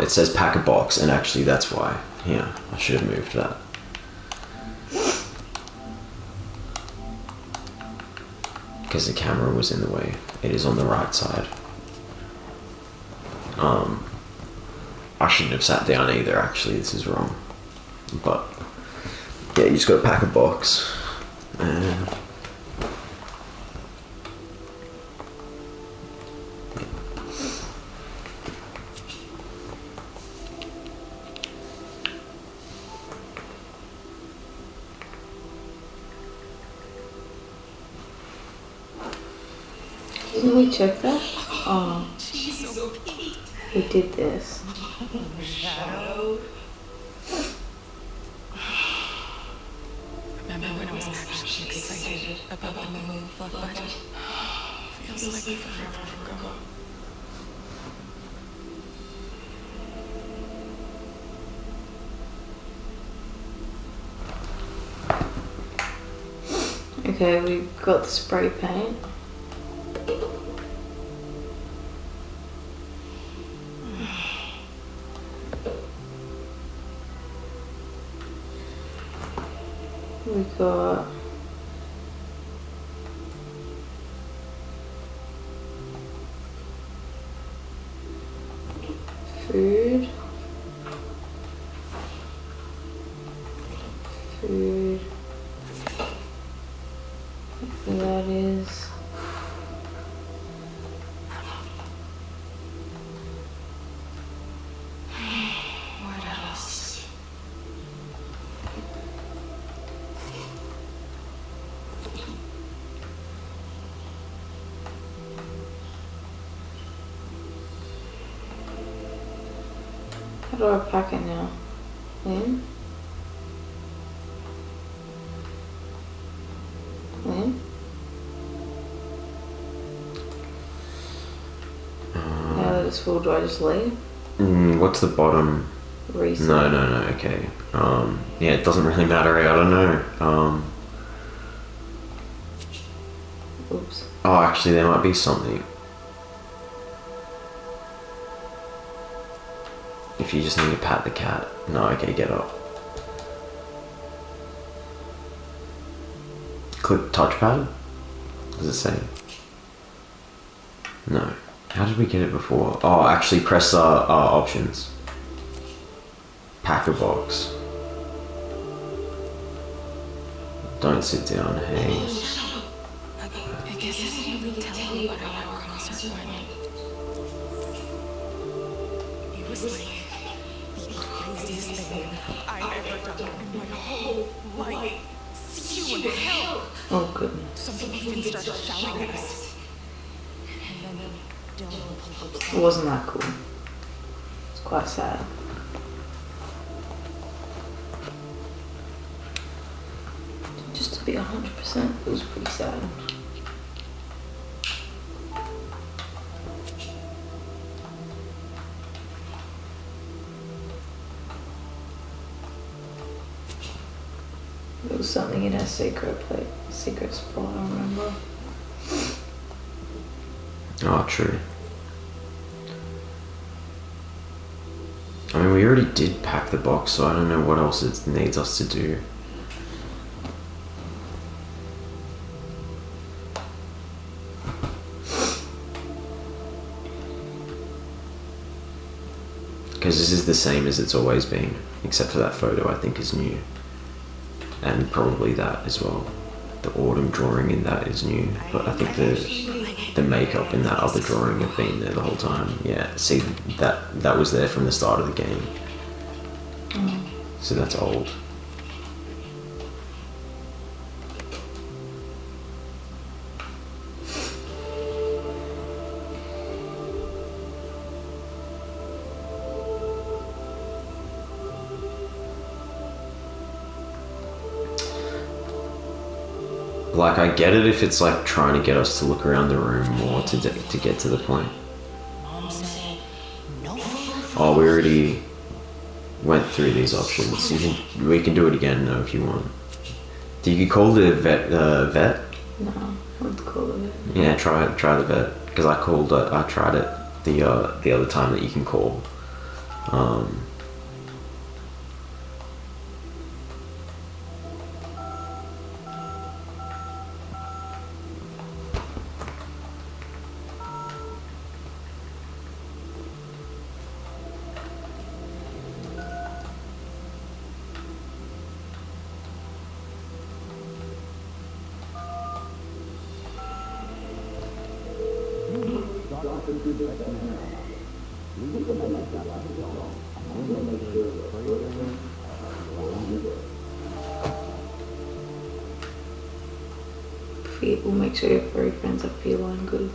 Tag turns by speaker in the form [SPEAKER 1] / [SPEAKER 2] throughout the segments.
[SPEAKER 1] it says pack a box, and actually that's why. Yeah, I should have moved that. Because the camera was in the way. It is on the right side. I shouldn't have sat down either, actually, this is wrong. But, yeah, you just gotta pack a box. And...
[SPEAKER 2] Didn't we check that? Oh. We did this.
[SPEAKER 3] Remember when I was actually excited about the move, but feels like forever ago.
[SPEAKER 2] Okay, we got the spray paint. We got food. That is
[SPEAKER 3] What else?
[SPEAKER 2] How do I pack it now? Lynn? Lynn? Now that it's full, do I just leave?
[SPEAKER 1] What's the bottom?
[SPEAKER 2] Reset.
[SPEAKER 1] No, okay. Yeah, it doesn't really matter, I don't know.
[SPEAKER 2] Oops.
[SPEAKER 1] Oh, actually, there might be something. If you just need to pat the cat. No, okay, get up. Click touchpad? Does it say? No. How did we get it before? Oh, actually press options. Pack a box. Don't sit down, hey.
[SPEAKER 3] I guess I didn't really tell you about how our concert went. It was like the craziest thing I've ever done in my whole life. See you in hell!
[SPEAKER 2] Oh goodness.
[SPEAKER 3] Some people even started shouting at us. And then Dylan pulled up.
[SPEAKER 2] It wasn't that cool. It's quite sad. Just to be 100%, it was pretty sad. There was something in our secret spot, I remember.
[SPEAKER 1] Oh, true. I mean, we already did pack the box, so I don't know what else it needs us to do. Because this is the same as it's always been, except for that photo I think is new. And probably that as well. The autumn drawing in that is new, but I think the makeup in that other drawing have been there the whole time. Yeah, see, that was there from the start of the game. So that's old. Like, I get it if it's like trying to get us to look around the room more to get to the point.
[SPEAKER 3] Mom said no.
[SPEAKER 1] Oh, we already went through these options. We can do it again though if you want. Did you call the vet?
[SPEAKER 2] No, I would call it.
[SPEAKER 1] Yeah, try the vet, because I tried it the other time that you can call. Um,
[SPEAKER 2] We'll make sure your furry friends are feline good.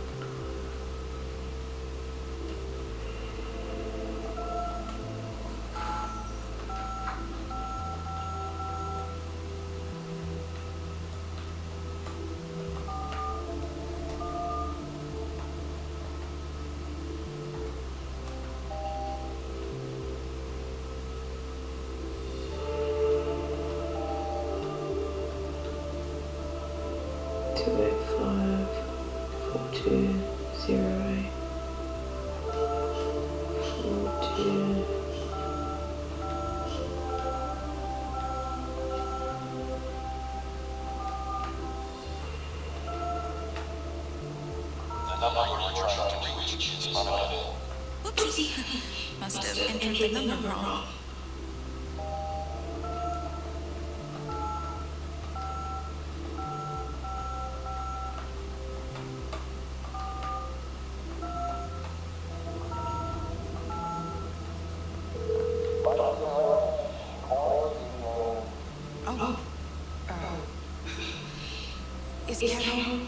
[SPEAKER 3] Whoopsie. Must have entered the number wrong. Is Carol?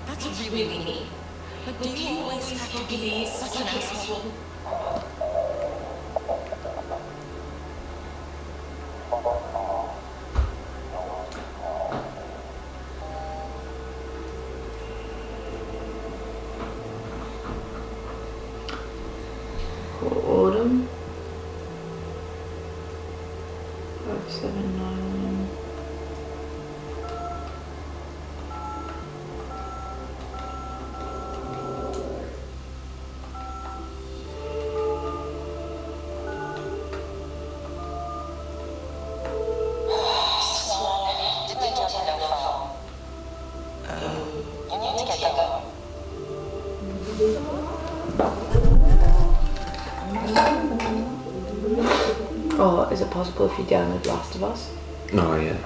[SPEAKER 3] That's really mean. But do you always have to be such an asshole?
[SPEAKER 2] Autumn 5791. Oh, is it possible if you download Last of Us?
[SPEAKER 1] oh yeah.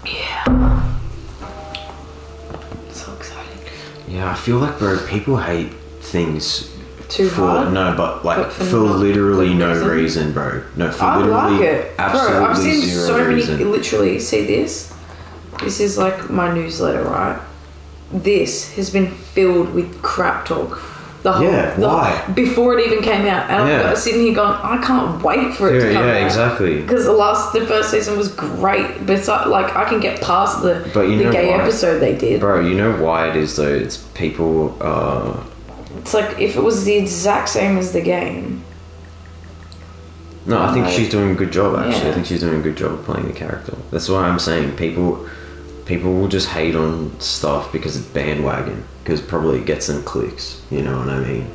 [SPEAKER 2] Yeah. So exciting.
[SPEAKER 1] Yeah, I feel like, bro, people hate things
[SPEAKER 2] Too
[SPEAKER 1] for
[SPEAKER 2] hard?
[SPEAKER 1] no, but like
[SPEAKER 2] But
[SPEAKER 1] for,
[SPEAKER 2] for not
[SPEAKER 1] literally
[SPEAKER 2] good
[SPEAKER 1] no
[SPEAKER 2] reason?
[SPEAKER 1] reason, bro. No, for
[SPEAKER 2] I
[SPEAKER 1] literally
[SPEAKER 2] like it.
[SPEAKER 1] absolutely
[SPEAKER 2] Bro, I've seen
[SPEAKER 1] zero
[SPEAKER 2] so many,
[SPEAKER 1] reason.
[SPEAKER 2] literally, see this? This is like my newsletter, right? This has been filled with crap talk.
[SPEAKER 1] Yeah, why?
[SPEAKER 2] Before it even came out. And
[SPEAKER 1] Yeah.
[SPEAKER 2] I'm sitting here going, I can't wait for it to
[SPEAKER 1] Yeah,
[SPEAKER 2] come out.
[SPEAKER 1] yeah, exactly.
[SPEAKER 2] Because the first season was great. But it's like I can get past the
[SPEAKER 1] you know
[SPEAKER 2] gay
[SPEAKER 1] why?
[SPEAKER 2] episode they did.
[SPEAKER 1] Bro, you know why it is though? It's people.
[SPEAKER 2] It's like if it was the exact same as the game.
[SPEAKER 1] No, I think
[SPEAKER 2] Like,
[SPEAKER 1] she's doing a good job. Actually,
[SPEAKER 2] yeah.
[SPEAKER 1] I think she's doing a good job of playing the character. That's why I'm saying people will just hate on stuff because it's bandwagon. Because probably it gets them clicks. You know what I mean?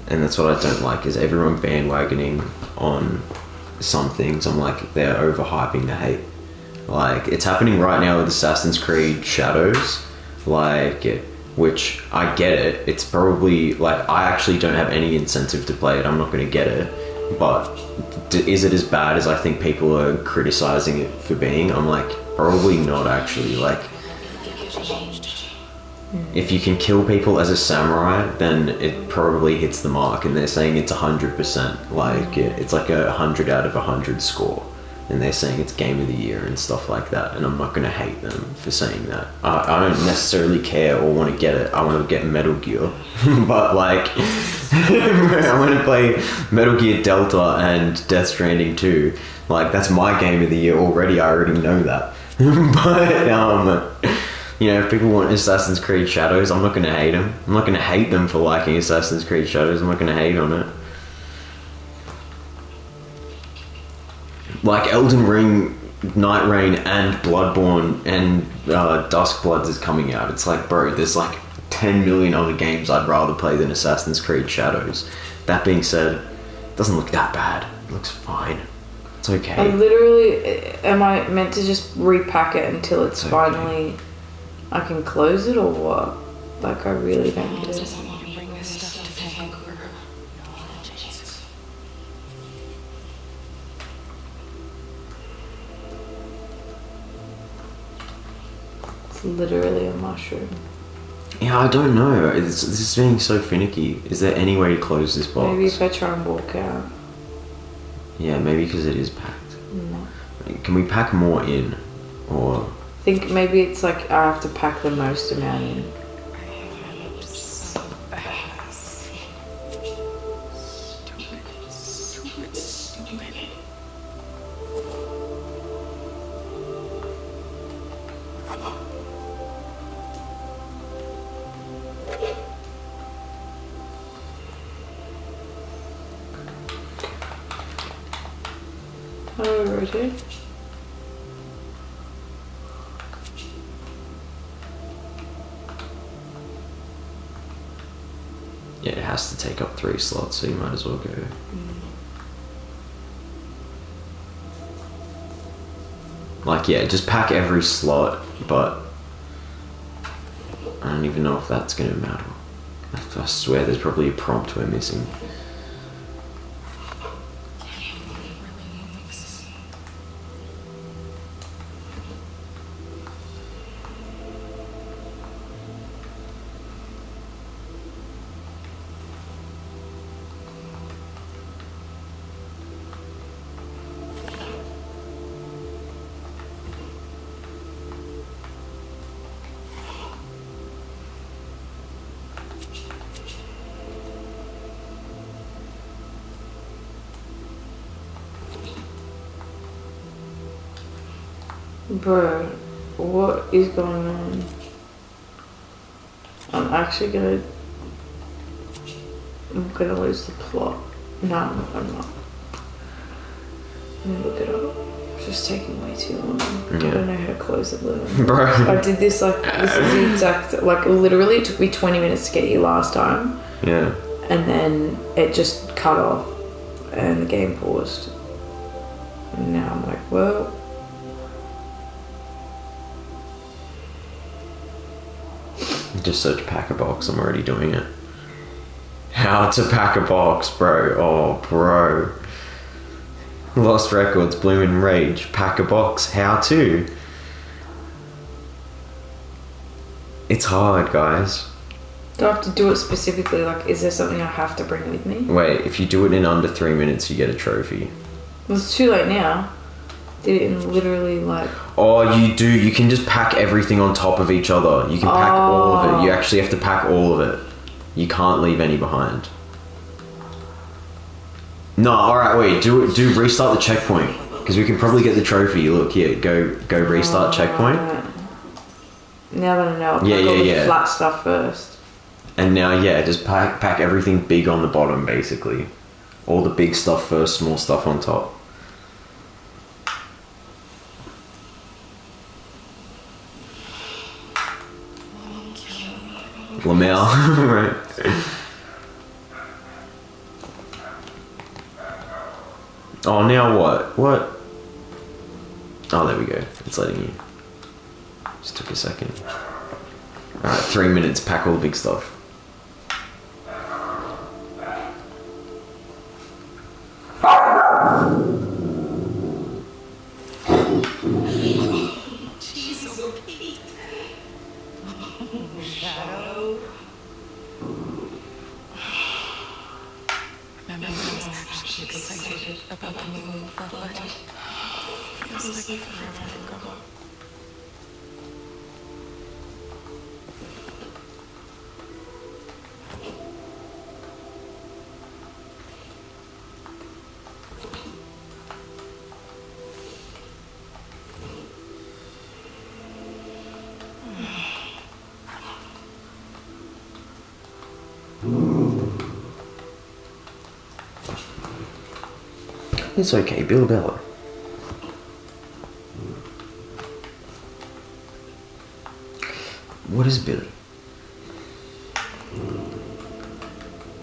[SPEAKER 1] And that's what I don't like, is everyone bandwagoning on some things. I'm like, they're overhyping the hate. Like, it's happening right now with Assassin's Creed Shadows. Like, which, I get it. It's probably, like, I actually don't have any incentive to play it. I'm not going to get it. But is it as bad as I think people are criticizing it for being? I'm like, probably not actually. Like, if you can kill people as a samurai, then it probably hits the mark, and they're saying it's 100%. Like, it's like 100 out of 100 score, and they're saying it's game of the year and stuff like that, and I'm not going to hate them for saying that. I don't necessarily care or want to get it. I want to get Metal Gear, but like, I want to play Metal Gear Delta and Death Stranding 2. Like, that's my game of the year already. I already know that. You know, if people want Assassin's Creed Shadows, I'm not going to hate them. I'm not going to hate them for liking Assassin's Creed Shadows. I'm not going to hate on it. Like Elden Ring, Night Rain, and Bloodborne, and Duskbloods is coming out. It's like, bro, there's like 10 million other games I'd rather play than Assassin's Creed Shadows. That being said, it doesn't look that bad. It looks fine. It's okay.
[SPEAKER 2] I literally, am I meant to just repack it until it's finally, I can close it or what? Like, I really don't get it.
[SPEAKER 3] Bring this stuff to Vancouver. No, Jesus.
[SPEAKER 2] It's literally a mushroom.
[SPEAKER 1] Yeah, I don't know. This is being so finicky. Is there any way to close this box?
[SPEAKER 2] Maybe if I try and walk out.
[SPEAKER 1] Yeah, maybe because it is packed.
[SPEAKER 2] No.
[SPEAKER 1] Can we pack more in? Or...
[SPEAKER 2] I think maybe it's like I have to pack the most amount in. How do I rotate?
[SPEAKER 1] Yeah, it has to take up 3 slots, so you might as well go. Like, yeah, just pack every slot, but I don't even know if that's gonna matter. I swear there's probably a prompt we're missing.
[SPEAKER 2] Bro, what is going on? I'm gonna lose the plot. No, I'm not. Let me look it up. It's just taking way too long. I don't know how to close it, literally.
[SPEAKER 1] Bro.
[SPEAKER 2] I did this this is the exact, like literally it took me 20 minutes to get here last time.
[SPEAKER 1] Yeah.
[SPEAKER 2] And then it just cut off and the game paused. And now I'm like, well,
[SPEAKER 1] Just search pack a box, I'm already doing it. How to pack a box, bro. Oh, bro. Lost Records, Bloomin' Rage, pack a box, how to. It's hard, guys.
[SPEAKER 2] do I have to do it specifically? Like, is there something I have to bring with me?
[SPEAKER 1] Wait, if you do it in under 3 minutes, you get a trophy.
[SPEAKER 2] Well, it's too late now. Did it in literally like...
[SPEAKER 1] Oh, you do. You can just pack everything on top of each other. You can pack all of it. You actually have to pack all of it. You can't leave any behind. No, alright, wait. Do restart the checkpoint. Because we can probably get the trophy. Look, here. Go restart checkpoint.
[SPEAKER 2] Right. Now that I know, I'll pack
[SPEAKER 1] Yeah,
[SPEAKER 2] all the
[SPEAKER 1] yeah.
[SPEAKER 2] flat stuff first.
[SPEAKER 1] And now, yeah, just pack everything big on the bottom, basically. All the big stuff first, small stuff on top. Lamel, right? Oh, now what? What? Oh, there we go. It's letting you. Just took a second. Alright, 3 minutes, pack all the big stuff.
[SPEAKER 3] Remember when I was actually excited about the move, but feels like forever ago.
[SPEAKER 1] It's okay, Bill Bella. What is Billy?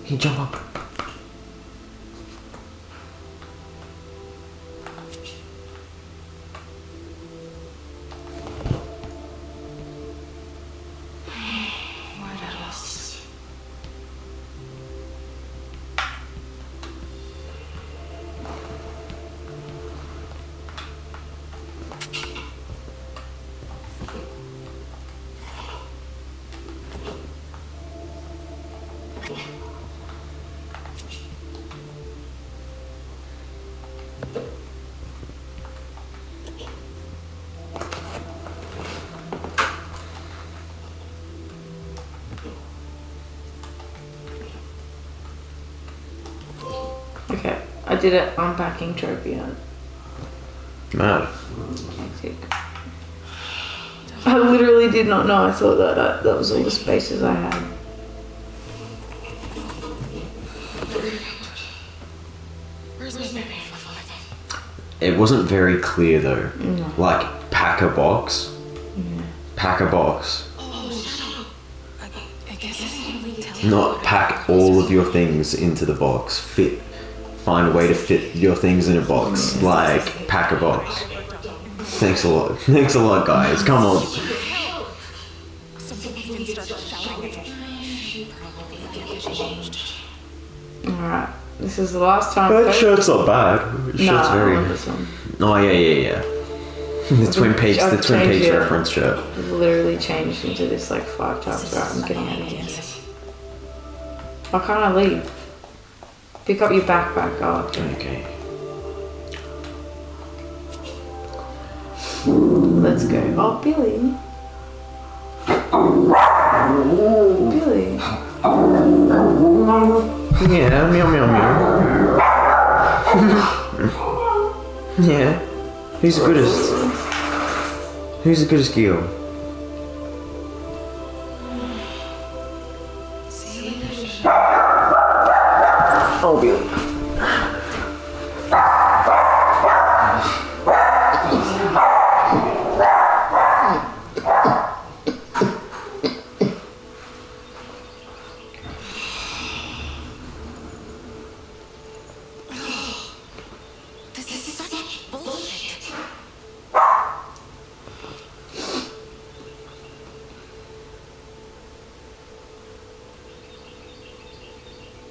[SPEAKER 1] He jump up.
[SPEAKER 3] What else?
[SPEAKER 2] Okay, I did an unpacking trophy hunt.
[SPEAKER 1] Mad.
[SPEAKER 2] Hectic. I literally did not know. I thought that that was all the spaces I had.
[SPEAKER 3] Where's my baby?
[SPEAKER 1] It wasn't very clear though.
[SPEAKER 2] No.
[SPEAKER 1] Like, pack a box.
[SPEAKER 2] Yeah.
[SPEAKER 1] Pack a box.
[SPEAKER 3] I guess I didn't really tell
[SPEAKER 1] Not pack all of your things into the box. Find a way to fit your things in a box. Like, pack a box. Thanks a lot. Thanks a lot, guys. Come on.
[SPEAKER 3] Some people even started shouting at me. Probably get changed.
[SPEAKER 2] Alright, this is the last time.
[SPEAKER 1] That shirt's not bad. The
[SPEAKER 2] No,
[SPEAKER 1] shirt's
[SPEAKER 2] I
[SPEAKER 1] very.
[SPEAKER 2] want this one.
[SPEAKER 1] Oh yeah. The Twin Peaks
[SPEAKER 2] I've changed it.
[SPEAKER 1] reference shirt.
[SPEAKER 2] I've literally changed into this like 5 times. Right, I'm getting out of here. Why can't I leave? Pick up your backpack. Oh, okay.
[SPEAKER 1] Okay.
[SPEAKER 2] Let's go. Oh, Billy. Billy.
[SPEAKER 1] Yeah, meow meow meow. Yeah. Who's the goodest? Who's the goodest girl? Oh, Billy.
[SPEAKER 3] This is such bullshit.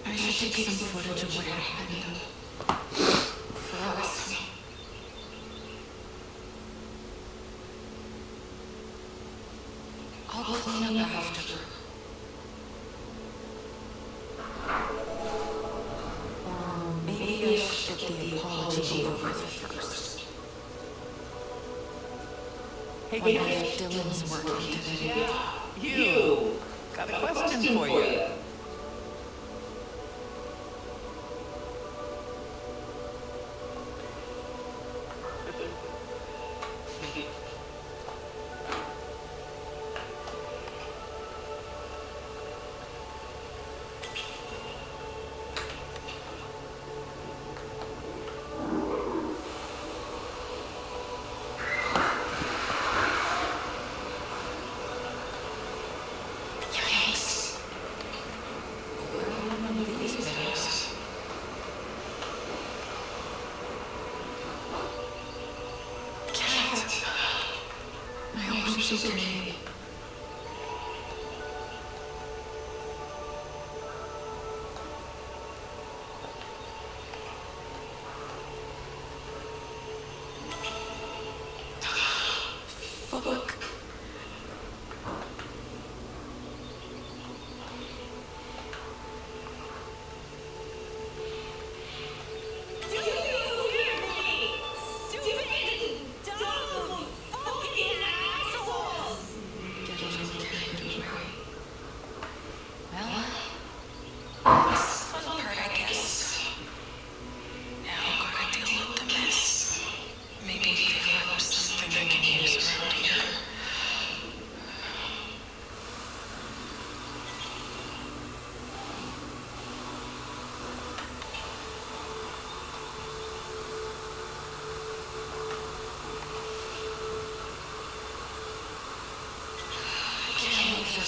[SPEAKER 3] I should take some footage of what happened. For us. I'll clean up after. Or maybe I should get the apology over with first. Hey, Dylan's working today.
[SPEAKER 4] You! Got a question for you.
[SPEAKER 3] Yikes. Where are one of these bears? Cat. I hope she's okay. Fuck.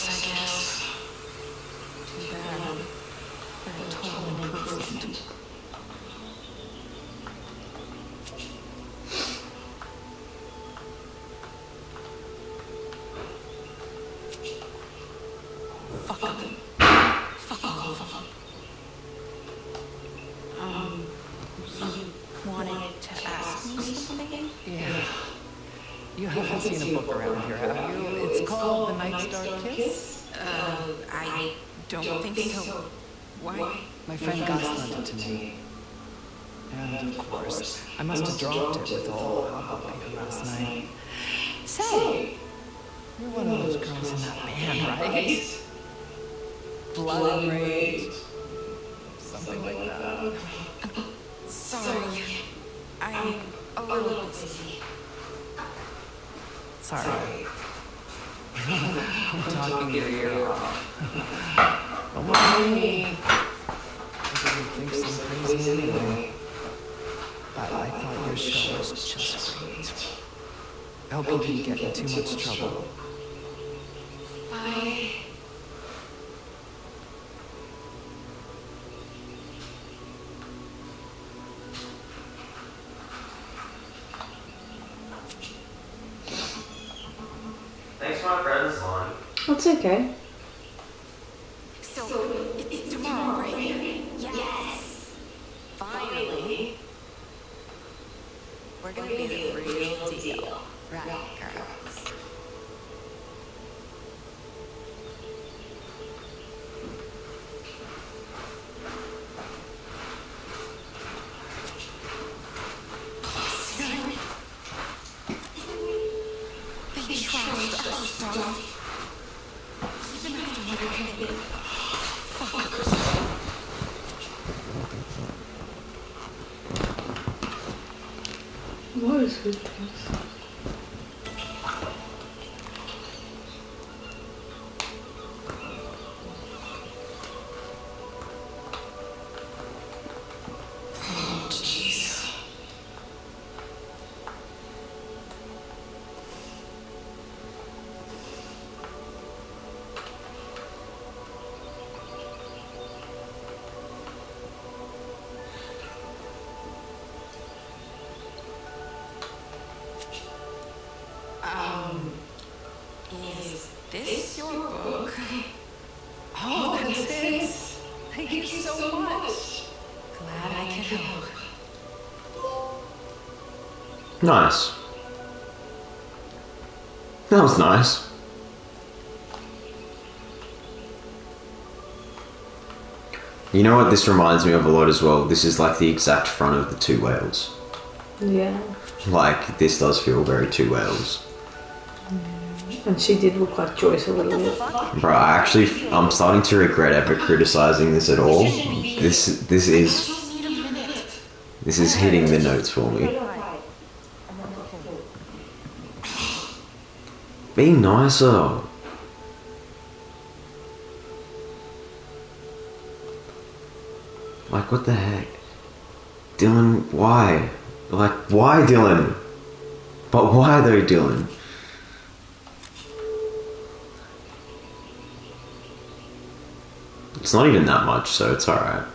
[SPEAKER 3] I guess. Too bad. They're a total improvement. Fuck 'em. Fuck all of them. You wanted to ask me something?
[SPEAKER 4] Yeah. You haven't seen a book around here, have you? It's called The Night Star Kiss.
[SPEAKER 3] I don't think so. Why?
[SPEAKER 4] My friend Gus lent it to me. And of course, I must have dropped it with all the hubbub here last night. Say, you're one of those girls in that band, right? Blood and Rage. Something like that.
[SPEAKER 3] Sorry. I'm a little busy.
[SPEAKER 4] Sorry. I'm talking your ear off. Don't mind me. I didn't think so crazy anyway. But I thought your show was just great. I hope you didn't get in too much trouble.
[SPEAKER 3] Bye.
[SPEAKER 1] Thanks for my friend's line.
[SPEAKER 2] That's okay.
[SPEAKER 3] So, it's tomorrow, right? Yes. Finally. We're gonna be the real deal. Right, girls? They trashed our stuff. Even after what happened. Fuckers.
[SPEAKER 2] What is with this?
[SPEAKER 3] Oh, jeez. Is this your book?
[SPEAKER 4] Oh, that's it. Thank you so much.
[SPEAKER 3] Glad I could help.
[SPEAKER 1] Nice. That was nice. You know what this reminds me of a lot as well? This is like the exact front of the two whales.
[SPEAKER 2] Yeah.
[SPEAKER 1] Like, this does feel very two whales.
[SPEAKER 2] And she did look like Joyce a little bit.
[SPEAKER 1] Bro, I'm starting to regret ever criticizing this at all. This is hitting the notes for me. Be nicer. Like, what the heck? Dylan, why? Like, why Dylan? But why though, Dylan? It's not even that much, so it's alright.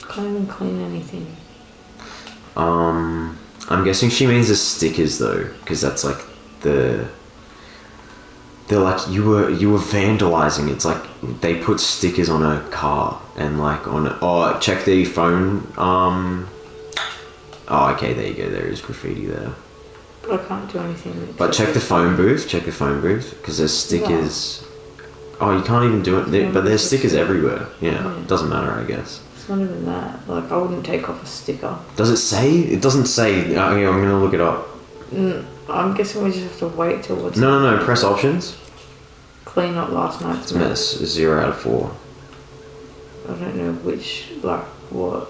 [SPEAKER 2] Can't even clean anything.
[SPEAKER 1] I'm guessing she means the stickers though, because that's like they're like, you were vandalizing. It's like they put stickers on a car and like check the phone. Oh, okay, there you go. There is graffiti there.
[SPEAKER 2] But I can't do anything.
[SPEAKER 1] But check the phone booth. Check the phone booth because there's stickers. Oh, you can't even do it. But there's stickers everywhere. Yeah, it doesn't matter, I guess.
[SPEAKER 2] It's not even that. Like, I wouldn't take off a sticker.
[SPEAKER 1] Does it say? It doesn't say. I'm gonna look it up.
[SPEAKER 2] I'm guessing we just have to wait till what's...
[SPEAKER 1] No. Press options.
[SPEAKER 2] Clean up last night's
[SPEAKER 1] Mess. 0 out of 4.
[SPEAKER 2] I don't know which, like, what.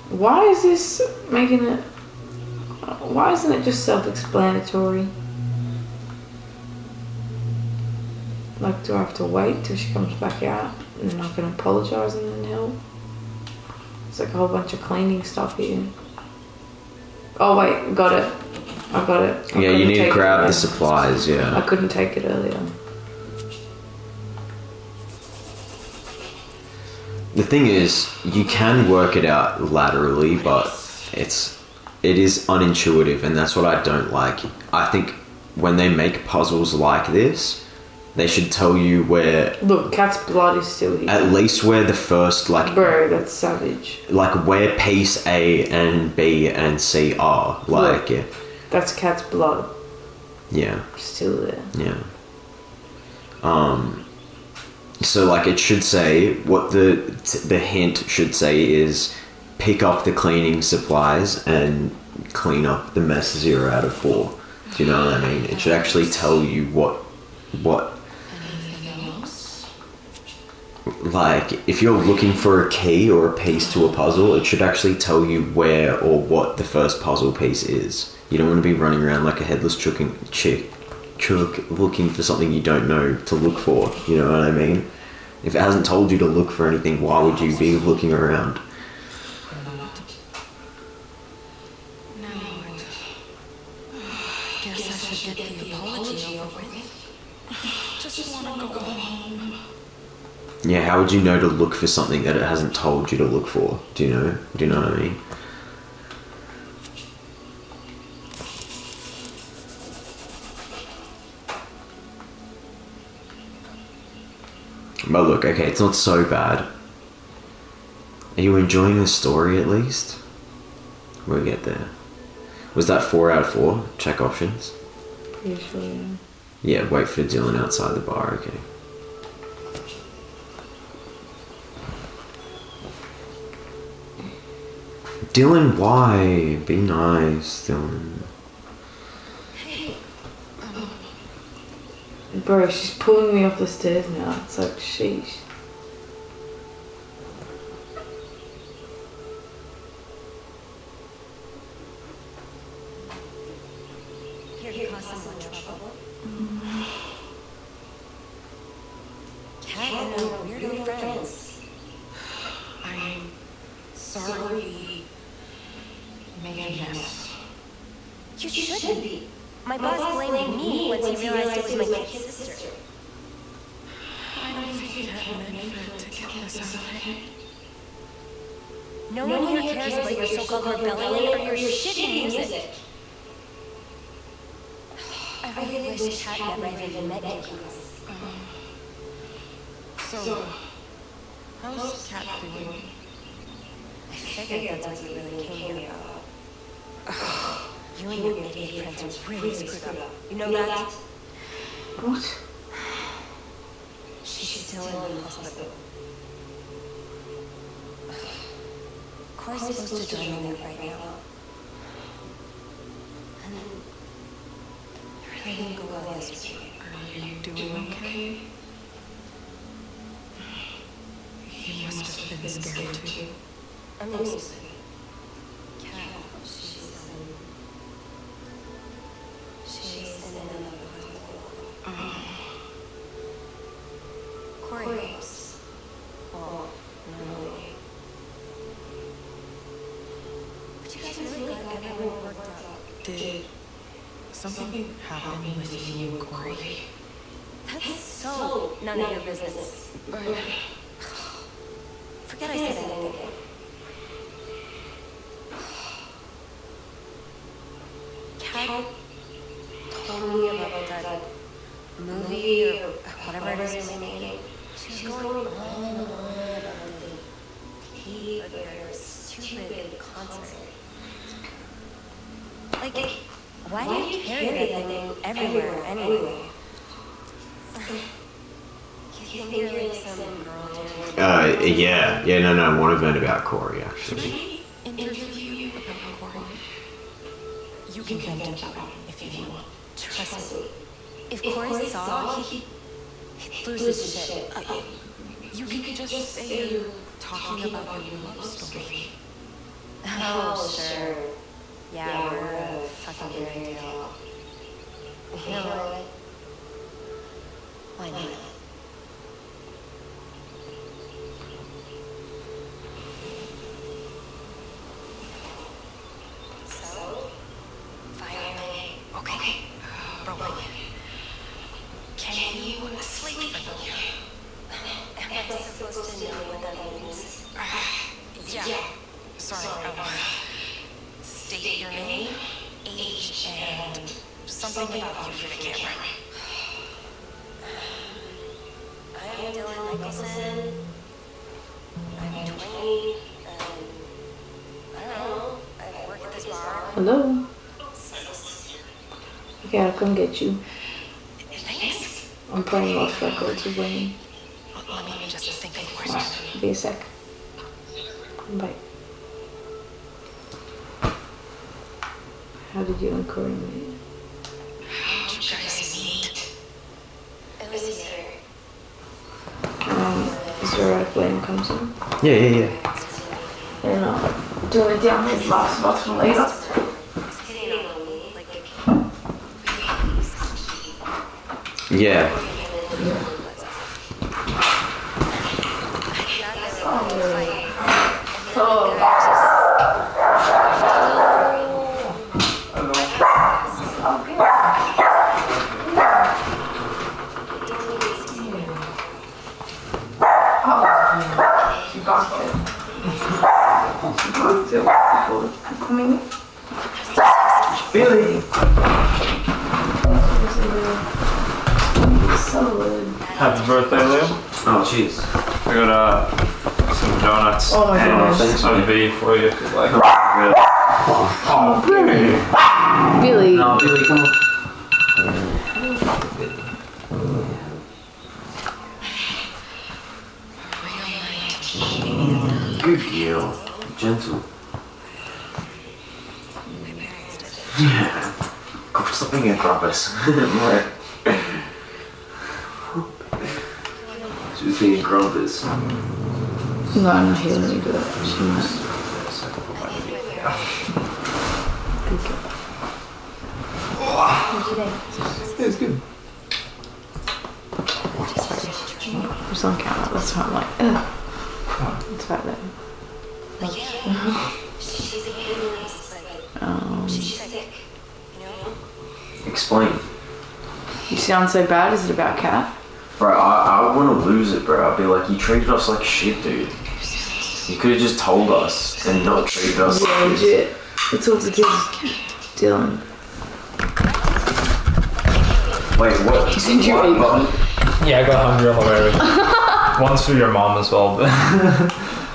[SPEAKER 2] Why is this making it... Why isn't it just self-explanatory? Like, do I have to wait till she comes back out and then I can apologise and then help? It's like a whole bunch of cleaning stuff here. Oh wait, got it. I got it.
[SPEAKER 1] Yeah, you need to grab the supplies,
[SPEAKER 2] I
[SPEAKER 1] yeah.
[SPEAKER 2] couldn't take it earlier.
[SPEAKER 1] The thing is, you can work it out laterally, but it is unintuitive, and that's what I don't like. I think when they make puzzles like this, they should tell you where,
[SPEAKER 2] Look, cat's blood is still here.
[SPEAKER 1] at least where the first, like,
[SPEAKER 2] Bro, that's savage.
[SPEAKER 1] like where piece A and B and C are. Like,
[SPEAKER 2] Look. That's cat's blood.
[SPEAKER 1] yeah,
[SPEAKER 2] Still there.
[SPEAKER 1] yeah. So like it should say, what the hint should say is, pick up the cleaning supplies and clean up the mess 0 out of 4. Do you know what I mean? It should actually tell you what
[SPEAKER 3] Anything else?
[SPEAKER 1] like, if you're looking for a key or a piece to a puzzle, it should actually tell you where or what the first puzzle piece is. You don't want to be running around like a headless chook looking for something you don't know to look for. You know what I mean? If it hasn't told you to look for anything, why would you be looking around?
[SPEAKER 3] Now what? I guess I should get the apology over with. Just want to go home.
[SPEAKER 1] Yeah, how would you know to look for something that it hasn't told you to look for? Do you know? Do you know what I mean? But look, okay, it's not so bad. Are you enjoying the story at least? We'll get there. Was that 4 out of 4? Check options.
[SPEAKER 2] Pretty sure, yeah.
[SPEAKER 1] Yeah, wait for Dylan outside the bar, okay. Dylan, why? Be nice, Dylan.
[SPEAKER 2] Bro, she's pulling me off the stairs now. It's like, sheesh.
[SPEAKER 5] Here cause some more trouble. Cat and her weirdo friends.
[SPEAKER 3] I'm sorry we made a mess.
[SPEAKER 5] You shouldn't be. My boss blamed me once he realized it was my kid's sister.
[SPEAKER 3] I don't think Cat meant for it to get this out of it.
[SPEAKER 5] No one here cares about your so-called rebellion or your shitty music. I really wish Cat never even met you.
[SPEAKER 3] So, how's Cat doing?
[SPEAKER 5] I figured that's what you really came here about. You and your idiot friends are really screwed up. You know that?
[SPEAKER 2] What?
[SPEAKER 5] She's still in the hospital. Corey's supposed to join me there right now. And it really didn't go well yesterday.
[SPEAKER 3] Are you doing okay? He must have been scared too.
[SPEAKER 5] I'm losing. Cat, she's in another hospital. Corey's. Well, normally. But you guys really got everyone worked up.
[SPEAKER 3] Did something happen with you and Corey?
[SPEAKER 5] That's so none of your business. Forget I said anything. Cat told me about that movie or whatever it is you're making. She was going on and on about the key of your stupid concert. Like, why do you carry that thing everywhere anyway? You think you're like some girl doing...
[SPEAKER 1] Yeah, no, I want to learn about Corey, actually.
[SPEAKER 3] Interview you about Corey. You can vent about it if you want.
[SPEAKER 5] Trust me. If Corey saw, he'd lose his shit.
[SPEAKER 3] You can just say you're talking about your love story.
[SPEAKER 5] Oh, sure. Yeah, we're a fucking fairy tale. You know what? Why not? So, fire away.
[SPEAKER 3] Can you sleep for me?
[SPEAKER 5] Am I supposed to know what that means?
[SPEAKER 3] Yeah. Sorry. State your name, age, and something about you for the camera.
[SPEAKER 5] I'm Dylan Nicholson. I'm 20. I don't know. I work at this bar.
[SPEAKER 2] Hello? I gotta come get you.
[SPEAKER 3] Thanks.
[SPEAKER 2] I'm playing Lost Records with Wayne.
[SPEAKER 3] Let me just think of words.
[SPEAKER 2] Be a sec. Bye. How did you and Corey meet?
[SPEAKER 3] How did you guys meet?
[SPEAKER 5] It was here.
[SPEAKER 2] Is there a Wayne comes in?
[SPEAKER 1] Yeah.
[SPEAKER 2] And do you want to download the last bottle later?
[SPEAKER 5] It's hitting on me. Like,
[SPEAKER 1] Yeah. Billy!
[SPEAKER 6] Happy birthday, Leo.
[SPEAKER 1] Oh, jeez.
[SPEAKER 6] I got some donuts
[SPEAKER 2] Oh my
[SPEAKER 6] and
[SPEAKER 2] gosh.
[SPEAKER 6] some V for you if you like. Oh,
[SPEAKER 2] Billy! Billy!
[SPEAKER 1] No, Billy, come on. Good girl. Gentle. Yeah. God, stop being a grumpus. She was being grumpus.
[SPEAKER 2] No, I'm not hearing you do it. She must.
[SPEAKER 6] it's good.
[SPEAKER 2] It's on camera, that's why I'm like, ugh. It's about that.
[SPEAKER 5] she's a painless, like, she's sick. You know?
[SPEAKER 1] Explain.
[SPEAKER 2] You sound so bad, is it about Kat?
[SPEAKER 1] Bro, I want to lose it, bro. I'd be like, you treated us like shit, dude. You could have just told us and not treated us
[SPEAKER 2] Yeah,
[SPEAKER 1] like this.
[SPEAKER 2] legit. It's all because Dylan.
[SPEAKER 1] Wait, what?
[SPEAKER 2] Did you eat one?
[SPEAKER 6] Yeah, I got hungry on the way. One's for your mom as well, but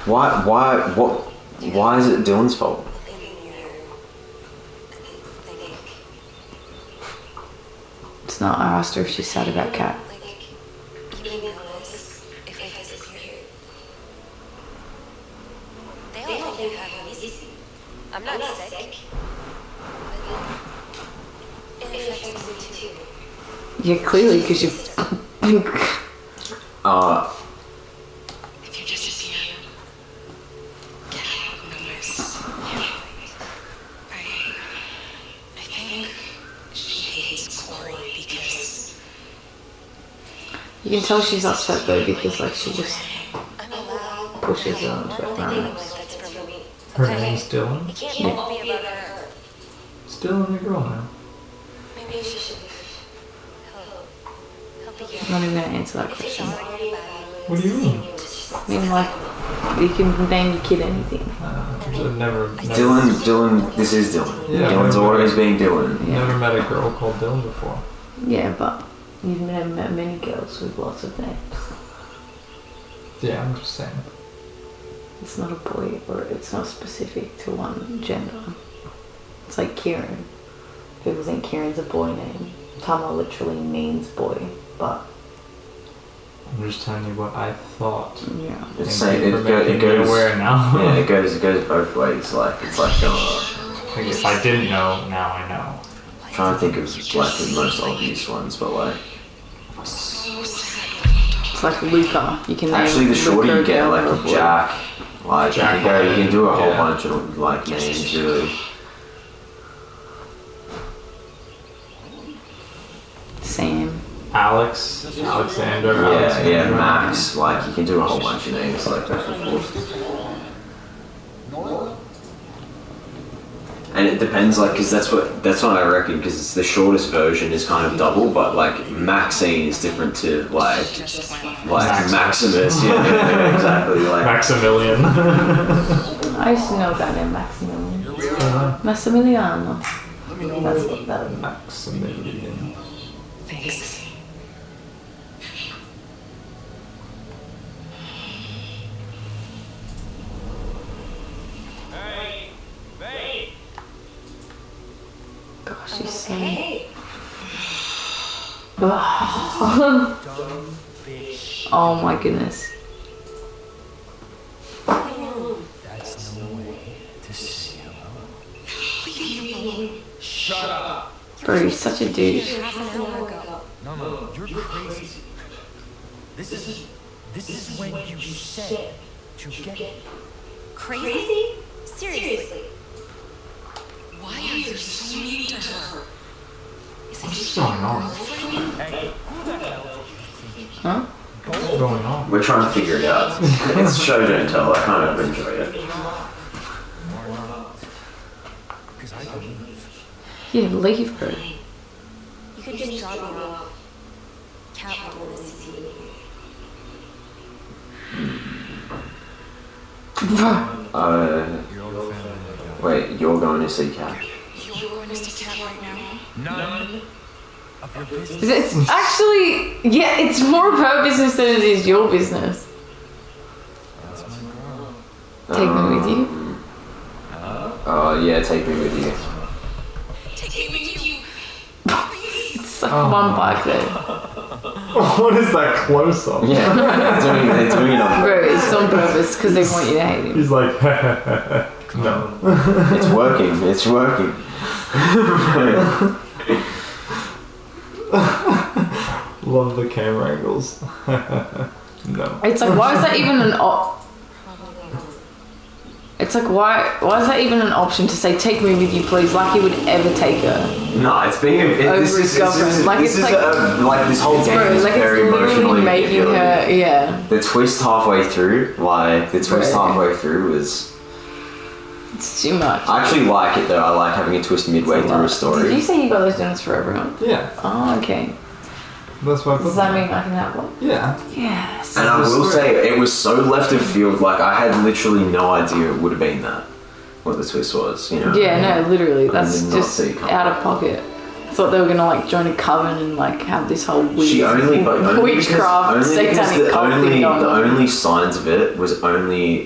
[SPEAKER 1] Why is it Dylan's fault?
[SPEAKER 2] It's not. I asked her if she's sad about Kat.
[SPEAKER 5] Like, you would notice if I disappeared. They all think you have it easy. I'm not sick. But it affects me too.
[SPEAKER 2] Yeah, clearly, because you.
[SPEAKER 3] If you disappear, Cat will notice. I think she hates Corey because
[SPEAKER 2] You can tell she's upset though, because like she just
[SPEAKER 5] I'm allowed.
[SPEAKER 2] pushes her onto it.
[SPEAKER 5] That's
[SPEAKER 2] Right?
[SPEAKER 5] for me.
[SPEAKER 6] her name's Dylan.
[SPEAKER 5] It can't all be about her.
[SPEAKER 6] It's Dylan, your girl now.
[SPEAKER 5] Maybe you should help you
[SPEAKER 2] I'm not even gonna answer that
[SPEAKER 5] If
[SPEAKER 2] question.
[SPEAKER 5] it's already bad,
[SPEAKER 6] What do you mean?
[SPEAKER 2] I mean, like, you can name your kid anything.
[SPEAKER 6] I've never
[SPEAKER 1] Dylan, this is Dylan.
[SPEAKER 6] Yeah,
[SPEAKER 1] Dylan's
[SPEAKER 6] never-
[SPEAKER 1] always being Dylan.
[SPEAKER 6] never met a girl called Dylan before.
[SPEAKER 2] Yeah, but you've never met many girls with lots of names.
[SPEAKER 6] Yeah, I'm just saying.
[SPEAKER 2] It's not a boy, or it's not specific to one gender. It's like Kieran. People think Kieran's a boy name. Tama literally means boy, but
[SPEAKER 6] I'm just telling you what I thought.
[SPEAKER 2] yeah.
[SPEAKER 1] It's
[SPEAKER 6] Thank
[SPEAKER 1] saying
[SPEAKER 6] you for making
[SPEAKER 1] it
[SPEAKER 6] me
[SPEAKER 1] goes.
[SPEAKER 6] aware now.
[SPEAKER 1] Yeah, it goes both ways. Like it's like
[SPEAKER 6] Like, if I didn't know, now I know.
[SPEAKER 1] trying to think of like the most obvious ones, but like
[SPEAKER 2] It's like Luca. You can name
[SPEAKER 1] actually the shorter
[SPEAKER 2] Luca
[SPEAKER 1] you get,
[SPEAKER 2] girl or a
[SPEAKER 1] like
[SPEAKER 2] boy.
[SPEAKER 1] Jack. Like
[SPEAKER 6] Jack,
[SPEAKER 1] you can do a whole
[SPEAKER 6] yeah.
[SPEAKER 1] bunch of like names really.
[SPEAKER 2] Sam.
[SPEAKER 6] Alexander.
[SPEAKER 1] Yeah,
[SPEAKER 6] Alexander.
[SPEAKER 1] Max. Like you can do a whole bunch of names like that. And it depends, like, because that's what I reckon, because the shortest version is kind of double, but like Maxine is different to like Maximus. Yeah, exactly. Like
[SPEAKER 6] Maximilian.
[SPEAKER 2] I used to know that name, Maximilian. Massimiliano. That's what that is.
[SPEAKER 6] Maximilian.
[SPEAKER 3] Thanks.
[SPEAKER 2] Gosh, she's so...
[SPEAKER 5] Hey,
[SPEAKER 2] Oh my goodness.
[SPEAKER 4] That's no way to say hello.
[SPEAKER 3] Shut up.
[SPEAKER 2] Bro, you're such a douche.
[SPEAKER 5] half an hour ago.
[SPEAKER 4] No, you're crazy. This is when you said to get
[SPEAKER 5] Crazy? Seriously?
[SPEAKER 3] Why are you so mean to her? Isn't
[SPEAKER 6] What's
[SPEAKER 3] she
[SPEAKER 6] going
[SPEAKER 3] your
[SPEAKER 6] on?
[SPEAKER 3] girlfriend?
[SPEAKER 4] Hey, who the hell do you think?
[SPEAKER 2] Huh?
[SPEAKER 6] What's going on?
[SPEAKER 1] we're trying to figure it out. It's show don't tell. I kind of enjoy it.
[SPEAKER 4] Because I can leave.
[SPEAKER 2] Yeah, leave, bro.
[SPEAKER 5] You could just drop me off. Cat would want to see me.
[SPEAKER 1] Wait, you're going to see Cat?
[SPEAKER 3] You're going to see Cat right now?
[SPEAKER 4] None of your business.
[SPEAKER 2] It's actually, yeah, it's more of her business than it is your business.
[SPEAKER 4] That's my girl.
[SPEAKER 2] Take me with you.
[SPEAKER 1] Oh yeah, take me with you.
[SPEAKER 3] Take me with you.
[SPEAKER 2] It's like one bike there.
[SPEAKER 6] What is that close up?
[SPEAKER 1] Yeah, they're doing it on
[SPEAKER 2] Bro,
[SPEAKER 1] purpose.
[SPEAKER 2] it's on purpose because they want you to hate him.
[SPEAKER 6] He's like, no.
[SPEAKER 1] It's working. It's working.
[SPEAKER 6] Love the camera angles. No.
[SPEAKER 2] It's like, why is that even an It's like, why is that even an option to say, take me with you, please, like he would ever take her?
[SPEAKER 1] No, it's being
[SPEAKER 2] Over his girlfriend. Like,
[SPEAKER 1] this
[SPEAKER 2] it's
[SPEAKER 1] is
[SPEAKER 2] like-
[SPEAKER 1] like this whole game
[SPEAKER 2] Bro,
[SPEAKER 1] is
[SPEAKER 2] like
[SPEAKER 1] very
[SPEAKER 2] it's literally
[SPEAKER 1] emotionally
[SPEAKER 2] making
[SPEAKER 1] manipulative.
[SPEAKER 2] her, yeah.
[SPEAKER 1] The twist halfway through,
[SPEAKER 2] Right.
[SPEAKER 1] halfway through was.
[SPEAKER 2] It's too much.
[SPEAKER 1] I actually like it though. I like having a twist midway through a
[SPEAKER 2] Did you
[SPEAKER 1] story.
[SPEAKER 2] say you got those dinners for everyone?
[SPEAKER 6] Yeah,
[SPEAKER 2] Oh, okay.
[SPEAKER 6] that's why I put
[SPEAKER 2] Does that
[SPEAKER 6] them.
[SPEAKER 2] mean I can have one?
[SPEAKER 6] Yeah.
[SPEAKER 2] Yes.
[SPEAKER 1] And I will say, it was so left of field. Like I had literally no idea it would have been that. What the twist was, you know?
[SPEAKER 2] Yeah, no, literally. That's
[SPEAKER 1] did not
[SPEAKER 2] just
[SPEAKER 1] see it coming.
[SPEAKER 2] out of pocket. I thought they were gonna like join a coven and like have this whole weird
[SPEAKER 1] She only
[SPEAKER 2] witchcraft, satanic cult thing going
[SPEAKER 1] the
[SPEAKER 2] on.
[SPEAKER 1] only signs of it was only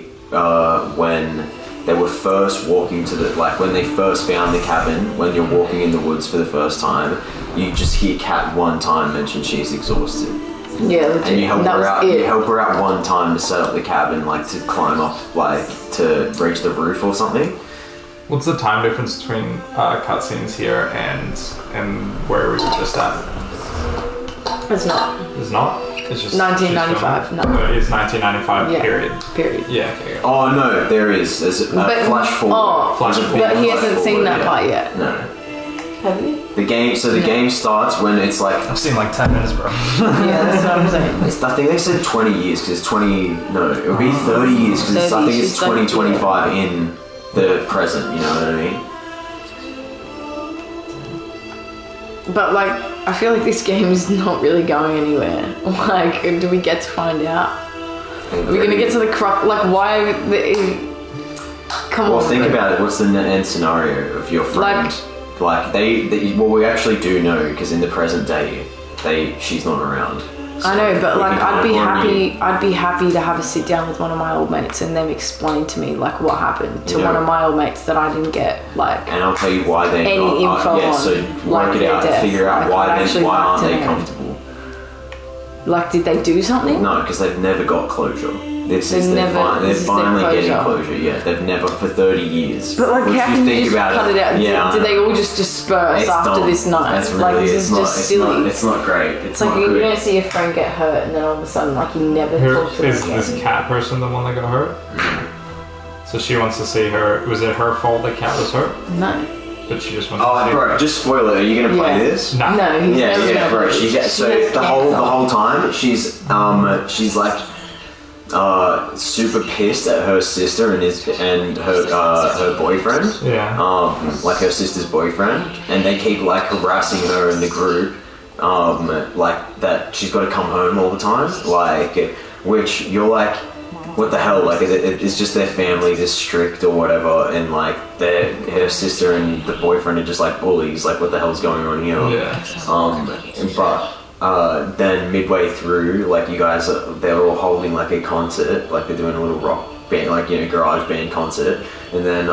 [SPEAKER 1] when they were first walking to when they first found the cabin. When you're walking in the woods for the first time, you just hear Kat one time mention she's exhausted,
[SPEAKER 2] Yeah, legit.
[SPEAKER 1] and you help
[SPEAKER 2] that
[SPEAKER 1] her
[SPEAKER 2] was
[SPEAKER 1] out.
[SPEAKER 2] it.
[SPEAKER 1] You help her out one time to set up the cabin, like to climb up, like to reach the roof or something.
[SPEAKER 6] What's the time difference between cutscenes here and where we were just at?
[SPEAKER 2] It's not.
[SPEAKER 6] It's not. It's just
[SPEAKER 2] 1995,
[SPEAKER 6] she's
[SPEAKER 2] no.
[SPEAKER 6] filming. It's 1995.
[SPEAKER 2] Yeah.
[SPEAKER 6] Period.
[SPEAKER 2] Period.
[SPEAKER 6] Yeah. Okay.
[SPEAKER 1] Oh no, there is. There's a flash forward.
[SPEAKER 2] Oh,
[SPEAKER 6] Flash
[SPEAKER 1] There's a
[SPEAKER 6] forward.
[SPEAKER 1] big
[SPEAKER 2] but he
[SPEAKER 1] flash
[SPEAKER 2] hasn't seen
[SPEAKER 1] forward,
[SPEAKER 2] that
[SPEAKER 1] yeah.
[SPEAKER 2] part yet.
[SPEAKER 1] No.
[SPEAKER 2] Have you?
[SPEAKER 1] The game. So the game starts when it's like.
[SPEAKER 6] I've seen like 10 minutes, bro.
[SPEAKER 2] Yeah, that's what I'm saying.
[SPEAKER 1] It's, I think they said 20 years because it's 20. No, it would be 30 years because I
[SPEAKER 2] 30,
[SPEAKER 1] think it's
[SPEAKER 2] she's like-
[SPEAKER 1] 2025 in the present. You know what I mean?
[SPEAKER 2] But like, I feel like this game is not really going anywhere. Like, do we get to find out? Are we gonna get to the crux? Like, why? Come
[SPEAKER 1] Well,
[SPEAKER 2] on.
[SPEAKER 1] think
[SPEAKER 2] bro.
[SPEAKER 1] about it. What's the end scenario of your friend? Like well, we actually do know because in the present day, she's not around.
[SPEAKER 2] I know, but
[SPEAKER 1] we
[SPEAKER 2] like,
[SPEAKER 1] can
[SPEAKER 2] I'd be
[SPEAKER 1] already-
[SPEAKER 2] happy. I'd be happy to have a sit down with one of my old mates and them explain to me like what happened to
[SPEAKER 1] Yeah.
[SPEAKER 2] one of my old mates that I didn't get. Like,
[SPEAKER 1] And I'll tell you why they're
[SPEAKER 2] Any
[SPEAKER 1] not.
[SPEAKER 2] info
[SPEAKER 1] yeah,
[SPEAKER 2] on,
[SPEAKER 1] so
[SPEAKER 2] like,
[SPEAKER 1] work it
[SPEAKER 2] their
[SPEAKER 1] out.
[SPEAKER 2] death.
[SPEAKER 1] Figure out
[SPEAKER 2] Like,
[SPEAKER 1] why
[SPEAKER 2] I'd actually
[SPEAKER 1] why
[SPEAKER 2] like
[SPEAKER 1] aren't
[SPEAKER 2] to
[SPEAKER 1] they
[SPEAKER 2] know.
[SPEAKER 1] comfortable?
[SPEAKER 2] did they do something?
[SPEAKER 1] No, because they've never got closure. This is
[SPEAKER 2] They've
[SPEAKER 1] they're,
[SPEAKER 2] never-
[SPEAKER 1] they're
[SPEAKER 2] this is their
[SPEAKER 1] finally getting
[SPEAKER 2] closure.
[SPEAKER 1] closure. Yeah, they've never for 30 years.
[SPEAKER 2] But like,
[SPEAKER 1] Which
[SPEAKER 2] how can you
[SPEAKER 1] think
[SPEAKER 2] just
[SPEAKER 1] about
[SPEAKER 2] cut it out?
[SPEAKER 1] Yeah, I
[SPEAKER 2] Did they
[SPEAKER 1] know.
[SPEAKER 2] all just disperse
[SPEAKER 1] It's
[SPEAKER 2] after
[SPEAKER 1] dumb.
[SPEAKER 2] this night?
[SPEAKER 1] That's
[SPEAKER 2] like,
[SPEAKER 1] really,
[SPEAKER 2] this is just silly.
[SPEAKER 1] It's not great. It's
[SPEAKER 2] It's like
[SPEAKER 1] not
[SPEAKER 2] you
[SPEAKER 1] good.
[SPEAKER 2] don't see your friend get hurt and then all of a sudden, like, you never talk to them
[SPEAKER 6] Is
[SPEAKER 2] again.
[SPEAKER 6] this cat person the one that got hurt? So she wants to see her. Was it her fault that cat was hurt?
[SPEAKER 2] No.
[SPEAKER 6] But she just wants
[SPEAKER 1] Oh,
[SPEAKER 6] to see.
[SPEAKER 1] bro, just spoil it. Are you gonna play
[SPEAKER 2] Yeah.
[SPEAKER 1] this?
[SPEAKER 6] Nah.
[SPEAKER 2] No, he's never
[SPEAKER 1] Yeah,
[SPEAKER 2] gonna
[SPEAKER 1] bro.
[SPEAKER 2] play.
[SPEAKER 1] She gets so
[SPEAKER 2] has
[SPEAKER 1] the whole
[SPEAKER 2] cancer.
[SPEAKER 1] time she's like super pissed at her sister and her boyfriend.
[SPEAKER 6] Yeah.
[SPEAKER 1] Like her sister's boyfriend, and they keep like harassing her in the group, like that she's got to come home all the time, like, which you're like, what the hell, like, it's just their family this strict or whatever, and like her sister and the boyfriend are just like bullies, like what the hell's going on here?
[SPEAKER 6] Yeah.
[SPEAKER 1] But then midway through, like you guys, they're all holding like a concert, like they're doing a little rock band, like, you know, garage band concert, and then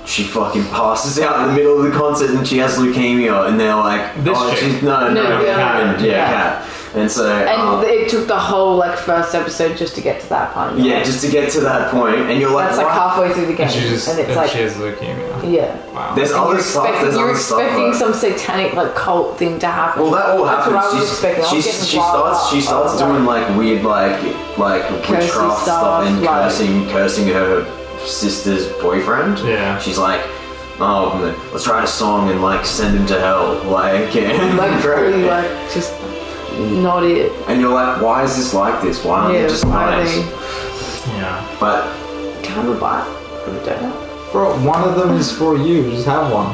[SPEAKER 1] she fucking passes out in the middle of the concert and she has leukemia, and they're like,
[SPEAKER 6] This
[SPEAKER 1] oh,
[SPEAKER 6] chick?
[SPEAKER 1] she's Karen, Kat. And so,
[SPEAKER 2] And it took the whole like first episode just to get to that part.
[SPEAKER 1] yeah, just to get to that point, and you're like,
[SPEAKER 2] That's like
[SPEAKER 1] what?
[SPEAKER 2] halfway through the game,
[SPEAKER 6] And
[SPEAKER 2] it's
[SPEAKER 6] she
[SPEAKER 2] like,
[SPEAKER 6] has leukemia.
[SPEAKER 2] yeah.
[SPEAKER 6] Wow.
[SPEAKER 1] There's other stuff. There's
[SPEAKER 2] You're
[SPEAKER 1] other stuff.
[SPEAKER 2] expecting
[SPEAKER 1] like-
[SPEAKER 2] some satanic like cult thing to happen.
[SPEAKER 1] Well, that all
[SPEAKER 2] That's
[SPEAKER 1] happens.
[SPEAKER 2] what I was expecting. I was getting
[SPEAKER 1] She
[SPEAKER 2] riled up.
[SPEAKER 1] starts doing like weird, like
[SPEAKER 2] Cursey
[SPEAKER 1] witchcraft stuff and
[SPEAKER 2] like-
[SPEAKER 1] cursing her sister's boyfriend.
[SPEAKER 6] Yeah.
[SPEAKER 1] She's like, let's write a song and like send him to hell, like, and
[SPEAKER 2] like really like just not it.
[SPEAKER 1] and you're like, why is this like this? Why aren't they just
[SPEAKER 2] why are
[SPEAKER 1] nice?
[SPEAKER 2] they
[SPEAKER 6] Yeah.
[SPEAKER 1] But
[SPEAKER 2] kind of a bite from a donut?
[SPEAKER 6] Bro, one of them is for you. Just have one.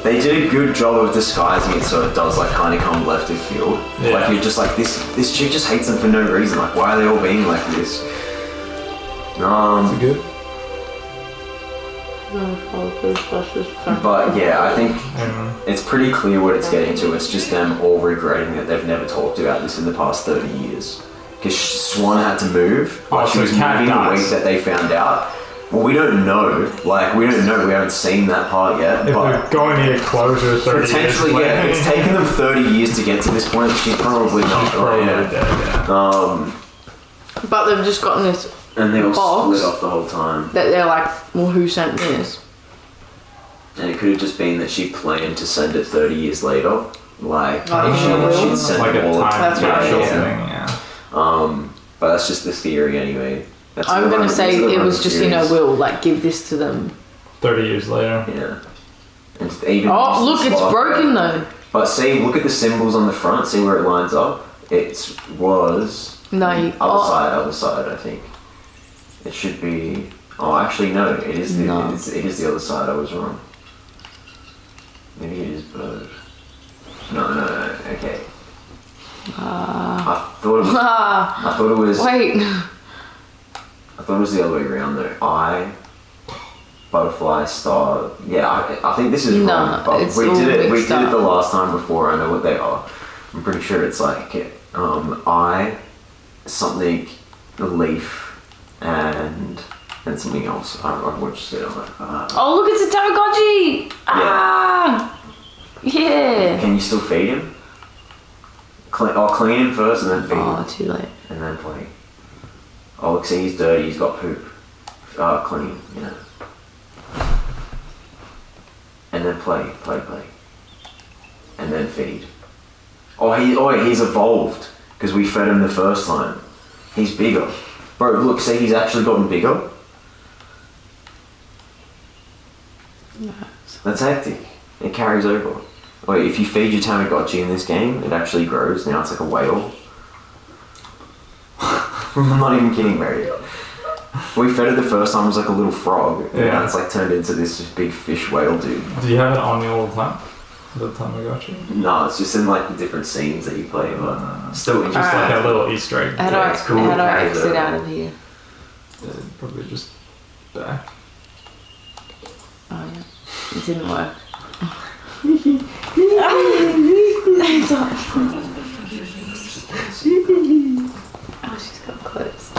[SPEAKER 1] they did a good job of disguising it so it does like kind of come left of field.
[SPEAKER 6] Yeah.
[SPEAKER 1] Like you're just like, this chick just hates them for no reason. Like, why are they all being like this?
[SPEAKER 6] Is it good?
[SPEAKER 1] But yeah, I think
[SPEAKER 6] Mm.
[SPEAKER 1] it's pretty clear what it's getting to. It's just them all regretting that they've never talked about this in the past 30 years. Because Swan had to move. Like,
[SPEAKER 6] Oh,
[SPEAKER 1] she
[SPEAKER 6] so
[SPEAKER 1] was
[SPEAKER 6] Kat
[SPEAKER 1] moving the
[SPEAKER 6] dies.
[SPEAKER 1] week that they found out. Well, we don't know. Like, we don't know. We haven't seen that part yet.
[SPEAKER 6] If
[SPEAKER 1] But
[SPEAKER 6] they're going to get closure 30 years
[SPEAKER 1] potentially,
[SPEAKER 6] later,
[SPEAKER 1] yeah, if it's taken them 30 years to get to this point, she's probably not.
[SPEAKER 6] probably
[SPEAKER 1] yeah.
[SPEAKER 6] dead, yeah.
[SPEAKER 2] But they've just gotten this
[SPEAKER 1] And they all
[SPEAKER 2] Box.
[SPEAKER 1] split off the whole time.
[SPEAKER 2] that they're like, well, who sent this?
[SPEAKER 1] And it could have just been that she planned to send it 30 years later. Like,
[SPEAKER 2] Like
[SPEAKER 1] she'd send
[SPEAKER 6] Like
[SPEAKER 1] it
[SPEAKER 6] a
[SPEAKER 1] all
[SPEAKER 6] time
[SPEAKER 2] That's what I
[SPEAKER 6] capsule
[SPEAKER 2] mean.
[SPEAKER 6] thing, yeah.
[SPEAKER 1] But that's just the theory anyway. That's
[SPEAKER 2] I'm
[SPEAKER 1] the
[SPEAKER 2] gonna
[SPEAKER 1] run-
[SPEAKER 2] say
[SPEAKER 1] that's the
[SPEAKER 2] it
[SPEAKER 1] run
[SPEAKER 2] was
[SPEAKER 1] of
[SPEAKER 2] just, you know,
[SPEAKER 1] theories.
[SPEAKER 2] we'll like give this to them.
[SPEAKER 6] 30 years later.
[SPEAKER 1] Yeah. And even
[SPEAKER 2] Oh, look,
[SPEAKER 1] the
[SPEAKER 2] it's
[SPEAKER 1] spot
[SPEAKER 2] broken
[SPEAKER 1] there.
[SPEAKER 2] though.
[SPEAKER 1] But see, look at the symbols on the front. See where it lines up. It was
[SPEAKER 2] No, you,
[SPEAKER 1] other side. I think it should be. Oh, actually, no. It is the
[SPEAKER 2] No.
[SPEAKER 1] it is the other side. I was wrong. Maybe it is bird. No. Okay. I thought it was. I thought it was.
[SPEAKER 2] wait.
[SPEAKER 1] I thought it was the other way around though. I, butterfly, star. Yeah, I think this is
[SPEAKER 2] No,
[SPEAKER 1] wrong. But
[SPEAKER 2] it's
[SPEAKER 1] we
[SPEAKER 2] all
[SPEAKER 1] did it. We
[SPEAKER 2] mixed
[SPEAKER 1] did it
[SPEAKER 2] up.
[SPEAKER 1] the last time before. I know what they are. I'm pretty sure it's like I, something, a leaf, and something else. I watched it on it.
[SPEAKER 2] Oh, look, it's a Tamagotchi! Ah! Yeah.
[SPEAKER 1] Can you still feed him? Clean him first and then feed him.
[SPEAKER 2] Oh, too late.
[SPEAKER 1] And then play. Oh, look, see, he's dirty, he's got poop. Clean, yeah. And then play. And then feed. He's evolved, because we fed him the first time. He's bigger. Bro, look, see, he's actually gotten bigger. That's hectic. It carries over. Wait, if you feed your Tamagotchi in this game, it actually grows. Now it's like a whale. I'm not even kidding, bro. We fed it the first time, it was like a little frog. And
[SPEAKER 6] Yeah.
[SPEAKER 1] now it's like turned into this big fish whale dude.
[SPEAKER 6] Do you have it on you all the time? The Tamagotchi?
[SPEAKER 1] No, it's just in like the different scenes that you play, but still
[SPEAKER 6] Just
[SPEAKER 1] interesting.
[SPEAKER 6] like a little Easter egg.
[SPEAKER 2] How do
[SPEAKER 1] Yeah, it's cool.
[SPEAKER 2] I
[SPEAKER 1] Carries
[SPEAKER 2] exit
[SPEAKER 1] over.
[SPEAKER 2] out of here?
[SPEAKER 6] Probably just back.
[SPEAKER 2] Oh, yeah. It didn't work. Oh, she's got clothes.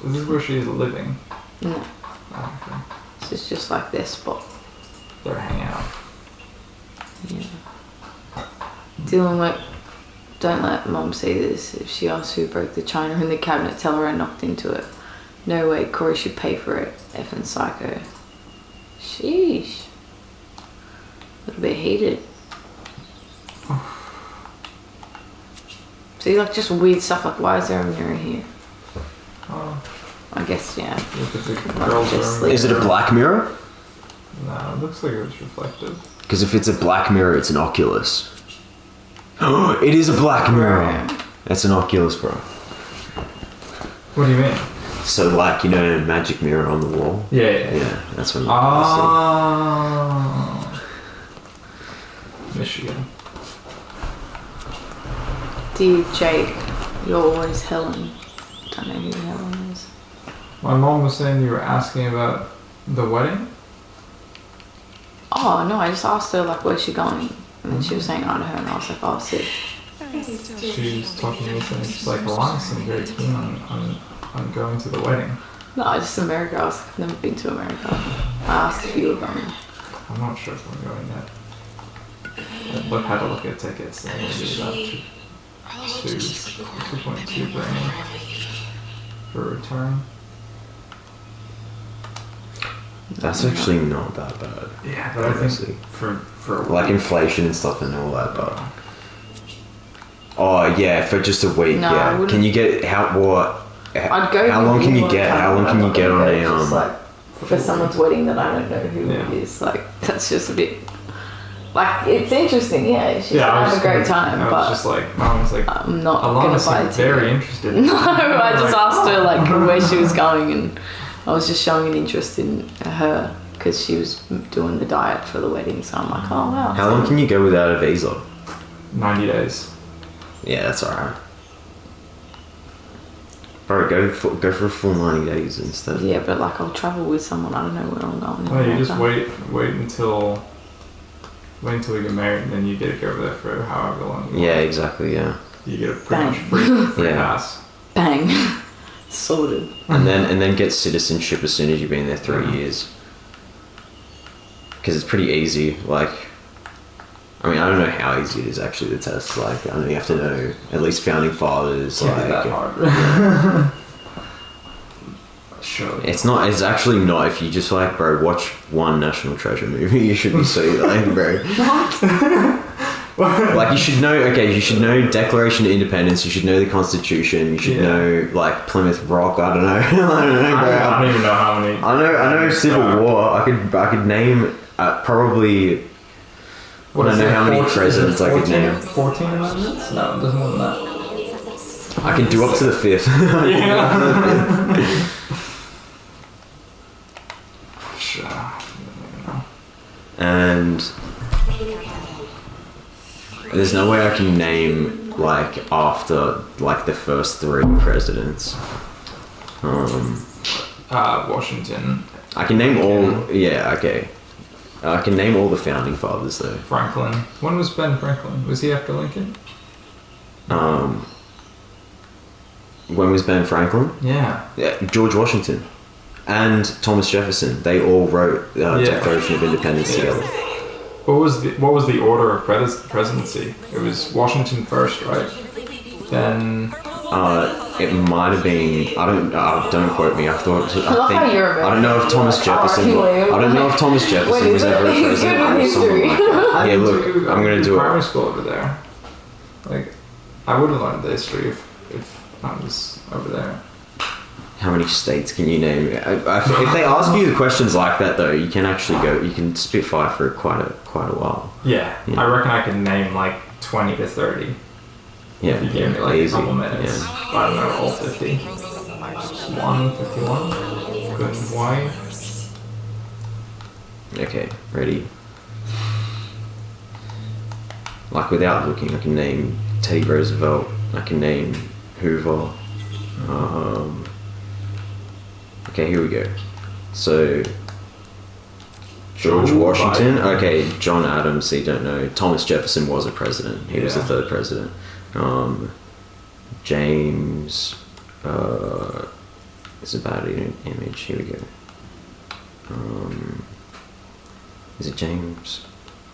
[SPEAKER 6] This is where she's living.
[SPEAKER 2] No,
[SPEAKER 6] Oh, okay.
[SPEAKER 2] this is just like their spot.
[SPEAKER 6] They're hanging out.
[SPEAKER 2] Yeah. Dylan went, don't let Mum see this. If she asks who broke the china in the cabinet, tell her I knocked into it. No way, Corey should pay for it. Effing psycho. Sheesh. A little bit heated. See, like just weird stuff like, why is there a mirror here?
[SPEAKER 6] Oh,
[SPEAKER 2] I guess, yeah.
[SPEAKER 6] look at the
[SPEAKER 2] Like,
[SPEAKER 6] girls'
[SPEAKER 2] just
[SPEAKER 6] room.
[SPEAKER 2] sleep.
[SPEAKER 1] Is it a black mirror?
[SPEAKER 6] No, it looks like it was reflective.
[SPEAKER 1] Because if it's a black mirror, it's an Oculus. It is a black mirror. That's an Oculus, bro.
[SPEAKER 6] What do you mean?
[SPEAKER 1] So, like, you know, magic mirror on the wall?
[SPEAKER 6] Yeah.
[SPEAKER 1] That's what
[SPEAKER 6] Oh. Michigan.
[SPEAKER 2] Dear Jake, you're always Helen. Don't know who Helen is.
[SPEAKER 6] My mom was saying you were asking about the wedding?
[SPEAKER 2] Oh, no, I just asked her, like, where's she going? And then she was saying Idaho, and I was like, oh, sick.
[SPEAKER 6] She was talking to me saying she's like, Elias, I'm very keen on going to the wedding.
[SPEAKER 2] No, just America. I was like, I've never been to America. I asked if you were going.
[SPEAKER 6] I'm not sure if I'm going yet. Look, had to look at tickets. And maybe about 2.2 grand for return.
[SPEAKER 1] That's actually not that bad.
[SPEAKER 6] Yeah, but I think for
[SPEAKER 1] like inflation and stuff and all that, but oh yeah, for just a week,
[SPEAKER 2] No, I
[SPEAKER 1] yeah.
[SPEAKER 2] wouldn't.
[SPEAKER 1] Can you get
[SPEAKER 2] I'd go.
[SPEAKER 1] How long can you get? How long can you get on
[SPEAKER 2] just,
[SPEAKER 1] a
[SPEAKER 2] like, for someone's wedding that I don't know who
[SPEAKER 6] Yeah.
[SPEAKER 2] it is? Like, that's just a bit. Like, it's interesting, yeah. She's
[SPEAKER 6] I
[SPEAKER 2] gonna
[SPEAKER 6] was
[SPEAKER 2] have a great
[SPEAKER 6] just
[SPEAKER 2] time,
[SPEAKER 6] I was
[SPEAKER 2] but
[SPEAKER 6] just like, Mom was like,
[SPEAKER 2] I'm not
[SPEAKER 6] Alana
[SPEAKER 2] gonna buy a
[SPEAKER 6] seemed very
[SPEAKER 2] ticket.
[SPEAKER 6] interested.
[SPEAKER 2] No, I just
[SPEAKER 6] Like,
[SPEAKER 2] asked her like where she was going, and I was just showing an interest in her because she was doing the diet for the wedding. So I'm like, oh wow.
[SPEAKER 1] How long can you go without a visa?
[SPEAKER 6] 90 days.
[SPEAKER 1] Yeah, that's alright. Bro, go for a full 90 days instead.
[SPEAKER 2] Yeah, but like I'll travel with someone. I don't know where I'm going.
[SPEAKER 6] Well, you just wait until we get married, and then you get to go over there for however long. You
[SPEAKER 1] Yeah,
[SPEAKER 6] want.
[SPEAKER 1] exactly. Yeah,
[SPEAKER 6] You get a pretty
[SPEAKER 2] Bang.
[SPEAKER 6] much free
[SPEAKER 1] Yeah.
[SPEAKER 6] pass.
[SPEAKER 2] Bang, sorted.
[SPEAKER 1] and then get citizenship as soon as you've been there 3 years. Because it's pretty easy. Like, I mean, I don't know how easy it is actually the test. Like, I know you have to know at least founding fathers.
[SPEAKER 6] Can't be
[SPEAKER 1] Like,
[SPEAKER 6] that hard. Sure.
[SPEAKER 1] it's not. It's actually not. If you just like, bro, watch one National Treasure movie, you should be sweet, like, bro. Like, you should know. Okay, you should know Declaration of Independence. You should know the Constitution. You should know like Plymouth Rock. I don't know. I don't know, bro.
[SPEAKER 6] I don't even know how many.
[SPEAKER 1] I know Civil War. I could name probably. I don't know how many presidents I could name.
[SPEAKER 6] 14 amendments? No, there's more than that.
[SPEAKER 1] I can do up to the 5th.
[SPEAKER 6] Sure.
[SPEAKER 1] And there's no way I can name like after like the first 3 presidents.
[SPEAKER 6] Washington.
[SPEAKER 1] I can name all. Yeah, okay. I can name all the founding fathers though.
[SPEAKER 6] Franklin. When was Ben Franklin? Was he after Lincoln?
[SPEAKER 1] When was Ben Franklin?
[SPEAKER 6] Yeah.
[SPEAKER 1] Yeah, George Washington and Thomas Jefferson. They all wrote Declaration of Independence together.
[SPEAKER 6] What was the order of presidency? It was Washington first, right? Then
[SPEAKER 1] It might have been. I don't quote me. I thought.
[SPEAKER 2] love how you're
[SPEAKER 1] I don't know if Thomas Jefferson. I don't know if Thomas Jefferson was ever a president or something like that. Yeah, look, I'm gonna do
[SPEAKER 6] primary
[SPEAKER 1] it.
[SPEAKER 6] school over there. Like, I would have learned the history if I was over there.
[SPEAKER 1] How many states can you name? If they ask you the questions like that, though, you can actually go. You can spitfire for quite a while.
[SPEAKER 6] Yeah, I reckon I can name like 20 to 30.
[SPEAKER 1] Yeah,
[SPEAKER 6] If you gave me like
[SPEAKER 1] easy.
[SPEAKER 6] a couple minutes.
[SPEAKER 1] Yeah.
[SPEAKER 6] I don't know, all 50. 51? Good and white.
[SPEAKER 1] Okay, ready. Like without looking, I can name Teddy Roosevelt. I can name Hoover. Okay, here we go. So George
[SPEAKER 6] Joe
[SPEAKER 1] Washington.
[SPEAKER 6] Biden.
[SPEAKER 1] Okay, John Adams. So you don't know. Thomas Jefferson was a president. He was the
[SPEAKER 6] Yeah.
[SPEAKER 1] 3rd president. James. It's a bad image. Here we go. Is it James?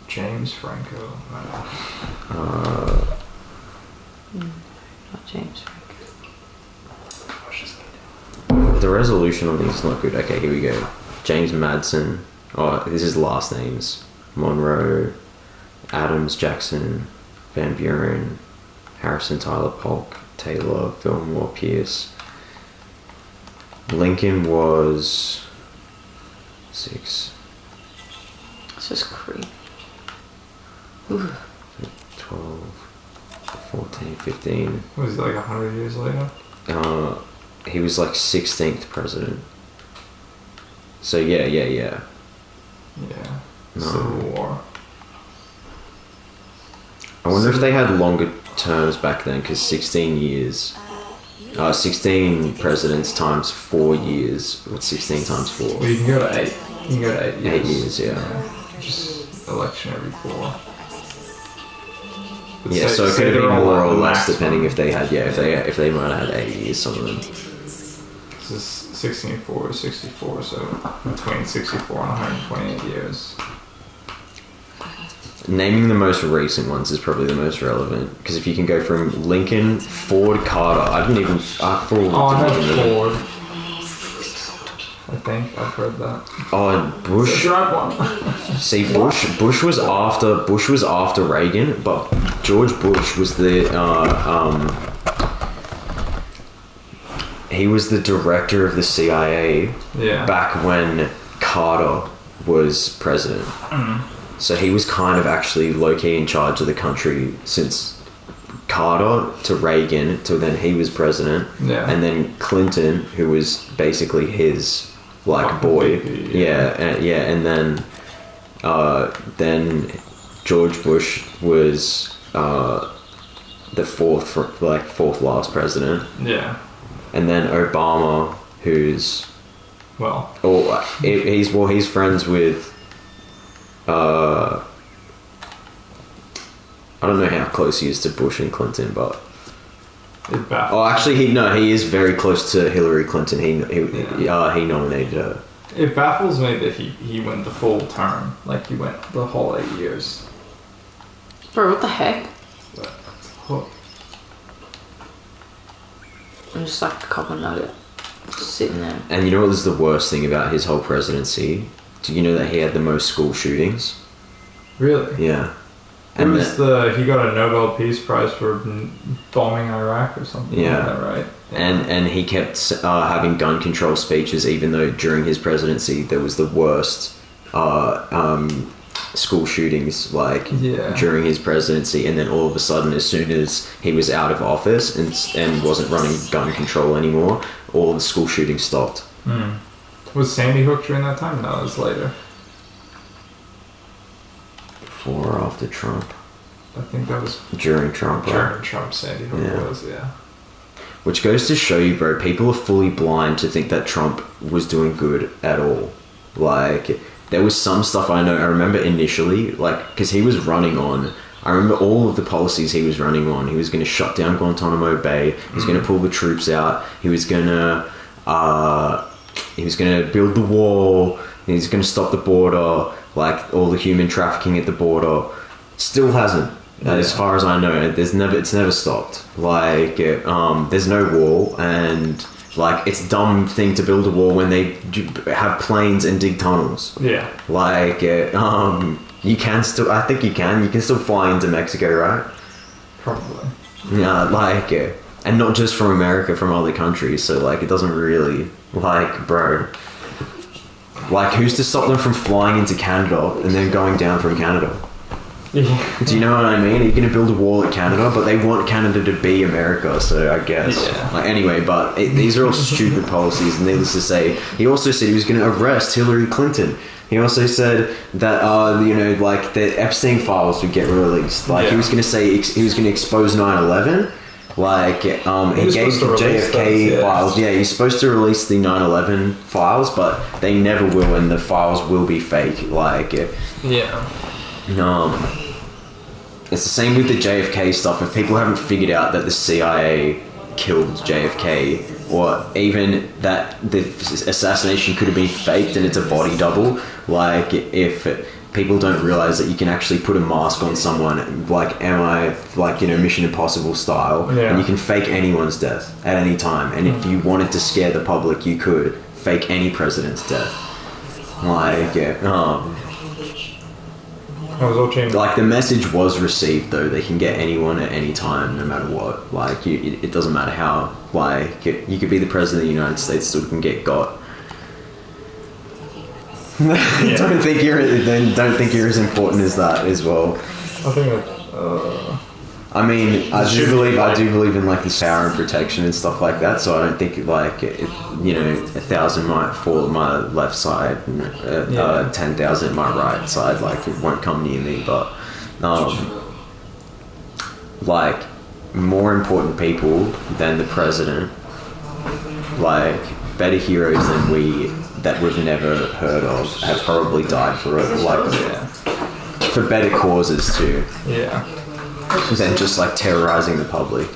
[SPEAKER 6] James Franco.
[SPEAKER 2] Not James Frank.
[SPEAKER 1] The resolution on this is not good. Okay, here we go. James Madison. Oh, this is last names. Monroe, Adams, Jackson, Van Buren, Harrison, Tyler, Polk, Taylor, Fillmore, Pierce. Lincoln was 6.
[SPEAKER 2] It's just creep. Ooh.
[SPEAKER 1] 12, 14, 15.
[SPEAKER 6] Was it like 100 years later?
[SPEAKER 1] He was like 16th president. So yeah.
[SPEAKER 6] Yeah.
[SPEAKER 1] No.
[SPEAKER 6] Civil War.
[SPEAKER 1] I wonder if they had longer terms back then, because 16 years, 16 presidents times 4 years. What's 16 times 4?
[SPEAKER 6] Well, you can go to 8. You can go to 8 years.
[SPEAKER 1] 8 years, yeah.
[SPEAKER 6] Just election every 4. But
[SPEAKER 1] Yeah, so it
[SPEAKER 6] say
[SPEAKER 1] could be
[SPEAKER 6] they're all
[SPEAKER 1] more
[SPEAKER 6] at
[SPEAKER 1] or
[SPEAKER 6] the
[SPEAKER 1] less
[SPEAKER 6] maximum.
[SPEAKER 1] depending if they had, if they might have had 8 years, some of them.
[SPEAKER 6] This is 1604 to 64, so between 64 and 128 years.
[SPEAKER 1] Naming the most recent ones is probably the most relevant, because if you can go from Lincoln, Ford, Carter, I didn't even. I
[SPEAKER 6] had Ford. I think I've heard that.
[SPEAKER 1] Oh, Bush.
[SPEAKER 6] Drive one.
[SPEAKER 1] See, Bush was after Reagan, but George Bush was he was the director of the CIA back when Carter was president. So he was kind of actually low-key in charge of the country since Carter to Reagan to then he was president, and then Clinton, who was basically his boy, and then George Bush was the fourth last president, and then Obama, who's he's friends with. I don't know how close he is to Bush and Clinton, but actually, he is very close to Hillary Clinton. He nominated her.
[SPEAKER 6] It baffles me that he went the full term, like he went the whole 8 years.
[SPEAKER 2] Bro, what the heck?
[SPEAKER 6] But,
[SPEAKER 2] I'm just like a couple nugget. Just sitting there.
[SPEAKER 1] And you know what was the worst thing about his whole presidency? Do you know that he had the most school shootings?
[SPEAKER 6] Really?
[SPEAKER 1] Yeah.
[SPEAKER 6] He got a Nobel Peace Prize for bombing Iraq or something like that, right?
[SPEAKER 1] And he kept having gun control speeches, even though during his presidency there was the worst school shootings during his presidency, and then all of a sudden, as soon as he was out of office and wasn't running gun control anymore, all the school shootings stopped.
[SPEAKER 6] Was Sandy Hook during that time? No, it was later.
[SPEAKER 1] Before or after Trump?
[SPEAKER 6] I think that was
[SPEAKER 1] during Trump.
[SPEAKER 6] During Trump, Sandy Hook was,
[SPEAKER 1] Which goes to show you, bro, people are fully blind to think that Trump was doing good at all. There was some stuff I remember initially, because he was running on, I remember all of the policies he was running on. He was going to shut down Guantanamo Bay. He was going to pull the troops out. He was going to build the wall. He was going to stop the border, all the human trafficking at the border. Still hasn't. As far as I know, it's never stopped. There's no wall, and it's a dumb thing to build a wall when they have planes and dig tunnels. Yeah. You can still. I think you can. You can still fly into Mexico, right?
[SPEAKER 6] Probably.
[SPEAKER 1] Yeah, and not just from America, from other countries. So it doesn't really bro. Who's to stop them from flying into Canada and then going down from Canada? Yeah. Do you know what I mean? You're going to build a wall at Canada, but they want Canada to be America, so I guess. Yeah. Anyway, but these are all stupid policies, and needless to say, he also said he was going to arrest Hillary Clinton. He also said that, the Epstein files would get released. He was going to say he was going to expose 9/11. He gave the JFK files. Yeah, he's supposed to release the 9/11 files, but they never will, and the files will be fake. It's the same with the JFK stuff. If people haven't figured out that the CIA killed JFK, or even that the assassination could have been faked and it's a body double, if people don't realize that you can actually put a mask on someone, Mission Impossible style, and you can fake anyone's death at any time. And if you wanted to scare the public, you could fake any president's death. The message was received, though. They can get anyone at any time, no matter what. It doesn't matter how. You could be the president of the United States, still can get got. Don't think you're as important as that as well.
[SPEAKER 6] I think that.
[SPEAKER 1] I mean, I do believe in like the power and protection and stuff like that. So I don't think like you know, 1,000 might fall on my left side, and 10,000 my right side. Like it won't come near me, but like more important people than the president, like better heroes than we've never heard of, have probably died for it. Like for better causes too.
[SPEAKER 6] Yeah.
[SPEAKER 1] Than just like terrorizing the public.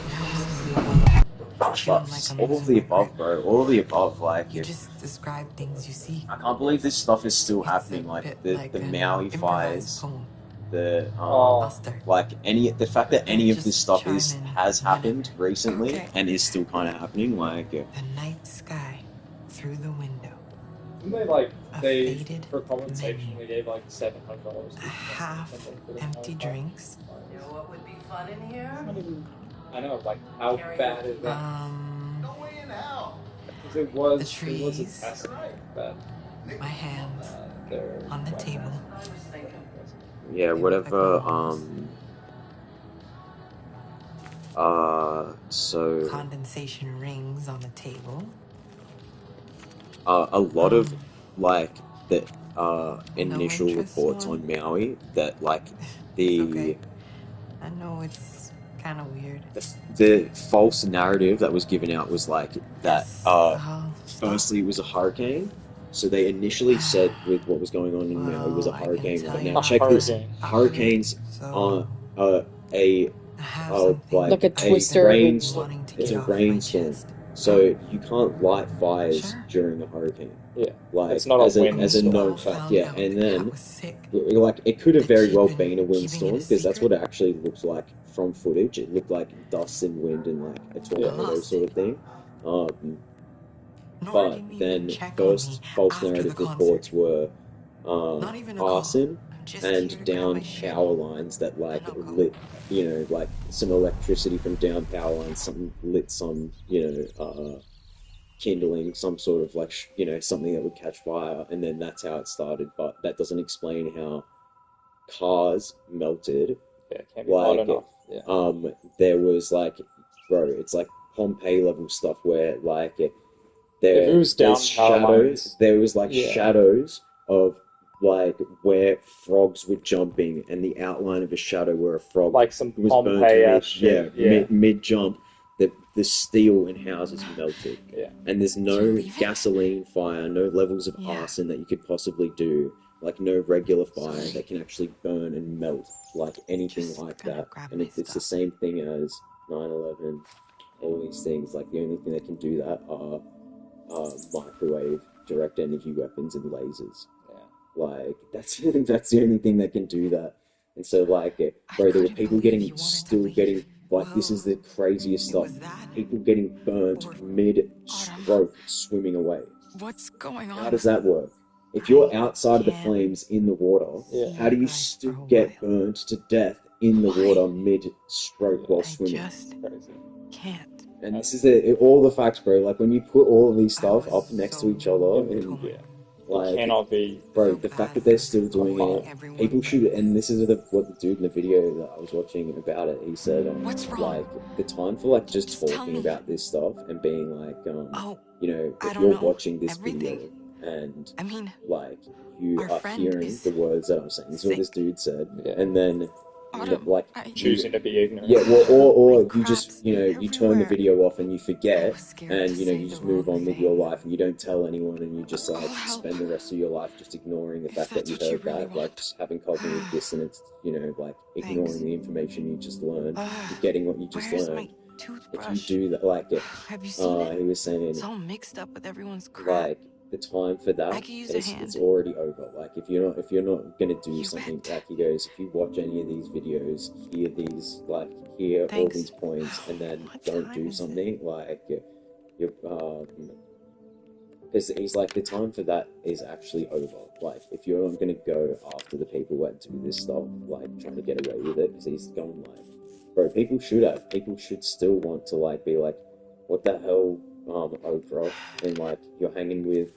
[SPEAKER 4] Like a
[SPEAKER 1] All of the above, bro. All of the above, like
[SPEAKER 4] You just describe things you see.
[SPEAKER 1] I can't believe this stuff is still
[SPEAKER 4] It's
[SPEAKER 1] happening.
[SPEAKER 4] a
[SPEAKER 1] Like
[SPEAKER 4] bit
[SPEAKER 1] the
[SPEAKER 4] an
[SPEAKER 1] Maui
[SPEAKER 4] improvised
[SPEAKER 1] fires,
[SPEAKER 4] poem.
[SPEAKER 1] the
[SPEAKER 7] Oh.
[SPEAKER 1] like the fact that any of this
[SPEAKER 4] Just
[SPEAKER 1] stuff
[SPEAKER 4] chime in
[SPEAKER 1] has happened
[SPEAKER 4] whenever.
[SPEAKER 1] recently
[SPEAKER 7] Okay.
[SPEAKER 1] and is still kind of happening. Like
[SPEAKER 4] The night sky through the window.
[SPEAKER 7] Didn't they like
[SPEAKER 4] A
[SPEAKER 7] they
[SPEAKER 4] faded
[SPEAKER 7] for compensation
[SPEAKER 4] menu.
[SPEAKER 7] they gave like $700
[SPEAKER 4] A half-empty drinks.
[SPEAKER 8] You know what would be fun in here?
[SPEAKER 7] I know, like how bad is that?
[SPEAKER 8] No way in hell.
[SPEAKER 7] Because it was
[SPEAKER 4] the
[SPEAKER 7] a
[SPEAKER 4] trees.
[SPEAKER 7] test, but
[SPEAKER 4] My hands
[SPEAKER 7] they're
[SPEAKER 4] on the table.
[SPEAKER 8] I was thinking.
[SPEAKER 1] yeah, whatever. So
[SPEAKER 4] Condensation rings on the table.
[SPEAKER 1] a lot of like the initial
[SPEAKER 4] interest,
[SPEAKER 1] reports
[SPEAKER 4] no?
[SPEAKER 1] on Maui that like
[SPEAKER 4] It's okay. I know it's kind of weird.
[SPEAKER 1] the false narrative that was given out was like that
[SPEAKER 4] Yes, I'll stop.
[SPEAKER 1] firstly it was a hurricane, so they initially said with what was going on in Maui was a
[SPEAKER 4] Well, I can
[SPEAKER 1] hurricane,
[SPEAKER 4] tell
[SPEAKER 1] but
[SPEAKER 4] you
[SPEAKER 1] now
[SPEAKER 7] A
[SPEAKER 1] check this,
[SPEAKER 7] hurricane.
[SPEAKER 1] hurricanes
[SPEAKER 4] So,
[SPEAKER 1] are a
[SPEAKER 4] I have
[SPEAKER 1] oh,
[SPEAKER 4] something
[SPEAKER 9] Like a twister.
[SPEAKER 4] wanting to
[SPEAKER 1] it's
[SPEAKER 4] get
[SPEAKER 1] a
[SPEAKER 4] off my
[SPEAKER 1] rainstorm,
[SPEAKER 4] chest.
[SPEAKER 1] so you can't light fires
[SPEAKER 4] Sure.
[SPEAKER 1] during a hurricane.
[SPEAKER 7] Yeah.
[SPEAKER 1] Like
[SPEAKER 7] It's not a
[SPEAKER 1] as a
[SPEAKER 7] windstorm.
[SPEAKER 1] known
[SPEAKER 4] All
[SPEAKER 1] fact,
[SPEAKER 4] found
[SPEAKER 1] yeah.
[SPEAKER 4] out
[SPEAKER 1] And
[SPEAKER 4] the
[SPEAKER 1] then
[SPEAKER 4] cat was sick.
[SPEAKER 1] like it could have
[SPEAKER 4] That
[SPEAKER 1] very
[SPEAKER 4] she'd
[SPEAKER 1] well
[SPEAKER 4] been
[SPEAKER 1] been a
[SPEAKER 4] keeping it a
[SPEAKER 1] windstorm because that's what
[SPEAKER 4] secret.
[SPEAKER 1] it actually looked like from footage. It looked like dust and wind and like a tornado
[SPEAKER 4] lost
[SPEAKER 1] sort
[SPEAKER 4] it.
[SPEAKER 1] of thing.
[SPEAKER 4] Nora
[SPEAKER 1] But
[SPEAKER 4] didn't even
[SPEAKER 1] then
[SPEAKER 4] check on me
[SPEAKER 1] first false
[SPEAKER 4] after the
[SPEAKER 1] narrative
[SPEAKER 4] concert.
[SPEAKER 1] reports were
[SPEAKER 4] Not even a call.
[SPEAKER 1] arson
[SPEAKER 4] I'm just here to
[SPEAKER 1] and
[SPEAKER 4] grab
[SPEAKER 1] down
[SPEAKER 4] my shit.
[SPEAKER 1] power lines that like
[SPEAKER 4] I'll go.
[SPEAKER 1] lit, you know, like some electricity from down power lines, some lit some, you know, kindling, some sort of like, you know, something that would catch fire, and then that's how it started. But that doesn't explain how cars melted.
[SPEAKER 7] Yeah, it can't be hot
[SPEAKER 1] Like,
[SPEAKER 7] enough. Yeah.
[SPEAKER 1] there was like, bro, it's like Pompeii level stuff where like
[SPEAKER 7] If it was down
[SPEAKER 1] there's
[SPEAKER 7] power
[SPEAKER 1] shadows.
[SPEAKER 7] lines,
[SPEAKER 1] There was like
[SPEAKER 7] yeah.
[SPEAKER 1] shadows of like where frogs were jumping, and the outline of a shadow where a frog
[SPEAKER 7] like some
[SPEAKER 1] was burnt to
[SPEAKER 7] Pompeii-esque
[SPEAKER 1] shit.
[SPEAKER 7] shit. Yeah.
[SPEAKER 1] Mid jump, the steel in houses melted.
[SPEAKER 7] Yeah.
[SPEAKER 1] And there's
[SPEAKER 4] you
[SPEAKER 1] no
[SPEAKER 4] believe it?
[SPEAKER 1] gasoline fire, no levels of
[SPEAKER 4] Yeah.
[SPEAKER 1] arson that you could possibly do, like no regular fire that can actually burn and melt like anything
[SPEAKER 4] Just
[SPEAKER 1] like
[SPEAKER 4] gonna
[SPEAKER 1] that.
[SPEAKER 4] grab
[SPEAKER 1] And
[SPEAKER 4] my
[SPEAKER 1] it's the
[SPEAKER 4] stuff.
[SPEAKER 1] same thing as 9/11, all these things. Like the only thing that can do that are microwave, direct energy weapons, and lasers.
[SPEAKER 7] Yeah.
[SPEAKER 1] Like that's that's the only thing that can do that. And so like, bro, there were
[SPEAKER 4] couldn't
[SPEAKER 1] people
[SPEAKER 4] believe you
[SPEAKER 1] getting
[SPEAKER 4] wanted to
[SPEAKER 1] still
[SPEAKER 4] leave.
[SPEAKER 1] getting like this
[SPEAKER 4] Whoa.
[SPEAKER 1] is the craziest
[SPEAKER 4] It
[SPEAKER 1] stuff.
[SPEAKER 4] was that?
[SPEAKER 1] People getting burnt
[SPEAKER 4] Or-
[SPEAKER 1] mid stroke swimming away.
[SPEAKER 3] What's going on?
[SPEAKER 1] How does that work? If you're outside of the
[SPEAKER 4] can't
[SPEAKER 1] flames in the water,
[SPEAKER 7] Yeah.
[SPEAKER 1] how do you
[SPEAKER 4] Guys,
[SPEAKER 1] still
[SPEAKER 4] for a
[SPEAKER 1] get
[SPEAKER 4] while.
[SPEAKER 1] burnt to death in the
[SPEAKER 4] Why?
[SPEAKER 1] water mid stroke while
[SPEAKER 4] I
[SPEAKER 1] swimming?
[SPEAKER 4] just
[SPEAKER 7] Crazy.
[SPEAKER 4] can't.
[SPEAKER 1] And this is all the facts, bro. Like when you put all of these
[SPEAKER 4] I
[SPEAKER 1] stuff
[SPEAKER 4] was
[SPEAKER 1] up next
[SPEAKER 4] so
[SPEAKER 1] to each other, and
[SPEAKER 4] torn.
[SPEAKER 7] Yeah.
[SPEAKER 1] like,
[SPEAKER 7] It cannot be.
[SPEAKER 1] bro,
[SPEAKER 4] So
[SPEAKER 1] the fact
[SPEAKER 4] bad
[SPEAKER 1] that they're
[SPEAKER 4] for
[SPEAKER 1] still doing it,
[SPEAKER 4] everyone,
[SPEAKER 1] people
[SPEAKER 4] but-
[SPEAKER 1] should. And this is what the dude in the video that I was watching about it. He said,
[SPEAKER 3] What's wrong?
[SPEAKER 1] like the time for like just
[SPEAKER 3] Just tell
[SPEAKER 1] talking
[SPEAKER 3] me.
[SPEAKER 1] about this stuff and being like,
[SPEAKER 3] Oh,
[SPEAKER 1] you know,
[SPEAKER 3] I
[SPEAKER 1] if
[SPEAKER 3] don't
[SPEAKER 1] you're
[SPEAKER 3] know.
[SPEAKER 1] watching this
[SPEAKER 3] Everything.
[SPEAKER 1] video and
[SPEAKER 3] I mean,
[SPEAKER 1] like you
[SPEAKER 3] Our
[SPEAKER 1] are
[SPEAKER 3] friend
[SPEAKER 1] hearing
[SPEAKER 3] is
[SPEAKER 1] the words that I'm saying. This is what this dude said,
[SPEAKER 7] Yeah.
[SPEAKER 1] and then
[SPEAKER 3] Autumn,
[SPEAKER 1] like
[SPEAKER 7] Choosing to be ignorant.
[SPEAKER 1] yeah, well, or
[SPEAKER 3] My
[SPEAKER 1] you just
[SPEAKER 3] crap's
[SPEAKER 1] you turn the
[SPEAKER 3] everywhere.
[SPEAKER 1] video off and you
[SPEAKER 3] I
[SPEAKER 1] forget,
[SPEAKER 3] was scared
[SPEAKER 1] and
[SPEAKER 3] to
[SPEAKER 1] you
[SPEAKER 3] say
[SPEAKER 1] just
[SPEAKER 3] the
[SPEAKER 1] move
[SPEAKER 3] wrong
[SPEAKER 1] on with your
[SPEAKER 3] thing.
[SPEAKER 1] life, and you don't tell anyone, and you just like
[SPEAKER 3] Oh, help.
[SPEAKER 1] spend the rest of your life just ignoring the
[SPEAKER 3] If
[SPEAKER 1] fact that
[SPEAKER 3] that's
[SPEAKER 1] you
[SPEAKER 3] what you
[SPEAKER 1] heard
[SPEAKER 3] really
[SPEAKER 1] that, like
[SPEAKER 3] want.
[SPEAKER 1] just having cognitive dissonance, like ignoring
[SPEAKER 3] Thanks.
[SPEAKER 1] the information you just learned,
[SPEAKER 3] Ugh,
[SPEAKER 1] forgetting what you just
[SPEAKER 3] Where's
[SPEAKER 1] learned.
[SPEAKER 3] my
[SPEAKER 1] If
[SPEAKER 3] toothbrush?
[SPEAKER 1] you do that, like
[SPEAKER 3] Have you seen it?
[SPEAKER 1] he was saying,
[SPEAKER 3] It's all mixed up with everyone's crap.
[SPEAKER 1] like the time for
[SPEAKER 3] I
[SPEAKER 1] that
[SPEAKER 3] could use a
[SPEAKER 1] it's
[SPEAKER 3] hand.
[SPEAKER 1] already over. Like if you're not gonna do
[SPEAKER 3] You
[SPEAKER 1] something,
[SPEAKER 3] bet.
[SPEAKER 1] like he goes, if you watch any of these videos, hear all
[SPEAKER 3] Thanks.
[SPEAKER 1] these points, and then
[SPEAKER 3] What
[SPEAKER 1] don't
[SPEAKER 3] time
[SPEAKER 1] do
[SPEAKER 3] is it?
[SPEAKER 1] something, like you're because he's like the time for that is actually over. Like if you're not gonna go after the people that do this stuff, like trying to get away with it, because he's going like, bro, people should still want to like be like, what the hell, Oprah, and like you're hanging with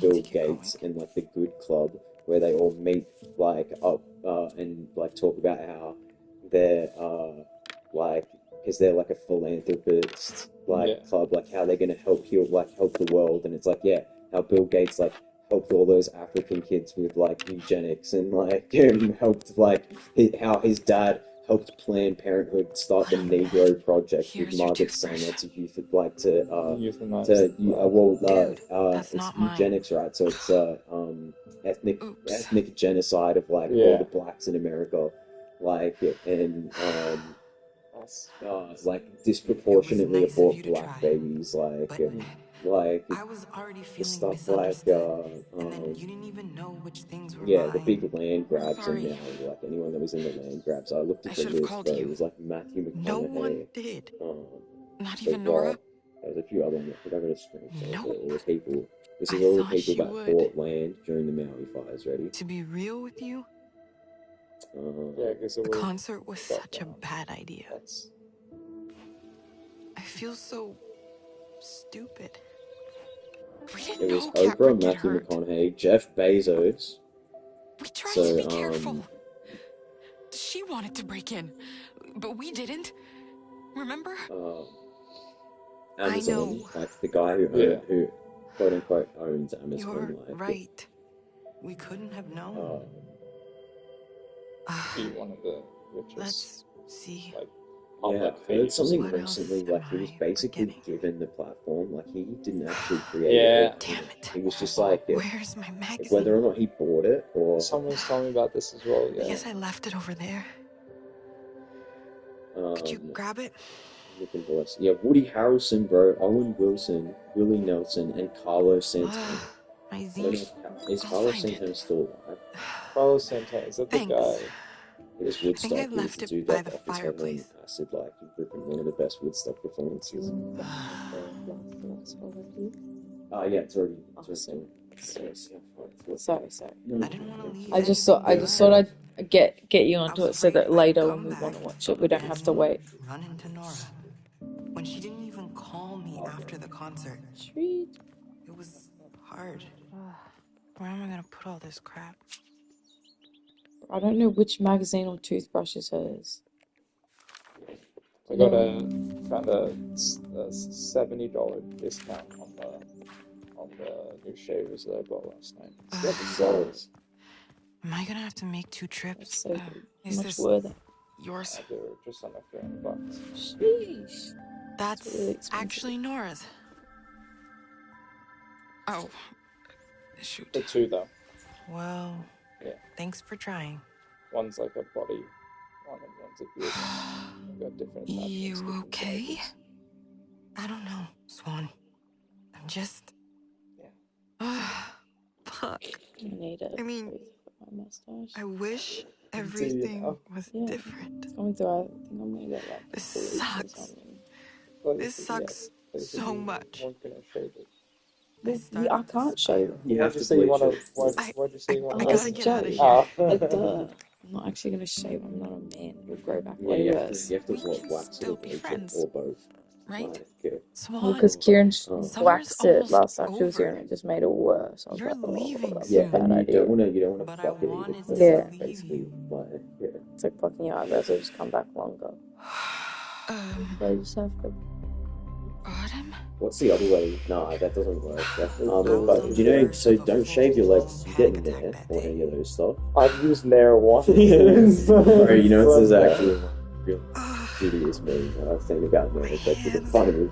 [SPEAKER 1] Bill Gates and like the Good Club, where they all meet like up and like talk about how they're like because they're like a philanthropist like club, like how they're gonna help the world, and it's like how Bill Gates like helped all those African kids with like eugenics and like helped like how his dad helped Planned Parenthood start the Negro Project with Margaret Sanger to it's eugenics, right? So it's ethnic genocide of like all the blacks in America, like and like disproportionately abort black babies, like
[SPEAKER 4] I was already feeling
[SPEAKER 1] stuff
[SPEAKER 4] misunderstood, and then you didn't even know which things were
[SPEAKER 1] the
[SPEAKER 4] mine.
[SPEAKER 1] big land grabs and
[SPEAKER 4] Sorry.
[SPEAKER 1] now like anyone that was in the land grabs. I looked at
[SPEAKER 4] I
[SPEAKER 1] the
[SPEAKER 4] should have
[SPEAKER 1] list,
[SPEAKER 4] called
[SPEAKER 1] bro.
[SPEAKER 4] you.
[SPEAKER 1] It was like Matthew McConaughey.
[SPEAKER 4] No one did. Not
[SPEAKER 1] The
[SPEAKER 4] even Nora.
[SPEAKER 1] Rock. There was a few other ones. I got a screenshot.
[SPEAKER 4] No.
[SPEAKER 1] All the people. This is
[SPEAKER 4] I
[SPEAKER 1] all the
[SPEAKER 4] thought
[SPEAKER 1] people
[SPEAKER 4] she
[SPEAKER 1] that
[SPEAKER 4] would.
[SPEAKER 1] bought land during the Maui fires. Ready?
[SPEAKER 4] To be real with you,
[SPEAKER 7] because
[SPEAKER 4] the concert was such a bad idea. I feel so stupid. We didn't
[SPEAKER 1] It was
[SPEAKER 4] know Cat
[SPEAKER 1] Oprah,
[SPEAKER 4] would get
[SPEAKER 1] Matthew
[SPEAKER 4] hurt.
[SPEAKER 1] McConaughey, Jeff Bezos.
[SPEAKER 4] We tried
[SPEAKER 1] So,
[SPEAKER 4] to be careful. She wanted to break in, but we didn't. Remember?
[SPEAKER 1] Amazon,
[SPEAKER 4] I know.
[SPEAKER 1] like the guy who quote unquote owns Amazon.
[SPEAKER 4] You're
[SPEAKER 1] like,
[SPEAKER 4] right. We couldn't have known.
[SPEAKER 7] Be one of the richest.
[SPEAKER 4] Let's see.
[SPEAKER 7] Like,
[SPEAKER 1] I heard something
[SPEAKER 4] What else
[SPEAKER 1] recently, like he
[SPEAKER 4] am
[SPEAKER 1] was
[SPEAKER 4] I
[SPEAKER 1] basically
[SPEAKER 4] forgetting?
[SPEAKER 1] given the platform, like he didn't actually create it.
[SPEAKER 7] Yeah.
[SPEAKER 4] Damn it.
[SPEAKER 1] He was just like,
[SPEAKER 4] Where's my magazine?
[SPEAKER 1] whether or not he bought it or
[SPEAKER 7] Someone was telling me about this as well.
[SPEAKER 4] I
[SPEAKER 7] Yeah.
[SPEAKER 4] guess I left it over there. Could you grab it?
[SPEAKER 1] looking for us. Yeah, Woody Harrelson, bro, Owen Wilson, Willie Nelson, and Carlos Santana.
[SPEAKER 4] My
[SPEAKER 1] I don't
[SPEAKER 4] zine.
[SPEAKER 1] know, is
[SPEAKER 4] I'll
[SPEAKER 1] Carlos
[SPEAKER 4] find it.
[SPEAKER 1] Santana still alive?
[SPEAKER 7] Carlos Santana, is that the
[SPEAKER 4] Thanks.
[SPEAKER 7] guy?
[SPEAKER 1] It was
[SPEAKER 4] I think
[SPEAKER 1] Woodstock.
[SPEAKER 4] I
[SPEAKER 1] He was
[SPEAKER 4] left
[SPEAKER 1] the
[SPEAKER 4] it
[SPEAKER 1] dude
[SPEAKER 4] by
[SPEAKER 1] that
[SPEAKER 4] the
[SPEAKER 1] off his head on
[SPEAKER 4] fireplace.
[SPEAKER 1] acid, like he freaking one of the best Woodstock performances. Yeah, it's already saying.
[SPEAKER 9] Sorry.
[SPEAKER 1] No,
[SPEAKER 4] I didn't want to leave.
[SPEAKER 9] I just thought I'd get you onto it so that later when we want to watch it, we don't have to wait.
[SPEAKER 4] Run into Nora when she didn't even call me after the concert.
[SPEAKER 9] Sweet.
[SPEAKER 4] It was hard. Where am I gonna put all this crap?
[SPEAKER 9] I don't know which magazine or toothbrush is hers.
[SPEAKER 7] I got found a $70 discount on the new shavers that I bought last night. $7.
[SPEAKER 4] Am I gonna have to make 2 trips?
[SPEAKER 9] So
[SPEAKER 4] Is
[SPEAKER 9] much
[SPEAKER 4] this
[SPEAKER 9] worth
[SPEAKER 4] yours?
[SPEAKER 7] They were just under $300.
[SPEAKER 9] Sheesh.
[SPEAKER 4] That's
[SPEAKER 9] really expensive.
[SPEAKER 4] actually Nora's. Oh, shoot.
[SPEAKER 7] The two though.
[SPEAKER 4] Well,
[SPEAKER 7] Yeah.
[SPEAKER 4] thanks for trying.
[SPEAKER 7] One's like a body one and one's a beard one. They've got different attachments.
[SPEAKER 4] You
[SPEAKER 7] different
[SPEAKER 4] okay?
[SPEAKER 7] sizes.
[SPEAKER 4] I don't know, Swan. I'm just.
[SPEAKER 7] Yeah.
[SPEAKER 4] Fuck.
[SPEAKER 9] I need a
[SPEAKER 4] I mean,
[SPEAKER 9] breathe for my mustache.
[SPEAKER 4] I wish everything was
[SPEAKER 9] Yeah.
[SPEAKER 4] different.
[SPEAKER 9] It's coming through. I think I'm gonna get like
[SPEAKER 4] This
[SPEAKER 9] bleach or
[SPEAKER 4] sucks.
[SPEAKER 9] something.
[SPEAKER 7] But
[SPEAKER 4] This
[SPEAKER 7] yeah,
[SPEAKER 4] sucks
[SPEAKER 7] but if
[SPEAKER 4] so
[SPEAKER 7] you
[SPEAKER 4] much.
[SPEAKER 7] weren't gonna shave it.
[SPEAKER 9] Well, I
[SPEAKER 4] started to
[SPEAKER 9] can't shave it.
[SPEAKER 1] You
[SPEAKER 7] Why'd
[SPEAKER 1] have
[SPEAKER 7] you
[SPEAKER 1] to
[SPEAKER 7] say you
[SPEAKER 1] bleach
[SPEAKER 7] wanna?
[SPEAKER 1] it.
[SPEAKER 7] Why'd you say you
[SPEAKER 4] I
[SPEAKER 7] wanna?
[SPEAKER 4] gotta get out of
[SPEAKER 9] joke.
[SPEAKER 4] here.
[SPEAKER 9] Like, duh. I'm not actually gonna shave. I'm not a man. It'll grow back
[SPEAKER 1] Yeah,
[SPEAKER 9] way
[SPEAKER 1] you
[SPEAKER 9] worse.
[SPEAKER 1] have to
[SPEAKER 4] We can
[SPEAKER 1] wax it
[SPEAKER 4] still
[SPEAKER 1] or
[SPEAKER 4] be
[SPEAKER 1] bleach it
[SPEAKER 4] friends,
[SPEAKER 1] or both.
[SPEAKER 4] right?
[SPEAKER 1] Like, yeah.
[SPEAKER 4] Swan,
[SPEAKER 9] Because Kieran
[SPEAKER 1] Summer's
[SPEAKER 9] waxed it
[SPEAKER 4] almost
[SPEAKER 9] last time she was
[SPEAKER 4] over.
[SPEAKER 9] here and it just made it worse. I was
[SPEAKER 4] You're
[SPEAKER 9] like, oh,
[SPEAKER 4] leaving
[SPEAKER 9] that's
[SPEAKER 1] Yeah,
[SPEAKER 9] a bad
[SPEAKER 1] and you
[SPEAKER 9] idea.
[SPEAKER 1] don't want to
[SPEAKER 4] But I
[SPEAKER 1] pluck it either.
[SPEAKER 4] wanted
[SPEAKER 1] because
[SPEAKER 9] to
[SPEAKER 1] it's
[SPEAKER 4] leave
[SPEAKER 1] basically
[SPEAKER 4] you.
[SPEAKER 1] like, yeah.
[SPEAKER 9] It's like plucking your eyebrows, they just come back longer. They just have to.
[SPEAKER 4] Autumn?
[SPEAKER 1] What's the other way? No, that doesn't work.
[SPEAKER 7] was
[SPEAKER 1] But
[SPEAKER 7] on
[SPEAKER 1] you
[SPEAKER 7] the
[SPEAKER 1] know,
[SPEAKER 4] verge
[SPEAKER 1] so
[SPEAKER 4] of a
[SPEAKER 1] don't shave your legs. You
[SPEAKER 4] full-blown
[SPEAKER 1] get
[SPEAKER 4] panic
[SPEAKER 1] nair
[SPEAKER 4] attack
[SPEAKER 1] or
[SPEAKER 4] that
[SPEAKER 1] any of those stuff.
[SPEAKER 7] I've used Nair once.
[SPEAKER 1] Bro, you know, this is
[SPEAKER 7] But,
[SPEAKER 1] actually a real serious thing. I was thinking about nair. It's actually funny.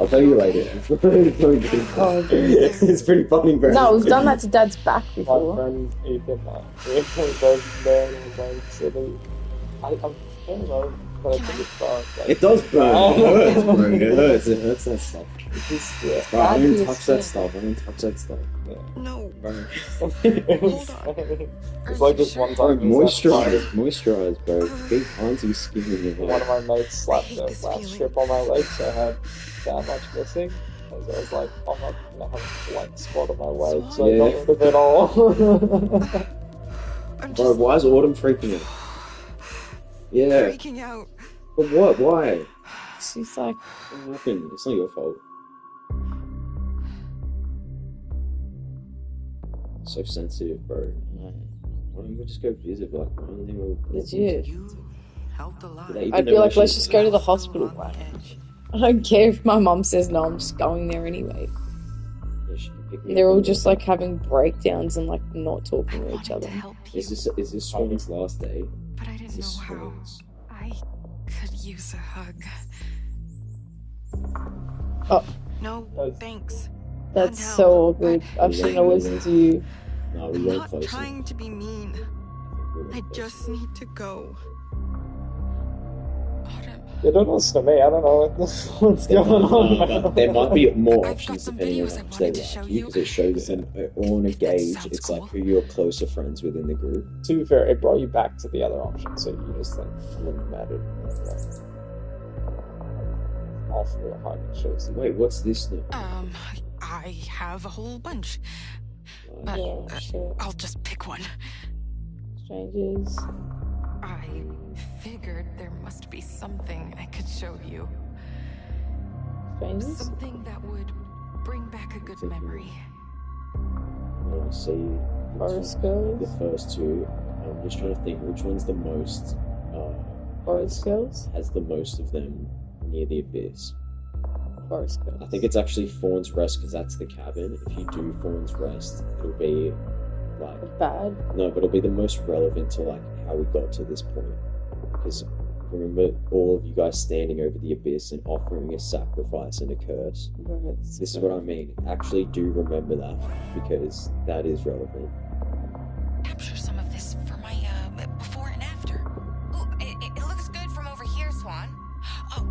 [SPEAKER 1] I'll tell you later. It's pretty funny, bro.
[SPEAKER 9] No, we've done that to Dad's back
[SPEAKER 7] My
[SPEAKER 9] before.
[SPEAKER 7] friend Ethan, we both there and was like silly. I don't know, but I think it's dark. Like,
[SPEAKER 1] It does burn.
[SPEAKER 7] Oh.
[SPEAKER 1] It hurts, bro. It hurts. It hurts that stuff.
[SPEAKER 7] yeah.
[SPEAKER 1] Bro, I don't even
[SPEAKER 9] Bad
[SPEAKER 1] touch
[SPEAKER 9] skin.
[SPEAKER 1] that stuff. I don't touch that stuff.
[SPEAKER 4] No.
[SPEAKER 1] Bro.
[SPEAKER 7] It was
[SPEAKER 4] Hold on.
[SPEAKER 7] funny.
[SPEAKER 4] Are
[SPEAKER 7] It's like
[SPEAKER 4] you
[SPEAKER 7] this
[SPEAKER 4] sure?
[SPEAKER 7] one
[SPEAKER 1] Bro,
[SPEAKER 7] time. we was at a party,
[SPEAKER 1] moisturize, bro. Big tons of skin in your
[SPEAKER 7] One
[SPEAKER 1] hair.
[SPEAKER 7] of my mates slapped
[SPEAKER 4] hate
[SPEAKER 7] a
[SPEAKER 4] this
[SPEAKER 7] flat
[SPEAKER 4] feeling.
[SPEAKER 7] strip on my leg, so I had that much missing. And so I was like, I'm not gonna have a blank spot on my leg, so I
[SPEAKER 1] Yeah.
[SPEAKER 7] got rid of it all.
[SPEAKER 4] I'm
[SPEAKER 1] Bro,
[SPEAKER 4] just
[SPEAKER 1] why is Autumn freaking out? Yeah.
[SPEAKER 4] freaking out.
[SPEAKER 1] But what? Why?
[SPEAKER 9] She's like,
[SPEAKER 1] What happened? It's not your fault. so sensitive, bro. Why don't we just go visit? Like, why don't they all?
[SPEAKER 9] Legit.
[SPEAKER 3] You helped a lot.
[SPEAKER 1] They even
[SPEAKER 9] I'd be
[SPEAKER 1] know
[SPEAKER 9] like,
[SPEAKER 1] where
[SPEAKER 9] let's
[SPEAKER 1] she
[SPEAKER 9] just go to the
[SPEAKER 1] lives.
[SPEAKER 9] hospital.
[SPEAKER 3] Still on the edge.
[SPEAKER 9] I don't care if my mum says no, I'm just going there anyway.
[SPEAKER 1] Yeah, she can pick me
[SPEAKER 9] They're
[SPEAKER 1] up
[SPEAKER 9] all
[SPEAKER 1] and
[SPEAKER 9] just
[SPEAKER 1] walk.
[SPEAKER 9] like having breakdowns and like not
[SPEAKER 3] I
[SPEAKER 9] talking to each
[SPEAKER 3] wanted
[SPEAKER 9] other.
[SPEAKER 3] to help you,
[SPEAKER 1] Is this Swan's last day?
[SPEAKER 3] but I
[SPEAKER 1] Is
[SPEAKER 3] didn't
[SPEAKER 1] this
[SPEAKER 3] know how.
[SPEAKER 1] Swan's?
[SPEAKER 3] I could use a hug.
[SPEAKER 9] Oh.
[SPEAKER 3] No,
[SPEAKER 7] That's-
[SPEAKER 3] thanks.
[SPEAKER 9] That's
[SPEAKER 3] Not
[SPEAKER 9] so
[SPEAKER 3] now,
[SPEAKER 9] awkward.
[SPEAKER 3] but
[SPEAKER 9] I shouldn't have listened to you.
[SPEAKER 1] No, we
[SPEAKER 3] I'm
[SPEAKER 1] weren't
[SPEAKER 3] not
[SPEAKER 1] close
[SPEAKER 3] trying
[SPEAKER 1] enough.
[SPEAKER 3] to be mean.
[SPEAKER 1] We weren't
[SPEAKER 3] I
[SPEAKER 1] close
[SPEAKER 3] just
[SPEAKER 1] enough.
[SPEAKER 3] need to go. Autumn.
[SPEAKER 7] Yeah, don't listen to me. I don't know what's
[SPEAKER 1] There
[SPEAKER 7] going
[SPEAKER 1] might-
[SPEAKER 7] on.
[SPEAKER 1] no, but there might be more
[SPEAKER 3] I've got
[SPEAKER 1] options
[SPEAKER 3] some
[SPEAKER 1] depending on
[SPEAKER 3] videos
[SPEAKER 1] how
[SPEAKER 3] I
[SPEAKER 1] much they
[SPEAKER 3] wanted to show
[SPEAKER 1] like you,
[SPEAKER 3] you.
[SPEAKER 1] because it shows them on a
[SPEAKER 3] If that
[SPEAKER 1] gauge.
[SPEAKER 3] sounds
[SPEAKER 1] It's
[SPEAKER 3] cool.
[SPEAKER 1] like who your closer friends within the group.
[SPEAKER 7] To be fair, it brought you back to the other option, so you just like wouldn't matter. Awfully a hard shows.
[SPEAKER 1] Wait, what's this now?
[SPEAKER 3] I have a whole bunch, but
[SPEAKER 9] Yeah, sure.
[SPEAKER 3] I'll just pick one.
[SPEAKER 9] Strangers.
[SPEAKER 3] I figured there must be something I could show you.
[SPEAKER 9] Strangers?
[SPEAKER 3] Something that would bring back a good memory.
[SPEAKER 1] When I see
[SPEAKER 9] Forest
[SPEAKER 1] the
[SPEAKER 9] Girls?
[SPEAKER 1] first two, I'm just trying to think which one's the most
[SPEAKER 9] Forest Girls?
[SPEAKER 1] has the most of them near the abyss.
[SPEAKER 9] Forest Girls.
[SPEAKER 1] I think it's actually Fawn's Rest because that's the cabin. If you do Fawn's Rest, it'll be like
[SPEAKER 9] Bad.
[SPEAKER 1] no, but it'll be the most relevant to like how we got to this point. Because remember all of you guys standing over the abyss and offering a sacrifice and a curse. This is what I mean. Actually, do remember that because that is relevant.
[SPEAKER 3] Capture some of this for my before and after.
[SPEAKER 5] Ooh, it looks good from over here, Swan.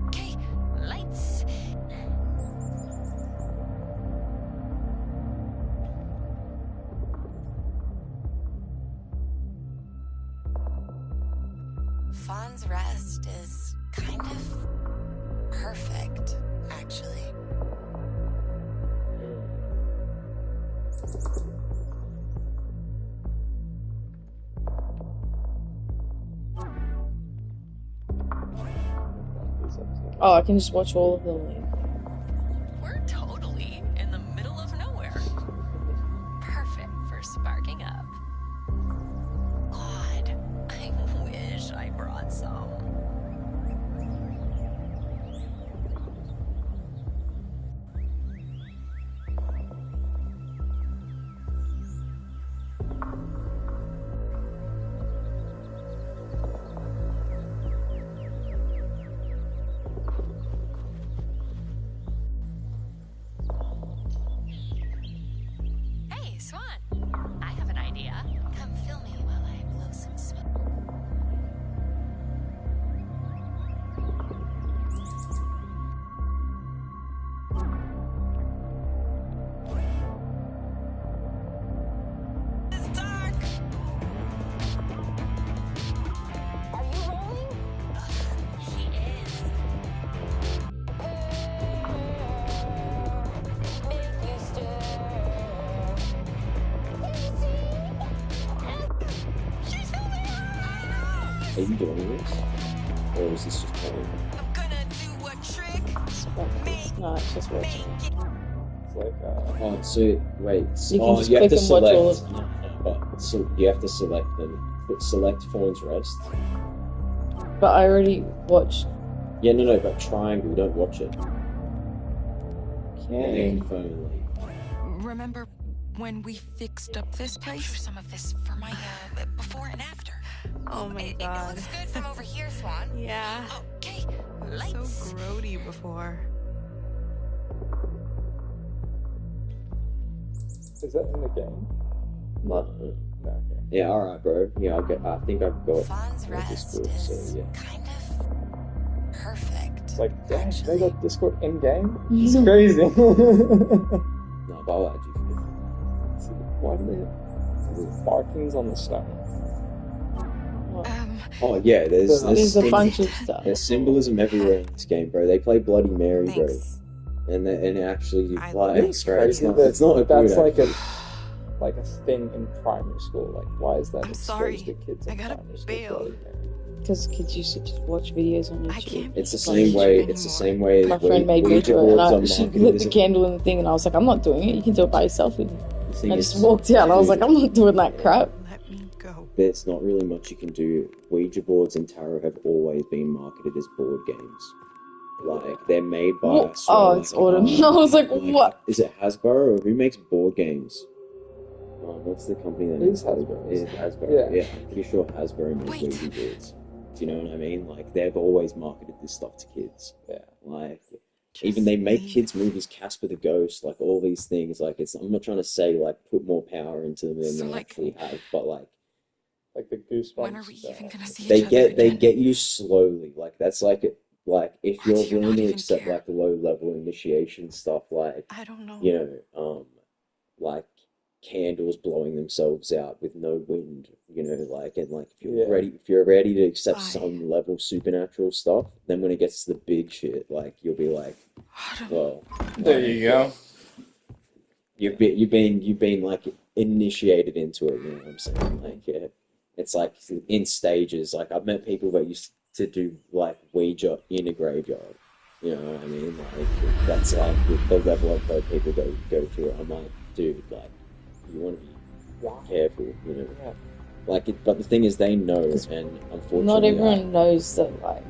[SPEAKER 3] Okay, lights.
[SPEAKER 5] Fawn's Rest is kind of perfect, actually.
[SPEAKER 9] Oh, I can just watch all of them.
[SPEAKER 3] We're totally in the middle of nowhere. Perfect for sparking up. God, I wish I brought some. Hey, Swan. I have an idea.
[SPEAKER 5] Come fill me while I blow some smoke.
[SPEAKER 3] It's dark.
[SPEAKER 5] Are you rolling? She is. Make you stir.
[SPEAKER 3] She's still there.
[SPEAKER 1] Are you doing this, or is this just playing?
[SPEAKER 3] I'm gonna do a trick.
[SPEAKER 9] No, it's just watching.
[SPEAKER 3] Make it.
[SPEAKER 7] It's like,
[SPEAKER 1] Oh, so wait.
[SPEAKER 9] You can
[SPEAKER 1] Oh,
[SPEAKER 9] just
[SPEAKER 1] you have
[SPEAKER 9] click
[SPEAKER 1] to
[SPEAKER 9] and watch all
[SPEAKER 1] select. No, but so you have to select them. But select Fawn's Rest.
[SPEAKER 9] But I already watched.
[SPEAKER 1] Yeah, no, but triangle. Don't watch it. And then
[SPEAKER 9] Okay.
[SPEAKER 1] confirm and leave.
[SPEAKER 3] Remember when we fixed up this place? Capture some of this for my before and after. Oh my
[SPEAKER 5] It
[SPEAKER 3] god.
[SPEAKER 5] looks good from over here, Swan.
[SPEAKER 3] Yeah. Okay, lights. So grody before.
[SPEAKER 7] is that in the game?
[SPEAKER 9] What?
[SPEAKER 7] No, okay.
[SPEAKER 1] Yeah, all right, bro. Yeah, I think I've got
[SPEAKER 5] Fawn's
[SPEAKER 1] my
[SPEAKER 5] Rest
[SPEAKER 1] Discord,
[SPEAKER 5] is
[SPEAKER 1] so yeah.
[SPEAKER 5] kind of perfect.
[SPEAKER 7] It's like, damn, they
[SPEAKER 5] actually.
[SPEAKER 7] got Discord in game? It's crazy.
[SPEAKER 1] No, but I'll add you for this.
[SPEAKER 7] Why do they have markings on the stone?
[SPEAKER 1] Oh yeah, there's
[SPEAKER 9] There's a bunch of stuff.
[SPEAKER 1] There's symbolism everywhere in this game, bro. They play Bloody Mary, bro,
[SPEAKER 3] Thanks.
[SPEAKER 1] and actually
[SPEAKER 3] I
[SPEAKER 1] like
[SPEAKER 7] It's
[SPEAKER 1] bro, it's
[SPEAKER 7] crazy.
[SPEAKER 1] not, it's not a
[SPEAKER 7] That's
[SPEAKER 1] good
[SPEAKER 7] like a thing in primary school. Like, why is that
[SPEAKER 3] I'm
[SPEAKER 7] exposed
[SPEAKER 3] sorry.
[SPEAKER 7] to kids in
[SPEAKER 3] I gotta
[SPEAKER 7] primary school?
[SPEAKER 3] bail.
[SPEAKER 7] Bloody Mary?
[SPEAKER 9] Because kids used to just watch videos on
[SPEAKER 3] I
[SPEAKER 9] YouTube.
[SPEAKER 3] can't.
[SPEAKER 1] It's the same way. It's the same way.
[SPEAKER 9] My
[SPEAKER 1] as
[SPEAKER 9] friend made me
[SPEAKER 1] Ouija
[SPEAKER 9] do it,
[SPEAKER 1] boards
[SPEAKER 9] and
[SPEAKER 1] on
[SPEAKER 9] she
[SPEAKER 1] marketing
[SPEAKER 9] lit
[SPEAKER 1] is
[SPEAKER 9] the
[SPEAKER 1] a-
[SPEAKER 9] candle in the thing, and I was like, I'm not doing it. You can do it by yourself. And
[SPEAKER 1] thing
[SPEAKER 9] I
[SPEAKER 1] is,
[SPEAKER 9] just walked out. I was
[SPEAKER 1] dude,
[SPEAKER 9] like, I'm not doing that crap.
[SPEAKER 4] Let me go.
[SPEAKER 1] there's not really much you can do. Ouija boards and tarot have always been marketed as board games. Like, they're made by, I
[SPEAKER 9] What?
[SPEAKER 1] swear,
[SPEAKER 9] Oh,
[SPEAKER 1] like,
[SPEAKER 9] it's autumn. I was like, what?
[SPEAKER 1] is it Hasbro or who makes board games? What's the company that
[SPEAKER 7] It's
[SPEAKER 1] makes
[SPEAKER 7] Hasbro.
[SPEAKER 1] Is it Hasbro?
[SPEAKER 7] Yeah.
[SPEAKER 1] Yeah, I'm pretty sure Hasbro makes
[SPEAKER 3] Wait.
[SPEAKER 1] Ouija boards. Do you know what I mean? Like, they've always marketed this stuff to kids.
[SPEAKER 7] Yeah.
[SPEAKER 1] Like,
[SPEAKER 3] Just
[SPEAKER 1] even they make
[SPEAKER 3] leave.
[SPEAKER 1] kids movies, Casper the Ghost, like all these things. Like, it's, I'm not trying to say like put more power into them than
[SPEAKER 3] So,
[SPEAKER 1] they
[SPEAKER 3] like,
[SPEAKER 1] actually have, but like
[SPEAKER 7] Like the Goosebumps.
[SPEAKER 3] when are we even gonna see
[SPEAKER 1] they
[SPEAKER 3] each other
[SPEAKER 1] they
[SPEAKER 3] again?
[SPEAKER 1] get you slowly. Like that's like if
[SPEAKER 3] Or
[SPEAKER 1] you're
[SPEAKER 3] do you
[SPEAKER 1] willing
[SPEAKER 3] not
[SPEAKER 1] to
[SPEAKER 3] even
[SPEAKER 1] accept
[SPEAKER 3] care?
[SPEAKER 1] like low level initiation stuff, like
[SPEAKER 3] I don't know.
[SPEAKER 1] you know, like candles blowing themselves out with no wind, you know, like and like
[SPEAKER 7] Yeah.
[SPEAKER 1] if you're ready to accept
[SPEAKER 3] Why?
[SPEAKER 1] some level supernatural stuff, then when it gets to the big shit, like you'll be like,
[SPEAKER 3] I don't
[SPEAKER 1] well,
[SPEAKER 7] There
[SPEAKER 1] like,
[SPEAKER 7] you go.
[SPEAKER 1] you've been like initiated into it, you know what I'm saying? Like yeah, it's like in stages. Like I've met people that used to do like Ouija in a graveyard. You know what I mean? Like that's like the level I've heard people go through. I'm like, dude, like you want to be careful, you know.
[SPEAKER 7] Yeah.
[SPEAKER 1] Like it, but the thing is, they know, and unfortunately,
[SPEAKER 9] Not everyone knows that, like,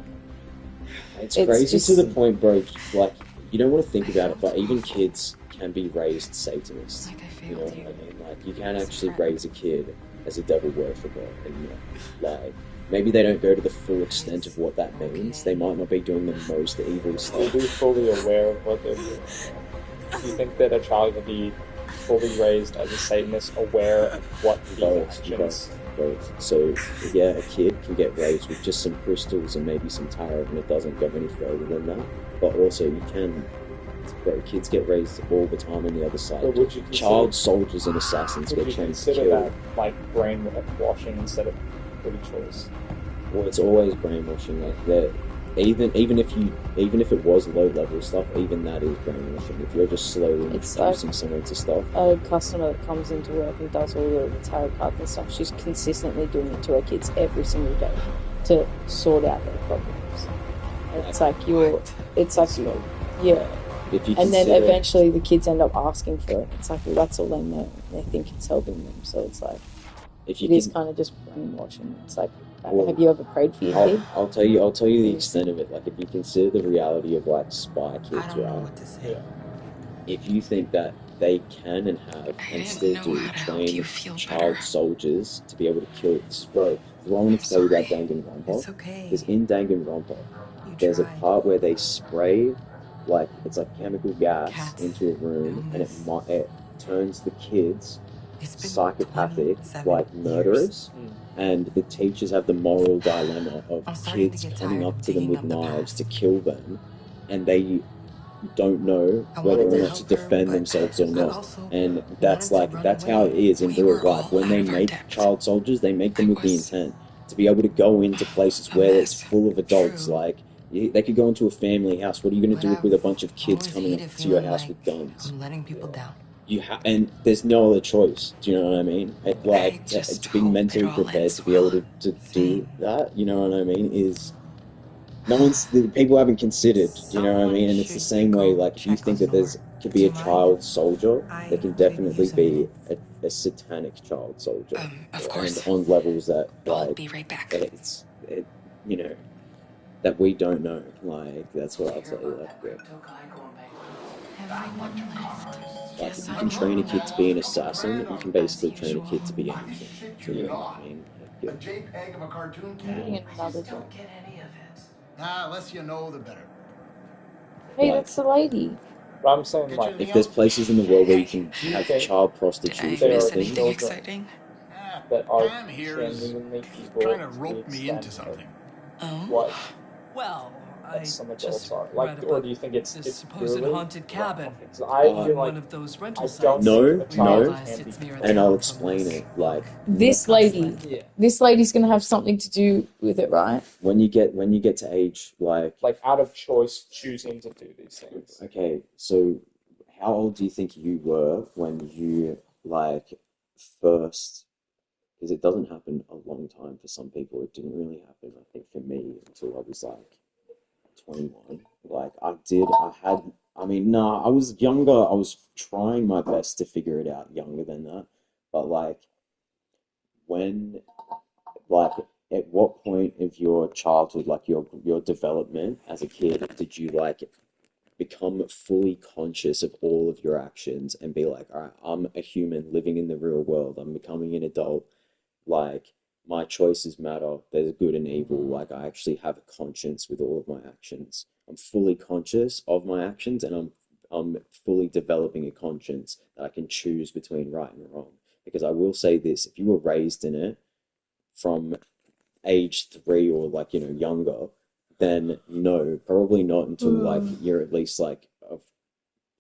[SPEAKER 1] it's
[SPEAKER 9] it's
[SPEAKER 1] crazy
[SPEAKER 9] just-
[SPEAKER 1] to the point, bro. Like you don't want to think about it, but even kids can be raised Satanists.
[SPEAKER 3] Like I
[SPEAKER 1] You know
[SPEAKER 3] failed
[SPEAKER 1] what I
[SPEAKER 3] you.
[SPEAKER 1] mean? Like you can actually
[SPEAKER 3] Crap.
[SPEAKER 1] raise a kid as a devil worshipper, and you know, like maybe they don't go to the full extent of what that means. They might not be doing the most evil
[SPEAKER 7] Will
[SPEAKER 1] stuff.
[SPEAKER 7] be fully aware of what they're doing. Do you think that a child will be fully raised as a Satanist, aware of what these actions?
[SPEAKER 1] Both. So yeah, a kid can get raised with just some crystals and maybe some tarot, and it doesn't go any further than that. But also, you can. Kids get raised all the time on the other side.
[SPEAKER 7] But would you consider,
[SPEAKER 1] Child soldiers and assassins
[SPEAKER 7] would
[SPEAKER 1] get
[SPEAKER 7] you
[SPEAKER 1] trained to
[SPEAKER 7] consider
[SPEAKER 1] kill.
[SPEAKER 7] that like brainwashing instead of free choice?
[SPEAKER 1] Well, it's always brainwashing. Like that, even if it was low level stuff, even that is brainwashing. If you're just slowly
[SPEAKER 9] It's
[SPEAKER 1] introducing
[SPEAKER 9] like-
[SPEAKER 1] someone to stuff.
[SPEAKER 9] a customer that comes into work and does all the tarot cards and stuff, she's consistently doing it to her kids every single day to sort out their problems. And it's like yeah.
[SPEAKER 1] If you
[SPEAKER 9] And then
[SPEAKER 1] consider-
[SPEAKER 9] eventually the kids end up asking for it. It's like, well, that's all they know. They think it's helping them. So it's like,
[SPEAKER 1] if you
[SPEAKER 9] it is
[SPEAKER 1] can-
[SPEAKER 9] kind of just brainwashing. It's like,
[SPEAKER 1] Well,
[SPEAKER 9] have you ever prayed for your kid?
[SPEAKER 1] I'll tell you the extent of it. Like if you consider the reality of like spy kids,
[SPEAKER 4] I don't know
[SPEAKER 1] right?
[SPEAKER 4] what to say.
[SPEAKER 7] Yeah.
[SPEAKER 1] If you think that they can and have
[SPEAKER 3] I
[SPEAKER 1] and
[SPEAKER 3] didn't
[SPEAKER 1] still
[SPEAKER 3] know
[SPEAKER 1] do
[SPEAKER 3] how to help
[SPEAKER 1] train
[SPEAKER 3] you feel
[SPEAKER 1] child
[SPEAKER 3] better.
[SPEAKER 1] soldiers to be able to kill bro, I want to tell you about
[SPEAKER 3] Sorry.
[SPEAKER 1] Danganronpa.
[SPEAKER 4] It's okay.
[SPEAKER 1] Because in Danganronpa,
[SPEAKER 4] You
[SPEAKER 1] there's a
[SPEAKER 4] tried.
[SPEAKER 1] part where they spray like it's like chemical gas
[SPEAKER 4] Cats,
[SPEAKER 1] into a room, and
[SPEAKER 4] illness.
[SPEAKER 1] it turns the kids
[SPEAKER 4] It's been
[SPEAKER 1] psychopathic,
[SPEAKER 4] 27
[SPEAKER 1] like
[SPEAKER 4] years.
[SPEAKER 1] murderers. And the teachers have the moral dilemma of
[SPEAKER 4] I'm starting to
[SPEAKER 1] kids
[SPEAKER 4] get
[SPEAKER 1] coming
[SPEAKER 4] tired
[SPEAKER 1] up
[SPEAKER 4] of
[SPEAKER 1] to them
[SPEAKER 4] digging
[SPEAKER 1] with
[SPEAKER 4] up the
[SPEAKER 1] knives
[SPEAKER 4] past.
[SPEAKER 1] to kill them, and they don't know
[SPEAKER 4] I
[SPEAKER 1] whether
[SPEAKER 4] wanted
[SPEAKER 1] or
[SPEAKER 4] to
[SPEAKER 1] not to
[SPEAKER 4] help her,
[SPEAKER 1] defend
[SPEAKER 4] but
[SPEAKER 1] themselves or
[SPEAKER 4] I
[SPEAKER 1] not.
[SPEAKER 4] also
[SPEAKER 1] And that's
[SPEAKER 4] wanted to run
[SPEAKER 1] that's how it
[SPEAKER 4] away.
[SPEAKER 1] is in
[SPEAKER 3] We
[SPEAKER 1] real
[SPEAKER 3] were all
[SPEAKER 1] life. When
[SPEAKER 3] out
[SPEAKER 1] they
[SPEAKER 3] of our
[SPEAKER 1] make
[SPEAKER 3] depth.
[SPEAKER 1] child soldiers, they make them
[SPEAKER 3] I
[SPEAKER 1] with the
[SPEAKER 3] was
[SPEAKER 1] intent to be able to go into places
[SPEAKER 3] a
[SPEAKER 1] where it's
[SPEAKER 3] mess.
[SPEAKER 1] full of adults.
[SPEAKER 3] True.
[SPEAKER 1] Like they could go into a family house. What are you going to
[SPEAKER 4] But
[SPEAKER 1] do with a
[SPEAKER 4] I've
[SPEAKER 1] bunch of kids
[SPEAKER 4] always
[SPEAKER 1] coming
[SPEAKER 4] hated
[SPEAKER 1] up to your
[SPEAKER 4] feeling
[SPEAKER 1] house
[SPEAKER 4] like
[SPEAKER 1] with guns?
[SPEAKER 4] I'm letting people down.
[SPEAKER 1] And there's no other choice. Do you know what I mean?
[SPEAKER 3] I just
[SPEAKER 1] To be
[SPEAKER 3] hope
[SPEAKER 1] mentally
[SPEAKER 3] it all
[SPEAKER 1] prepared
[SPEAKER 3] ends
[SPEAKER 1] to be able
[SPEAKER 3] well.
[SPEAKER 1] to do
[SPEAKER 4] Same.
[SPEAKER 1] that. You know what I mean? Is people haven't considered. Do you know what I
[SPEAKER 4] Someone
[SPEAKER 1] mean? And it's the
[SPEAKER 4] should
[SPEAKER 1] same way.
[SPEAKER 4] go
[SPEAKER 1] Like if you
[SPEAKER 4] check
[SPEAKER 1] think
[SPEAKER 4] on
[SPEAKER 1] that there's
[SPEAKER 4] Nora.
[SPEAKER 1] could
[SPEAKER 4] Do
[SPEAKER 1] be a
[SPEAKER 4] you mind?
[SPEAKER 1] child soldier,
[SPEAKER 4] I
[SPEAKER 1] there can
[SPEAKER 4] could
[SPEAKER 1] definitely
[SPEAKER 4] use a
[SPEAKER 1] be
[SPEAKER 4] minute.
[SPEAKER 1] a satanic child soldier,
[SPEAKER 3] Of
[SPEAKER 1] and
[SPEAKER 3] course.
[SPEAKER 1] on levels that
[SPEAKER 3] I'll
[SPEAKER 1] like
[SPEAKER 3] be right back.
[SPEAKER 1] you know that we don't know. Like that's what I'll tell you. Like, yeah.
[SPEAKER 3] Everyone left.
[SPEAKER 1] Like,
[SPEAKER 3] Guess
[SPEAKER 1] if you
[SPEAKER 3] I'm
[SPEAKER 1] can train a
[SPEAKER 3] alone.
[SPEAKER 1] kid to be an assassin, you can basically
[SPEAKER 3] As
[SPEAKER 1] train a kid to be
[SPEAKER 3] usual.
[SPEAKER 1] anything.
[SPEAKER 8] Shit
[SPEAKER 1] So,
[SPEAKER 8] you
[SPEAKER 1] you know
[SPEAKER 8] not.
[SPEAKER 1] what I mean?
[SPEAKER 8] A
[SPEAKER 1] Like,
[SPEAKER 8] JPEG of a cartoon
[SPEAKER 9] I'm
[SPEAKER 8] cat?
[SPEAKER 9] getting another
[SPEAKER 8] Don't
[SPEAKER 9] drink.
[SPEAKER 8] get any of it. Ah, less you know, the better.
[SPEAKER 9] Hey,
[SPEAKER 1] like
[SPEAKER 9] that's the lady.
[SPEAKER 7] But I'm saying
[SPEAKER 8] Get
[SPEAKER 7] like
[SPEAKER 8] you
[SPEAKER 1] if there's places in the world where you can
[SPEAKER 7] Do you
[SPEAKER 1] have
[SPEAKER 7] think
[SPEAKER 1] child
[SPEAKER 3] Did I
[SPEAKER 1] prostitution
[SPEAKER 7] there
[SPEAKER 3] miss
[SPEAKER 7] are
[SPEAKER 1] and
[SPEAKER 3] anything
[SPEAKER 1] things,
[SPEAKER 7] children
[SPEAKER 3] exciting?
[SPEAKER 7] that are
[SPEAKER 8] Pam here is
[SPEAKER 7] genuinely evil
[SPEAKER 8] trying to
[SPEAKER 7] to the
[SPEAKER 8] rope me into
[SPEAKER 7] extent of
[SPEAKER 8] something.
[SPEAKER 3] Oh?
[SPEAKER 7] what
[SPEAKER 4] Well, I
[SPEAKER 7] some adults
[SPEAKER 4] just
[SPEAKER 7] are?
[SPEAKER 4] read
[SPEAKER 7] Like, or
[SPEAKER 4] about
[SPEAKER 7] do you think it's
[SPEAKER 4] this
[SPEAKER 7] it's
[SPEAKER 4] supposed
[SPEAKER 7] purely
[SPEAKER 4] haunted cabin
[SPEAKER 7] Because I
[SPEAKER 1] Uh,
[SPEAKER 7] feel
[SPEAKER 4] on
[SPEAKER 7] like
[SPEAKER 4] one of those rental
[SPEAKER 7] I
[SPEAKER 4] sites.
[SPEAKER 7] don't
[SPEAKER 1] No,
[SPEAKER 7] think a
[SPEAKER 4] We
[SPEAKER 7] child
[SPEAKER 4] realized
[SPEAKER 7] can be
[SPEAKER 4] it's near a
[SPEAKER 1] and
[SPEAKER 4] town
[SPEAKER 1] I'll
[SPEAKER 4] from
[SPEAKER 1] explain
[SPEAKER 4] this
[SPEAKER 1] it. Like,
[SPEAKER 4] book.
[SPEAKER 9] This lady.
[SPEAKER 7] Yeah.
[SPEAKER 9] This lady's gonna have something to do with it, right?
[SPEAKER 1] when you get to age, like,
[SPEAKER 7] out of choice choosing to do these things.
[SPEAKER 1] okay, so how old do you think you were when you, like, first, because it doesn't happen a long time for some people. It didn't really happen, I think, for me until I was like 21. Like I I mean, nah, I was younger. I was trying my best to figure it out younger than that. But like when like at what point of your childhood, like your development as a kid, did you like become fully conscious of all of your actions and be like, all right, I'm a human living in the real world. I'm becoming an adult. Like my choices matter. There's good and evil. Like I actually have a conscience with all of my actions. I'm fully conscious of my actions and I'm fully developing a conscience that I can choose between right and wrong. Because I will say this, if you were raised in it from age 3 or like, younger, then no, probably not until like you're at least like of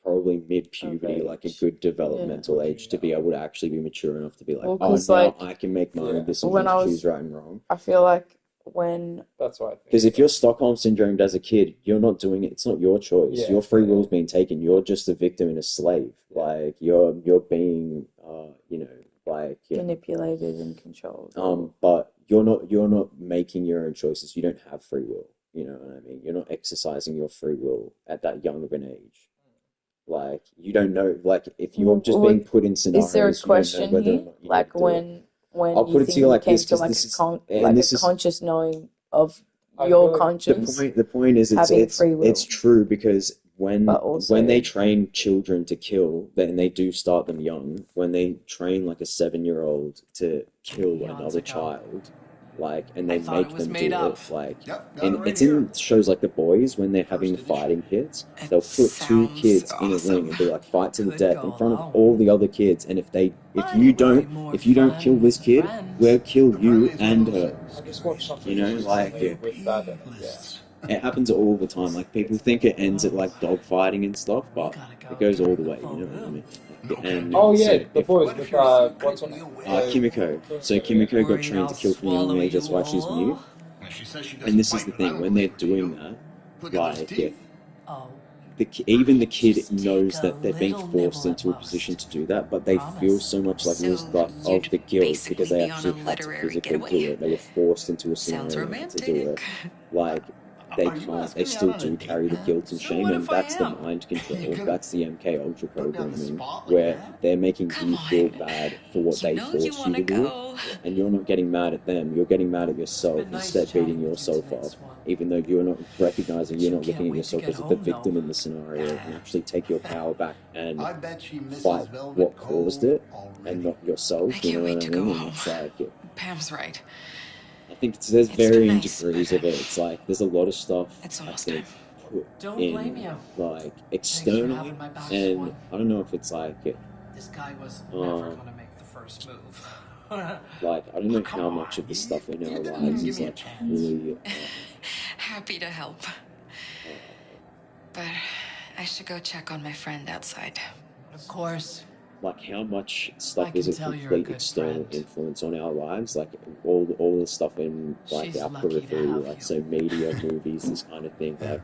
[SPEAKER 1] probably mid-puberty, like a
[SPEAKER 9] age.
[SPEAKER 1] good developmental age to be able to actually be mature enough to be like,
[SPEAKER 9] Well,
[SPEAKER 1] oh,
[SPEAKER 9] 'cause,
[SPEAKER 1] now
[SPEAKER 9] like,
[SPEAKER 1] I can make my own
[SPEAKER 9] when
[SPEAKER 1] decisions,
[SPEAKER 9] I
[SPEAKER 1] choose
[SPEAKER 9] was,
[SPEAKER 1] right and wrong.
[SPEAKER 9] I feel like when,
[SPEAKER 7] That's why I think.
[SPEAKER 1] Because if you're Stockholm syndromed as a kid, you're not doing it. It's not your choice.
[SPEAKER 7] Yeah,
[SPEAKER 1] Your free
[SPEAKER 7] yeah.
[SPEAKER 1] will's being taken. You're just a victim and a slave. Like you're being, like
[SPEAKER 9] manipulated and controlled.
[SPEAKER 1] but you're not making your own choices. You don't have free will. You know what I mean? You're not exercising your free will at that young of an age. Like you don't know. Like if you're just being put in
[SPEAKER 9] Is there a
[SPEAKER 1] scenarios, you don't know
[SPEAKER 9] question
[SPEAKER 1] whether or
[SPEAKER 9] here?
[SPEAKER 1] not you're
[SPEAKER 9] Like
[SPEAKER 1] gonna do it.
[SPEAKER 9] when
[SPEAKER 1] I'll
[SPEAKER 9] you
[SPEAKER 1] put it to
[SPEAKER 9] think
[SPEAKER 1] you
[SPEAKER 9] you
[SPEAKER 1] like
[SPEAKER 9] came
[SPEAKER 1] this
[SPEAKER 9] to
[SPEAKER 1] because
[SPEAKER 9] like
[SPEAKER 1] this
[SPEAKER 9] a
[SPEAKER 1] is and
[SPEAKER 9] like a
[SPEAKER 1] this is
[SPEAKER 9] conscious knowing of
[SPEAKER 7] I
[SPEAKER 9] your
[SPEAKER 7] feel like
[SPEAKER 1] the
[SPEAKER 9] conscience
[SPEAKER 1] point. The point is
[SPEAKER 9] having
[SPEAKER 1] it's
[SPEAKER 9] free will,
[SPEAKER 1] true because
[SPEAKER 9] but
[SPEAKER 1] when they
[SPEAKER 9] also
[SPEAKER 1] train children to kill, then they do start them young. When they train like a 7-year-old to kill another child, like and they make them do it, like
[SPEAKER 8] Yep, got it
[SPEAKER 1] and
[SPEAKER 8] right
[SPEAKER 1] it's
[SPEAKER 8] here.
[SPEAKER 1] in shows like The Boys when they're having the
[SPEAKER 8] First edition.
[SPEAKER 1] fighting pits,
[SPEAKER 3] It
[SPEAKER 1] they'll put two
[SPEAKER 3] sounds
[SPEAKER 1] kids in a ring
[SPEAKER 3] awesome.
[SPEAKER 1] and be like fight to the
[SPEAKER 4] Could
[SPEAKER 1] death in
[SPEAKER 4] go
[SPEAKER 1] front of all
[SPEAKER 4] alone.
[SPEAKER 1] the other kids, and
[SPEAKER 4] But it would be more
[SPEAKER 1] if you don't kill
[SPEAKER 4] fun
[SPEAKER 1] this
[SPEAKER 4] with a
[SPEAKER 1] kid,
[SPEAKER 4] friend.
[SPEAKER 1] we'll kill you
[SPEAKER 8] Apparently it's one of
[SPEAKER 1] and
[SPEAKER 8] those
[SPEAKER 1] her.
[SPEAKER 7] I just watched
[SPEAKER 8] scary
[SPEAKER 7] something
[SPEAKER 1] You know,
[SPEAKER 8] places
[SPEAKER 1] like
[SPEAKER 8] with
[SPEAKER 7] with that in
[SPEAKER 8] VIP
[SPEAKER 7] it. Yeah,
[SPEAKER 8] lists.
[SPEAKER 1] it happens all the time. Like people
[SPEAKER 7] it's
[SPEAKER 1] think it ends at
[SPEAKER 4] Oh,
[SPEAKER 1] like dogfighting and stuff,
[SPEAKER 4] we
[SPEAKER 1] but
[SPEAKER 4] gotta
[SPEAKER 1] it
[SPEAKER 4] go
[SPEAKER 1] goes all
[SPEAKER 4] during
[SPEAKER 1] the
[SPEAKER 4] the
[SPEAKER 1] way. You
[SPEAKER 4] full
[SPEAKER 1] know what I
[SPEAKER 4] moon.
[SPEAKER 1] mean?
[SPEAKER 8] No can
[SPEAKER 1] And
[SPEAKER 7] Oh
[SPEAKER 8] do.
[SPEAKER 7] yeah,
[SPEAKER 1] so
[SPEAKER 7] the
[SPEAKER 1] if
[SPEAKER 7] boys
[SPEAKER 8] But if
[SPEAKER 7] with
[SPEAKER 8] you're
[SPEAKER 7] what's her
[SPEAKER 8] secretly
[SPEAKER 7] name?
[SPEAKER 8] aware,
[SPEAKER 1] Kimiko, so
[SPEAKER 7] Yeah.
[SPEAKER 1] Kimiko got
[SPEAKER 4] Worried
[SPEAKER 1] trained
[SPEAKER 4] I'll
[SPEAKER 1] to kill from a young
[SPEAKER 4] swallow
[SPEAKER 1] age.
[SPEAKER 4] you
[SPEAKER 1] That's why she's mute.
[SPEAKER 4] whole?
[SPEAKER 8] and she says she
[SPEAKER 1] And
[SPEAKER 8] doesn't
[SPEAKER 1] this is
[SPEAKER 8] fight,
[SPEAKER 1] the
[SPEAKER 8] but I
[SPEAKER 1] thing:
[SPEAKER 8] don't
[SPEAKER 1] when they're
[SPEAKER 8] believe her. Do
[SPEAKER 1] doing
[SPEAKER 8] you?
[SPEAKER 1] that,
[SPEAKER 8] Look at those
[SPEAKER 1] like
[SPEAKER 8] teeth.
[SPEAKER 4] Oh,
[SPEAKER 1] even the kid
[SPEAKER 4] just take
[SPEAKER 1] knows
[SPEAKER 4] a
[SPEAKER 1] that they're being
[SPEAKER 4] little
[SPEAKER 1] forced
[SPEAKER 4] nibble at
[SPEAKER 1] into a position
[SPEAKER 4] most.
[SPEAKER 1] to do that, but they feel
[SPEAKER 4] Promise.
[SPEAKER 1] so much like
[SPEAKER 3] So
[SPEAKER 1] of
[SPEAKER 3] you'd
[SPEAKER 1] the guilt because
[SPEAKER 3] basically
[SPEAKER 1] they
[SPEAKER 3] be on a
[SPEAKER 1] actually had to
[SPEAKER 3] literary
[SPEAKER 1] physically
[SPEAKER 3] getaway?
[SPEAKER 1] do it. They were forced into a
[SPEAKER 3] Sounds
[SPEAKER 1] scenario to do it.
[SPEAKER 3] romantic.
[SPEAKER 1] Like they
[SPEAKER 8] Are you
[SPEAKER 1] can't, they
[SPEAKER 8] asking me out
[SPEAKER 1] still
[SPEAKER 8] on a
[SPEAKER 1] do
[SPEAKER 8] date,
[SPEAKER 1] carry the
[SPEAKER 8] man?
[SPEAKER 1] guilt and
[SPEAKER 4] So
[SPEAKER 1] shame,
[SPEAKER 4] what
[SPEAKER 1] and
[SPEAKER 4] if I
[SPEAKER 1] that's the
[SPEAKER 4] am?
[SPEAKER 1] mind
[SPEAKER 8] You
[SPEAKER 1] control.
[SPEAKER 8] gonna
[SPEAKER 1] That's the MK Ultra
[SPEAKER 8] put me on the
[SPEAKER 1] programming,
[SPEAKER 8] spot like
[SPEAKER 1] where
[SPEAKER 8] that?
[SPEAKER 1] they're making
[SPEAKER 3] Come
[SPEAKER 1] you feel
[SPEAKER 3] on.
[SPEAKER 1] bad for what
[SPEAKER 3] You
[SPEAKER 1] they
[SPEAKER 3] know you
[SPEAKER 1] forced you
[SPEAKER 3] want to
[SPEAKER 1] to do,
[SPEAKER 3] go.
[SPEAKER 1] and you're not getting mad at them. You're getting mad at
[SPEAKER 4] It's
[SPEAKER 1] yourself
[SPEAKER 4] been nice
[SPEAKER 1] instead, beating
[SPEAKER 4] chatting with you
[SPEAKER 1] yourself
[SPEAKER 4] tonight,
[SPEAKER 1] up,
[SPEAKER 4] Swan.
[SPEAKER 1] even though you're not recognizing,
[SPEAKER 4] Bet
[SPEAKER 1] you're
[SPEAKER 4] you
[SPEAKER 1] not looking
[SPEAKER 4] can't
[SPEAKER 1] at
[SPEAKER 4] wait to
[SPEAKER 1] yourself
[SPEAKER 4] get
[SPEAKER 1] as the
[SPEAKER 4] home, though.
[SPEAKER 1] victim in the scenario and actually take your power back and
[SPEAKER 8] I bet she misses
[SPEAKER 1] fight
[SPEAKER 8] velvet
[SPEAKER 1] what caused
[SPEAKER 8] cold
[SPEAKER 1] it and
[SPEAKER 8] already.
[SPEAKER 1] not yourself.
[SPEAKER 3] I
[SPEAKER 1] You
[SPEAKER 3] can't
[SPEAKER 1] know
[SPEAKER 3] wait
[SPEAKER 1] what I
[SPEAKER 3] to go
[SPEAKER 1] mean? And
[SPEAKER 3] home.
[SPEAKER 1] it's like
[SPEAKER 3] Pam's right.
[SPEAKER 1] I think there's
[SPEAKER 3] It's been
[SPEAKER 1] varying
[SPEAKER 3] nice, but
[SPEAKER 1] degrees of it. It's like there's a lot of stuff
[SPEAKER 3] it's
[SPEAKER 1] I
[SPEAKER 3] almost time.
[SPEAKER 1] think put
[SPEAKER 4] Don't blame
[SPEAKER 1] in
[SPEAKER 4] you.
[SPEAKER 1] like
[SPEAKER 4] Thanks for having
[SPEAKER 1] externally,
[SPEAKER 4] my back,
[SPEAKER 1] and
[SPEAKER 4] Swan.
[SPEAKER 1] I don't know if it's like
[SPEAKER 4] This guy was never
[SPEAKER 1] um
[SPEAKER 4] gonna make the first move.
[SPEAKER 1] like I don't know
[SPEAKER 8] Come
[SPEAKER 1] how
[SPEAKER 8] on,
[SPEAKER 1] much of the
[SPEAKER 8] you,
[SPEAKER 1] stuff in
[SPEAKER 8] you
[SPEAKER 1] our
[SPEAKER 8] didn't even
[SPEAKER 1] lives
[SPEAKER 8] give
[SPEAKER 1] is
[SPEAKER 8] me a
[SPEAKER 1] like
[SPEAKER 8] chance.
[SPEAKER 1] fully
[SPEAKER 3] Happy to help.
[SPEAKER 1] uh,
[SPEAKER 3] But I should go check on my friend outside.
[SPEAKER 4] Of course,
[SPEAKER 1] like how much
[SPEAKER 4] I
[SPEAKER 1] stuff is
[SPEAKER 4] can
[SPEAKER 1] a
[SPEAKER 4] tell you're a
[SPEAKER 1] complete
[SPEAKER 4] good
[SPEAKER 1] external
[SPEAKER 4] friend.
[SPEAKER 1] influence on our lives, like all the stuff in like
[SPEAKER 4] She's
[SPEAKER 1] our
[SPEAKER 4] lucky to
[SPEAKER 1] periphery,
[SPEAKER 4] have
[SPEAKER 1] like
[SPEAKER 4] you.
[SPEAKER 1] so media, movies, this kind of thing.
[SPEAKER 8] Yeah,
[SPEAKER 1] Like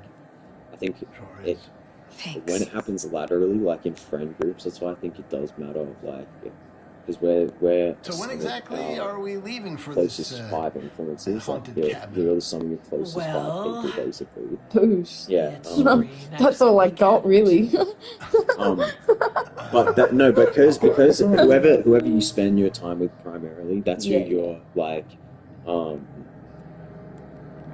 [SPEAKER 1] I think
[SPEAKER 8] sure
[SPEAKER 1] it
[SPEAKER 8] is.
[SPEAKER 1] when
[SPEAKER 3] Thanks.
[SPEAKER 1] it happens laterally, like in friend groups, that's why I think it does matter. Of like because we're
[SPEAKER 8] So when
[SPEAKER 1] some of
[SPEAKER 8] exactly
[SPEAKER 1] our
[SPEAKER 8] are we leaving for this
[SPEAKER 1] closest five influences. Like
[SPEAKER 8] haunted
[SPEAKER 1] we're
[SPEAKER 8] cabin?
[SPEAKER 1] some of your closest five
[SPEAKER 4] Well,
[SPEAKER 1] people, basically.
[SPEAKER 9] Boosh.
[SPEAKER 1] Yeah.
[SPEAKER 4] it's free
[SPEAKER 9] That's
[SPEAKER 4] next
[SPEAKER 9] all I got,
[SPEAKER 4] weekend.
[SPEAKER 9] really.
[SPEAKER 1] Um. But that no, because whoever you spend your time with primarily, that's who
[SPEAKER 9] Yeah, yeah.
[SPEAKER 1] you're like, um,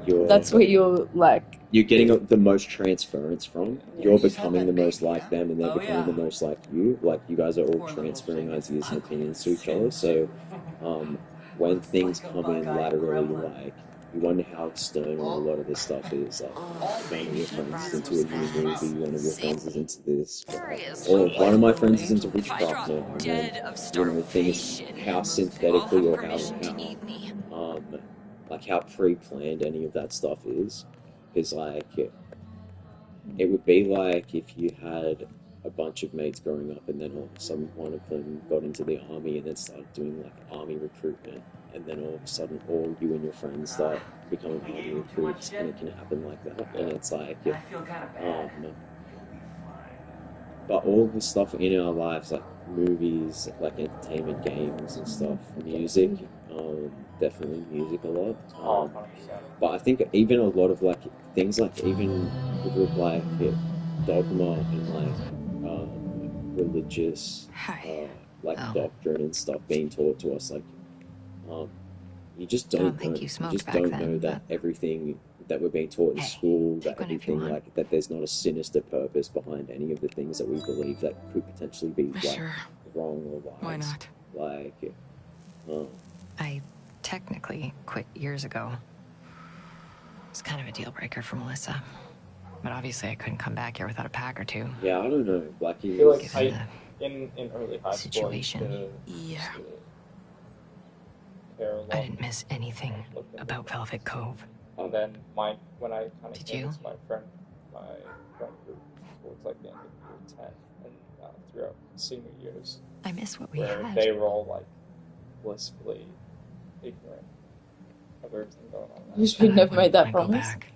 [SPEAKER 1] you're
[SPEAKER 9] That's what you're like.
[SPEAKER 1] you're getting the most transference from.
[SPEAKER 9] Yeah.
[SPEAKER 1] You're
[SPEAKER 8] You just had
[SPEAKER 1] becoming the
[SPEAKER 8] that
[SPEAKER 1] most
[SPEAKER 8] baby,
[SPEAKER 1] like
[SPEAKER 8] yeah?
[SPEAKER 1] them, and they're
[SPEAKER 4] Oh
[SPEAKER 1] becoming
[SPEAKER 4] yeah,
[SPEAKER 1] the most like you. Like you guys are all
[SPEAKER 4] poor little
[SPEAKER 1] transferring
[SPEAKER 4] thing is
[SPEAKER 1] ideas and
[SPEAKER 4] ugly
[SPEAKER 1] opinions
[SPEAKER 4] as
[SPEAKER 1] to each
[SPEAKER 4] sin
[SPEAKER 1] other. So,
[SPEAKER 4] too.
[SPEAKER 1] when
[SPEAKER 4] Looks
[SPEAKER 1] things
[SPEAKER 4] like a
[SPEAKER 1] come in
[SPEAKER 4] bug-eyed
[SPEAKER 1] laterally,
[SPEAKER 4] gremlin.
[SPEAKER 1] like you wonder how external a
[SPEAKER 8] Well,
[SPEAKER 1] lot of this stuff is. Like
[SPEAKER 8] all
[SPEAKER 1] one of your
[SPEAKER 8] babies need
[SPEAKER 1] friends is
[SPEAKER 3] Brought some
[SPEAKER 1] into a
[SPEAKER 8] rearing.
[SPEAKER 1] new
[SPEAKER 8] Just about.
[SPEAKER 1] movie,
[SPEAKER 3] snacks.
[SPEAKER 1] one of your
[SPEAKER 3] See?
[SPEAKER 1] friends is into this,
[SPEAKER 3] Curious
[SPEAKER 1] or
[SPEAKER 3] what
[SPEAKER 1] one
[SPEAKER 3] my
[SPEAKER 1] of my
[SPEAKER 4] Little
[SPEAKER 1] friends is into
[SPEAKER 4] angel.
[SPEAKER 3] if I
[SPEAKER 1] witchcraft
[SPEAKER 3] drop
[SPEAKER 1] now, and then
[SPEAKER 3] dead of
[SPEAKER 1] the thing is
[SPEAKER 3] starvation,
[SPEAKER 1] how
[SPEAKER 3] you'll
[SPEAKER 1] synthetically
[SPEAKER 3] have
[SPEAKER 1] or
[SPEAKER 3] permission to eat me.
[SPEAKER 1] um like how pre-planned any of that stuff is. Because like it would be like if you had a bunch of mates growing up and then all of a sudden one of them got into the army and then started doing like army recruitment, and then all of a sudden all you and your friends start becoming army recruits, and it can happen like that. And it's like um but all the stuff in our lives, like movies, like entertainment, games and stuff, music, definitely music a lot.
[SPEAKER 7] oh,
[SPEAKER 1] But I think even a lot of like things like even with like dogma and religious
[SPEAKER 3] Hi.
[SPEAKER 9] Oh.
[SPEAKER 1] doctrine and stuff being taught to us. You just
[SPEAKER 9] I
[SPEAKER 1] don't
[SPEAKER 9] don't
[SPEAKER 1] know.
[SPEAKER 9] think you
[SPEAKER 1] You
[SPEAKER 9] smoked
[SPEAKER 1] just
[SPEAKER 9] back
[SPEAKER 1] don't
[SPEAKER 9] then,
[SPEAKER 1] know that
[SPEAKER 9] but-
[SPEAKER 1] everything that we're being taught in
[SPEAKER 9] Hey,
[SPEAKER 1] school, that
[SPEAKER 9] take one if you
[SPEAKER 1] everything
[SPEAKER 9] want.
[SPEAKER 1] that there's not a sinister purpose behind any of the things that we believe that could potentially be
[SPEAKER 3] Sure.
[SPEAKER 1] wrong or wise.
[SPEAKER 3] Why not?
[SPEAKER 9] I technically quit years ago. It's kind of a deal breaker for Melissa. But obviously I couldn't come back here without a pack or two.
[SPEAKER 1] Yeah, I don't know.
[SPEAKER 7] I feel like
[SPEAKER 9] Given
[SPEAKER 7] in early high
[SPEAKER 9] situation.
[SPEAKER 7] school,
[SPEAKER 3] Yeah.
[SPEAKER 7] care a lot.
[SPEAKER 9] I didn't miss anything about Velvet Cove.
[SPEAKER 7] And then when I kind of
[SPEAKER 9] Did
[SPEAKER 7] came
[SPEAKER 9] you?
[SPEAKER 7] into my friend group towards like the end of year 10 and throughout senior years,
[SPEAKER 9] I miss what we
[SPEAKER 7] where
[SPEAKER 9] had.
[SPEAKER 7] they were all like blissfully ignorant of everything going on.
[SPEAKER 9] You should never made that
[SPEAKER 7] Wanna go
[SPEAKER 9] promise.
[SPEAKER 7] back.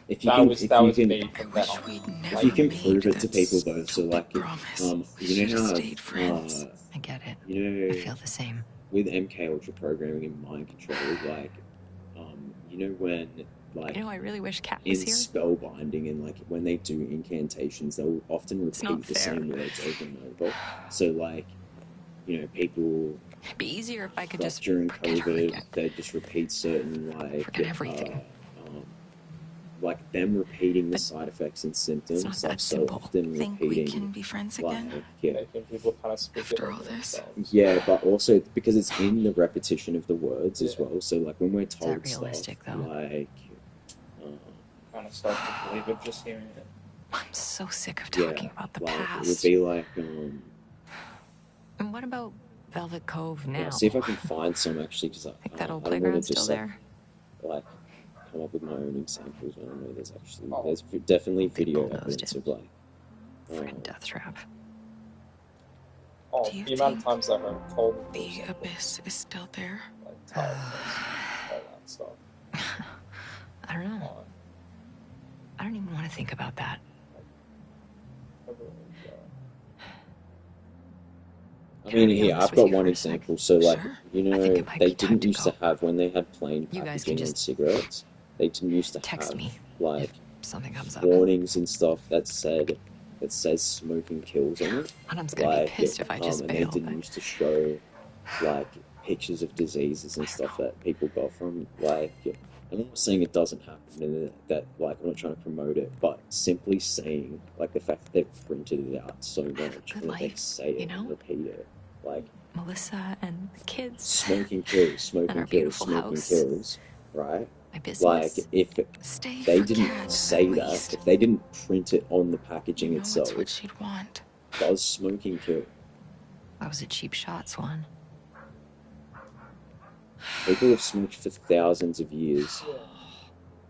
[SPEAKER 1] If you
[SPEAKER 7] That
[SPEAKER 1] can,
[SPEAKER 7] was
[SPEAKER 1] if
[SPEAKER 7] that
[SPEAKER 1] you
[SPEAKER 7] was
[SPEAKER 1] can,
[SPEAKER 7] me from then on.
[SPEAKER 1] if you can prove it to people though, so like, you know how,
[SPEAKER 9] I get it.
[SPEAKER 1] you know,
[SPEAKER 9] I feel the same.
[SPEAKER 1] with MK Ultra programming and mind control, you know when,
[SPEAKER 9] You know, I really wish Kat
[SPEAKER 1] in
[SPEAKER 9] was here.
[SPEAKER 1] spellbinding and when they do incantations, they'll often
[SPEAKER 9] not
[SPEAKER 1] repeat the
[SPEAKER 9] fair.
[SPEAKER 1] same words over and over. So you know, people
[SPEAKER 9] It'd be easier if I could just
[SPEAKER 1] during
[SPEAKER 9] forget her
[SPEAKER 1] COVID,
[SPEAKER 9] again.
[SPEAKER 1] they just repeat certain
[SPEAKER 9] Forget everything.
[SPEAKER 1] them repeating the side effects and symptoms,
[SPEAKER 9] not that
[SPEAKER 1] so
[SPEAKER 9] simple.
[SPEAKER 1] often
[SPEAKER 3] Think we
[SPEAKER 1] repeating,
[SPEAKER 3] can be friends again?
[SPEAKER 7] Making people kind of speak
[SPEAKER 3] After
[SPEAKER 7] it
[SPEAKER 3] all
[SPEAKER 7] over
[SPEAKER 3] this?
[SPEAKER 7] themselves.
[SPEAKER 1] Yeah, but also because it's in the repetition of the words as
[SPEAKER 7] Yeah.
[SPEAKER 1] well. So when we're told
[SPEAKER 9] realistic,
[SPEAKER 1] stuff,
[SPEAKER 9] though?
[SPEAKER 7] Kind of start to believe it just hearing it.
[SPEAKER 9] I'm so sick of talking about the
[SPEAKER 1] it would
[SPEAKER 9] past.
[SPEAKER 1] be
[SPEAKER 9] And what about Velvet Cove now?
[SPEAKER 1] I'll see if I can find some actually, because
[SPEAKER 9] Think that old
[SPEAKER 1] I don't want
[SPEAKER 9] playground's
[SPEAKER 1] to just
[SPEAKER 9] still there?
[SPEAKER 1] come up with my own examples. I don't know. There's definitely video
[SPEAKER 9] bulldozed
[SPEAKER 1] evidence
[SPEAKER 9] it.
[SPEAKER 1] of
[SPEAKER 9] Friggin' death trap.
[SPEAKER 7] Oh,
[SPEAKER 3] Do you
[SPEAKER 7] the amount of
[SPEAKER 3] think
[SPEAKER 7] times I've heard told
[SPEAKER 3] The abyss is still there.
[SPEAKER 7] like tiredness, all that stuff.
[SPEAKER 9] I don't know. I don't even want to think about that.
[SPEAKER 7] Everyone's,
[SPEAKER 1] I mean,
[SPEAKER 9] be
[SPEAKER 1] here
[SPEAKER 9] honest
[SPEAKER 1] I've
[SPEAKER 9] with
[SPEAKER 1] got
[SPEAKER 9] you
[SPEAKER 1] one
[SPEAKER 9] for a sec?
[SPEAKER 1] example. So,
[SPEAKER 3] Sure.
[SPEAKER 1] you
[SPEAKER 9] I
[SPEAKER 1] know,
[SPEAKER 9] think it might
[SPEAKER 1] they
[SPEAKER 9] be time
[SPEAKER 1] didn't
[SPEAKER 9] to
[SPEAKER 1] used to
[SPEAKER 9] go.
[SPEAKER 1] have when they had plain
[SPEAKER 9] You guys can
[SPEAKER 1] packaging on
[SPEAKER 9] just
[SPEAKER 1] cigarettes. They didn't used to
[SPEAKER 9] text
[SPEAKER 1] have
[SPEAKER 9] me
[SPEAKER 1] like
[SPEAKER 9] Something comes up.
[SPEAKER 1] warnings and stuff that says smoking kills on it.
[SPEAKER 9] Adam's gonna be pissed if I just
[SPEAKER 1] and
[SPEAKER 9] bail,
[SPEAKER 1] they didn't
[SPEAKER 9] but
[SPEAKER 1] used to show pictures of diseases and stuff that people got from I'm not saying it doesn't happen and that I'm not trying to promote it, but simply saying the fact that they've printed it out so much
[SPEAKER 9] good
[SPEAKER 1] and that they
[SPEAKER 9] life,
[SPEAKER 1] say it
[SPEAKER 9] you know?
[SPEAKER 1] and repeat it,
[SPEAKER 9] Melissa and the kids.
[SPEAKER 1] smoking kills,
[SPEAKER 9] And
[SPEAKER 1] smoking
[SPEAKER 9] our
[SPEAKER 1] kills,
[SPEAKER 9] beautiful
[SPEAKER 1] smoking
[SPEAKER 9] house.
[SPEAKER 1] kills, right?
[SPEAKER 9] My business.
[SPEAKER 1] If
[SPEAKER 3] Stay
[SPEAKER 1] they
[SPEAKER 3] for
[SPEAKER 1] didn't
[SPEAKER 3] Kat,
[SPEAKER 1] say
[SPEAKER 3] at
[SPEAKER 1] that,
[SPEAKER 3] least.
[SPEAKER 1] if they didn't print it on the packaging
[SPEAKER 3] You know
[SPEAKER 1] itself,
[SPEAKER 3] it's what she'd want.
[SPEAKER 1] does smoking kill?
[SPEAKER 9] That was a cheap shot, Swan.
[SPEAKER 1] People have smoked for thousands of years.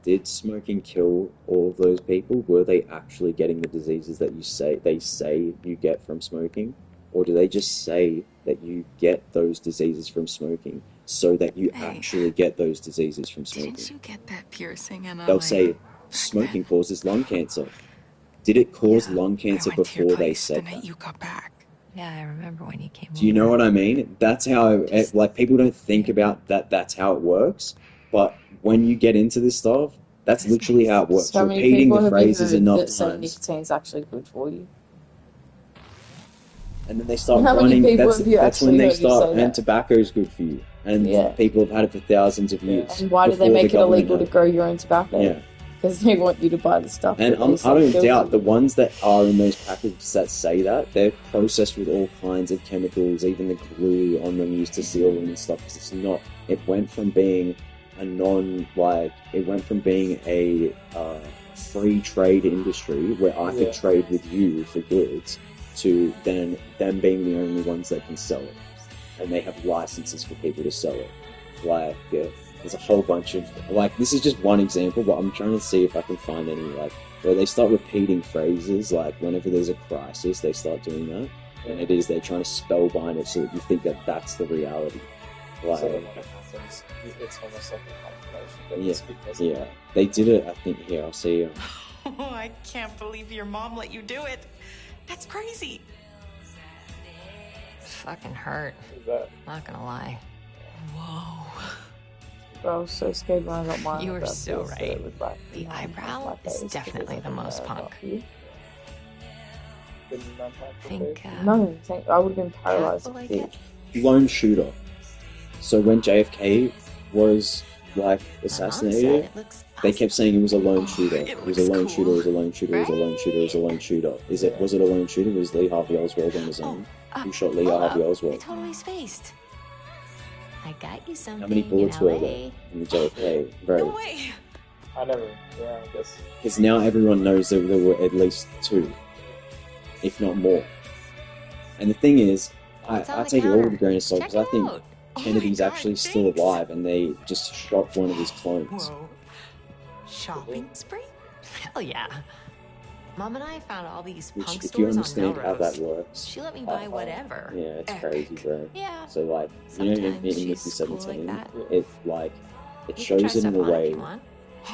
[SPEAKER 1] Did smoking kill all of those people? Were they actually getting the diseases that they say you get from smoking? Or do they just say that you get those diseases from smoking so that you
[SPEAKER 3] Hey.
[SPEAKER 1] actually get those diseases from smoking?
[SPEAKER 3] Didn't you get that piercing and
[SPEAKER 1] They'll say smoking causes lung cancer. Did it cause lung cancer
[SPEAKER 3] I went to your
[SPEAKER 1] before they
[SPEAKER 3] place the
[SPEAKER 1] said
[SPEAKER 3] night
[SPEAKER 1] that?
[SPEAKER 3] you got back.
[SPEAKER 9] Yeah, I remember when you came
[SPEAKER 1] Do you know what I mean? That's how people don't think about that. That's how it works. But when you get into this stuff, that's literally how it works.
[SPEAKER 9] So many
[SPEAKER 1] Repeating
[SPEAKER 9] people
[SPEAKER 1] the
[SPEAKER 9] have
[SPEAKER 1] phrases
[SPEAKER 9] heard
[SPEAKER 1] enough
[SPEAKER 9] that saying
[SPEAKER 1] times,
[SPEAKER 9] nicotine's actually good for you.
[SPEAKER 1] and then they start
[SPEAKER 9] How many
[SPEAKER 1] running.
[SPEAKER 9] people
[SPEAKER 1] That's
[SPEAKER 9] have you
[SPEAKER 1] that's when
[SPEAKER 9] actually
[SPEAKER 1] they
[SPEAKER 9] heard you
[SPEAKER 1] start.
[SPEAKER 9] say
[SPEAKER 1] And
[SPEAKER 9] that?
[SPEAKER 1] tobacco's good for you. And
[SPEAKER 9] Yeah.
[SPEAKER 1] people have had it for thousands of years.
[SPEAKER 9] And why do they
[SPEAKER 1] before
[SPEAKER 9] make
[SPEAKER 1] the
[SPEAKER 9] it
[SPEAKER 1] government
[SPEAKER 9] illegal to
[SPEAKER 1] had it.
[SPEAKER 9] grow your own tobacco?
[SPEAKER 1] Yeah.
[SPEAKER 9] Because they want you to buy the stuff.
[SPEAKER 1] And
[SPEAKER 9] that they
[SPEAKER 1] I
[SPEAKER 9] say
[SPEAKER 1] don't
[SPEAKER 9] kills
[SPEAKER 1] doubt
[SPEAKER 9] you.
[SPEAKER 1] the ones that are in those packages that say that, they're processed with all kinds of chemicals, even the glue on them used to seal them and stuff, because it's not, it went from being a free trade industry where I could trade with you for goods to then them being the only ones that can sell it. And they have licenses for people to sell it. There's a whole bunch of this is just one example, but I'm trying to see if I can find any where they start repeating phrases whenever there's a crisis, they start doing that, and they're trying to spellbind it so that you think that that's the reality.
[SPEAKER 7] so when it happens, it's almost like a confirmation that it's because
[SPEAKER 1] They did it. I think here I'll see.
[SPEAKER 3] Oh, I can't believe your mom let you do it. That's crazy.
[SPEAKER 9] Fucking hurt. Not gonna lie.
[SPEAKER 3] Whoa.
[SPEAKER 9] I was so scared when I got mine.
[SPEAKER 3] You were so right.
[SPEAKER 9] The eyebrow is definitely the most punk.
[SPEAKER 7] Didn't that have to
[SPEAKER 3] Think,
[SPEAKER 7] be?
[SPEAKER 9] No, I would have been paralyzed.
[SPEAKER 3] careful, I
[SPEAKER 9] if it-
[SPEAKER 3] guess.
[SPEAKER 1] Lone shooter. So when JFK was like
[SPEAKER 3] My mom said
[SPEAKER 1] assassinated,
[SPEAKER 3] it looks
[SPEAKER 1] they kept saying he was a lone shooter.
[SPEAKER 3] it
[SPEAKER 1] It was a
[SPEAKER 3] looks
[SPEAKER 1] lone
[SPEAKER 3] cool,
[SPEAKER 1] shooter. It was a lone shooter. It was a lone shooter. It was a lone shooter. Was it a lone shooter? Was Lee Harvey Oswald on his own? Who shot Lee
[SPEAKER 3] hold
[SPEAKER 1] Harvey
[SPEAKER 3] up. I
[SPEAKER 1] Oswald?
[SPEAKER 3] totally spaced. I got you something.
[SPEAKER 1] How many bullets
[SPEAKER 3] in
[SPEAKER 1] were
[SPEAKER 3] LA.
[SPEAKER 1] there in the JFK?
[SPEAKER 3] No
[SPEAKER 1] Bro,
[SPEAKER 3] way.
[SPEAKER 7] I never. Yeah, I guess.
[SPEAKER 1] because now everyone knows that there were at least 2, if not more. And the thing is,
[SPEAKER 3] What's on
[SPEAKER 1] I
[SPEAKER 3] the
[SPEAKER 1] take it all with a
[SPEAKER 3] counter?
[SPEAKER 1] grain of salt
[SPEAKER 3] Check
[SPEAKER 1] because I
[SPEAKER 3] it
[SPEAKER 1] think
[SPEAKER 3] out. Oh my
[SPEAKER 1] Kennedy's
[SPEAKER 3] God,
[SPEAKER 1] actually still
[SPEAKER 3] thanks.
[SPEAKER 1] alive, and they just shot one of his clones.
[SPEAKER 3] Whoa. Shopping spree? Hell yeah. Mom and I found all these
[SPEAKER 1] Which,
[SPEAKER 3] punk
[SPEAKER 1] if you
[SPEAKER 3] stores on
[SPEAKER 1] understand how
[SPEAKER 3] Melrose.
[SPEAKER 1] that works,
[SPEAKER 3] She let me buy whatever.
[SPEAKER 1] yeah, it's
[SPEAKER 3] Epic.
[SPEAKER 1] crazy, bro.
[SPEAKER 3] Yeah.
[SPEAKER 1] So like, you know, in
[SPEAKER 3] Sometimes
[SPEAKER 1] Mickey
[SPEAKER 3] she's cool
[SPEAKER 1] 17,
[SPEAKER 3] like that.
[SPEAKER 1] it
[SPEAKER 3] You can
[SPEAKER 1] shows
[SPEAKER 3] try
[SPEAKER 1] it in a
[SPEAKER 3] stuff on if
[SPEAKER 1] way
[SPEAKER 3] you want.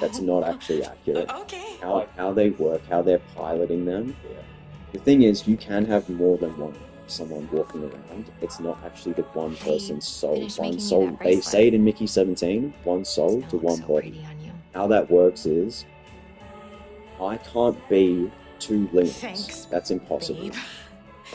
[SPEAKER 1] that's not actually accurate.
[SPEAKER 3] Okay.
[SPEAKER 1] How they work, how they're piloting them.
[SPEAKER 7] Yeah.
[SPEAKER 1] The thing is, you can have more than someone walking around. It's not actually the one
[SPEAKER 3] Hey,
[SPEAKER 1] person's soul.
[SPEAKER 3] finish
[SPEAKER 1] One
[SPEAKER 3] making me
[SPEAKER 1] soul.
[SPEAKER 3] that
[SPEAKER 1] They
[SPEAKER 3] bracelet.
[SPEAKER 1] say it in Mickey 17, one soul
[SPEAKER 3] It's
[SPEAKER 1] to
[SPEAKER 3] gonna look
[SPEAKER 1] one
[SPEAKER 3] so
[SPEAKER 1] body.
[SPEAKER 3] pretty on you.
[SPEAKER 1] How that works is, I can't be 2 limbs.
[SPEAKER 3] Thanks,
[SPEAKER 1] That's impossible.
[SPEAKER 3] babe.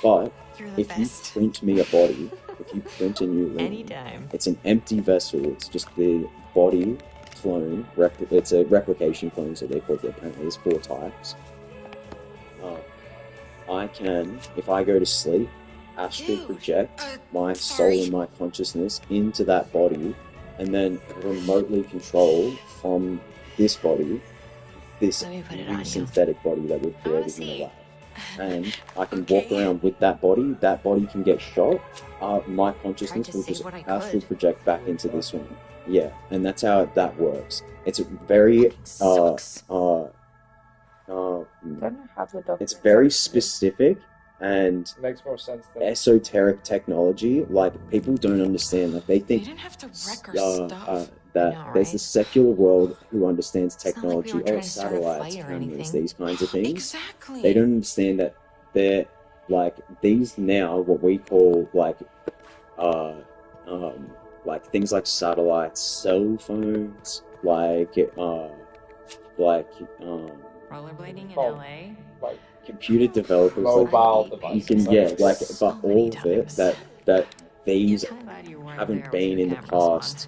[SPEAKER 1] But
[SPEAKER 3] You're the
[SPEAKER 1] if
[SPEAKER 3] best.
[SPEAKER 1] you print me a body, if you print a new limb,
[SPEAKER 3] Anytime.
[SPEAKER 1] it's an empty vessel. It's just the body clone. It's a replication clone, so they call it. Apparently, there's 4 types. I can, if I go to sleep, astral project my soul and my consciousness into that body, and then remotely control from this body, this
[SPEAKER 3] Let me put it
[SPEAKER 1] new
[SPEAKER 3] on you.
[SPEAKER 1] synthetic body that we've
[SPEAKER 3] I wanna
[SPEAKER 1] created in the
[SPEAKER 3] see.
[SPEAKER 1] lab. And I can
[SPEAKER 3] Okay.
[SPEAKER 1] walk around with that body can get shot, my consciousness
[SPEAKER 3] Tried to
[SPEAKER 1] will
[SPEAKER 3] say
[SPEAKER 1] just
[SPEAKER 3] what I
[SPEAKER 1] astral
[SPEAKER 3] could.
[SPEAKER 1] project back into this one. Yeah, and that's how that works. It's a very,
[SPEAKER 3] Sucks.
[SPEAKER 9] I don't know how to adopt
[SPEAKER 1] it's
[SPEAKER 9] it.
[SPEAKER 1] very specific and
[SPEAKER 7] It makes more sense than
[SPEAKER 1] esoteric technology. Like, people don't understand. Like, they
[SPEAKER 3] You
[SPEAKER 1] think
[SPEAKER 3] didn't have to wreck our stuff.
[SPEAKER 1] that
[SPEAKER 3] I know,
[SPEAKER 1] there's
[SPEAKER 3] right?
[SPEAKER 1] the secular world who understands
[SPEAKER 3] It's not like we
[SPEAKER 1] technology,
[SPEAKER 3] were trying to start a
[SPEAKER 1] satellites,
[SPEAKER 3] fight or
[SPEAKER 1] cameras,
[SPEAKER 3] anything.
[SPEAKER 1] these kinds of things.
[SPEAKER 3] Exactly.
[SPEAKER 1] They don't understand that they're like these now, what we call like things like satellites, cell phones,
[SPEAKER 3] Rollerblading in
[SPEAKER 7] Oh.
[SPEAKER 3] LA?
[SPEAKER 7] like
[SPEAKER 1] computer developers.
[SPEAKER 7] mobile
[SPEAKER 3] Like,
[SPEAKER 1] You
[SPEAKER 7] devices.
[SPEAKER 1] can, yeah, like,
[SPEAKER 3] So
[SPEAKER 1] but
[SPEAKER 3] many
[SPEAKER 1] all of it
[SPEAKER 3] times.
[SPEAKER 1] that these
[SPEAKER 3] I'm glad you weren't
[SPEAKER 1] haven't
[SPEAKER 3] there with
[SPEAKER 1] been
[SPEAKER 3] your
[SPEAKER 1] in the
[SPEAKER 3] cameras on.
[SPEAKER 1] past.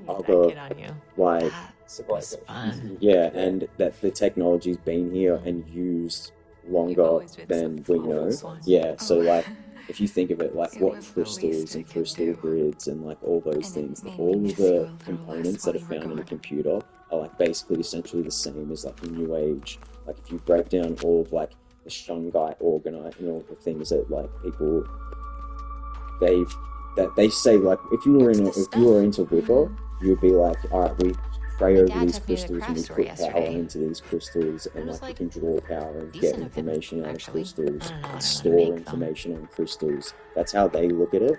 [SPEAKER 3] That
[SPEAKER 1] Other
[SPEAKER 3] kid on you.
[SPEAKER 1] like
[SPEAKER 3] That was fun.
[SPEAKER 1] yeah, and that the technology's been here and used
[SPEAKER 3] You've
[SPEAKER 1] longer
[SPEAKER 3] always been
[SPEAKER 1] than
[SPEAKER 3] so
[SPEAKER 1] we know.
[SPEAKER 3] thoughtful.
[SPEAKER 1] Yeah, so
[SPEAKER 3] Oh.
[SPEAKER 1] like if you think of it, like
[SPEAKER 3] It
[SPEAKER 1] what
[SPEAKER 3] was the least
[SPEAKER 1] crystals
[SPEAKER 3] I
[SPEAKER 1] and
[SPEAKER 3] could
[SPEAKER 1] crystal
[SPEAKER 3] do.
[SPEAKER 1] grids and like all those
[SPEAKER 3] And it
[SPEAKER 1] things,
[SPEAKER 3] made
[SPEAKER 1] all
[SPEAKER 3] me
[SPEAKER 1] of
[SPEAKER 3] miss you a
[SPEAKER 1] the
[SPEAKER 3] little
[SPEAKER 1] components
[SPEAKER 3] less
[SPEAKER 1] that are
[SPEAKER 3] while you
[SPEAKER 1] found in a
[SPEAKER 3] were gone.
[SPEAKER 1] computer are like basically essentially the same as like the new age. Like if you break down all of like the shungite organite and all the things that like people they say, like if you were into Wicca, you would be like, all right, we pray
[SPEAKER 3] My
[SPEAKER 1] over
[SPEAKER 3] dad
[SPEAKER 1] these
[SPEAKER 3] took me to the
[SPEAKER 1] crystals and we
[SPEAKER 3] craft store
[SPEAKER 1] put power
[SPEAKER 3] yesterday.
[SPEAKER 1] into these crystals, and
[SPEAKER 3] It was,
[SPEAKER 1] like we can draw power and get
[SPEAKER 3] decent of him,
[SPEAKER 1] information out of
[SPEAKER 3] actually.
[SPEAKER 1] crystals
[SPEAKER 3] I don't know
[SPEAKER 1] and
[SPEAKER 3] how to
[SPEAKER 1] store
[SPEAKER 3] make them.
[SPEAKER 1] information on crystals. That's how they look at it.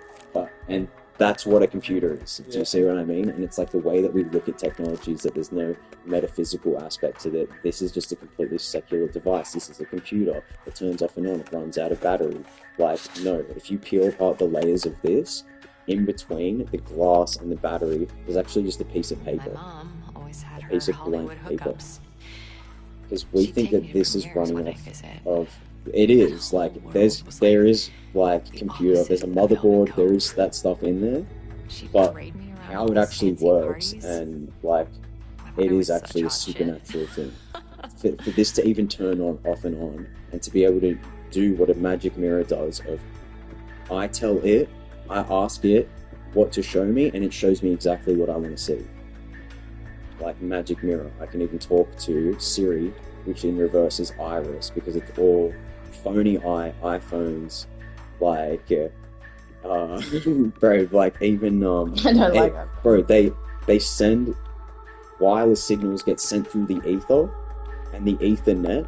[SPEAKER 1] And that's what a computer is. Do you see what I mean? And it's like the way that we look at technologies, that there's no metaphysical aspect to it. This is just a completely secular device. This is a computer. It turns off and on. It runs out of battery. Like, no, if you peel apart the layers of this, in between the glass and the battery, there's actually just a piece of
[SPEAKER 3] My
[SPEAKER 1] paper.
[SPEAKER 3] mom always had her
[SPEAKER 1] piece of
[SPEAKER 3] Hollywood
[SPEAKER 1] blank paper.
[SPEAKER 3] hookups.
[SPEAKER 1] Because we
[SPEAKER 3] She'd
[SPEAKER 1] think
[SPEAKER 3] take
[SPEAKER 1] that
[SPEAKER 3] me to
[SPEAKER 1] this is
[SPEAKER 3] premieres
[SPEAKER 1] running
[SPEAKER 3] when I
[SPEAKER 1] off
[SPEAKER 3] visit.
[SPEAKER 1] of. It is
[SPEAKER 3] The
[SPEAKER 1] like
[SPEAKER 3] whole
[SPEAKER 1] there
[SPEAKER 3] world was
[SPEAKER 1] is like
[SPEAKER 3] the
[SPEAKER 1] computer. There's a
[SPEAKER 3] opposite of
[SPEAKER 1] motherboard.
[SPEAKER 3] Velvet
[SPEAKER 1] There
[SPEAKER 3] Cove.
[SPEAKER 1] is that stuff in there.
[SPEAKER 3] She'd
[SPEAKER 1] But
[SPEAKER 3] parade me around
[SPEAKER 1] how
[SPEAKER 3] all
[SPEAKER 1] it
[SPEAKER 3] these
[SPEAKER 1] actually
[SPEAKER 3] fancy
[SPEAKER 1] works
[SPEAKER 3] parties.
[SPEAKER 1] and like
[SPEAKER 3] My
[SPEAKER 1] it
[SPEAKER 3] mother
[SPEAKER 1] is
[SPEAKER 3] was such
[SPEAKER 1] actually a
[SPEAKER 3] hot shit.
[SPEAKER 1] supernatural thing. For this to even turn on, off and on, and to be able to do what a magic mirror does of, I tell it, I ask it what to show me, and it shows me exactly what I want to see. Like magic mirror. I can even talk to Siri, which in reverse is Iris, because it's all phony iPhones, like bro, like even
[SPEAKER 9] I don't like that.
[SPEAKER 1] bro, they send wireless signals, get sent through the ether and the Ethernet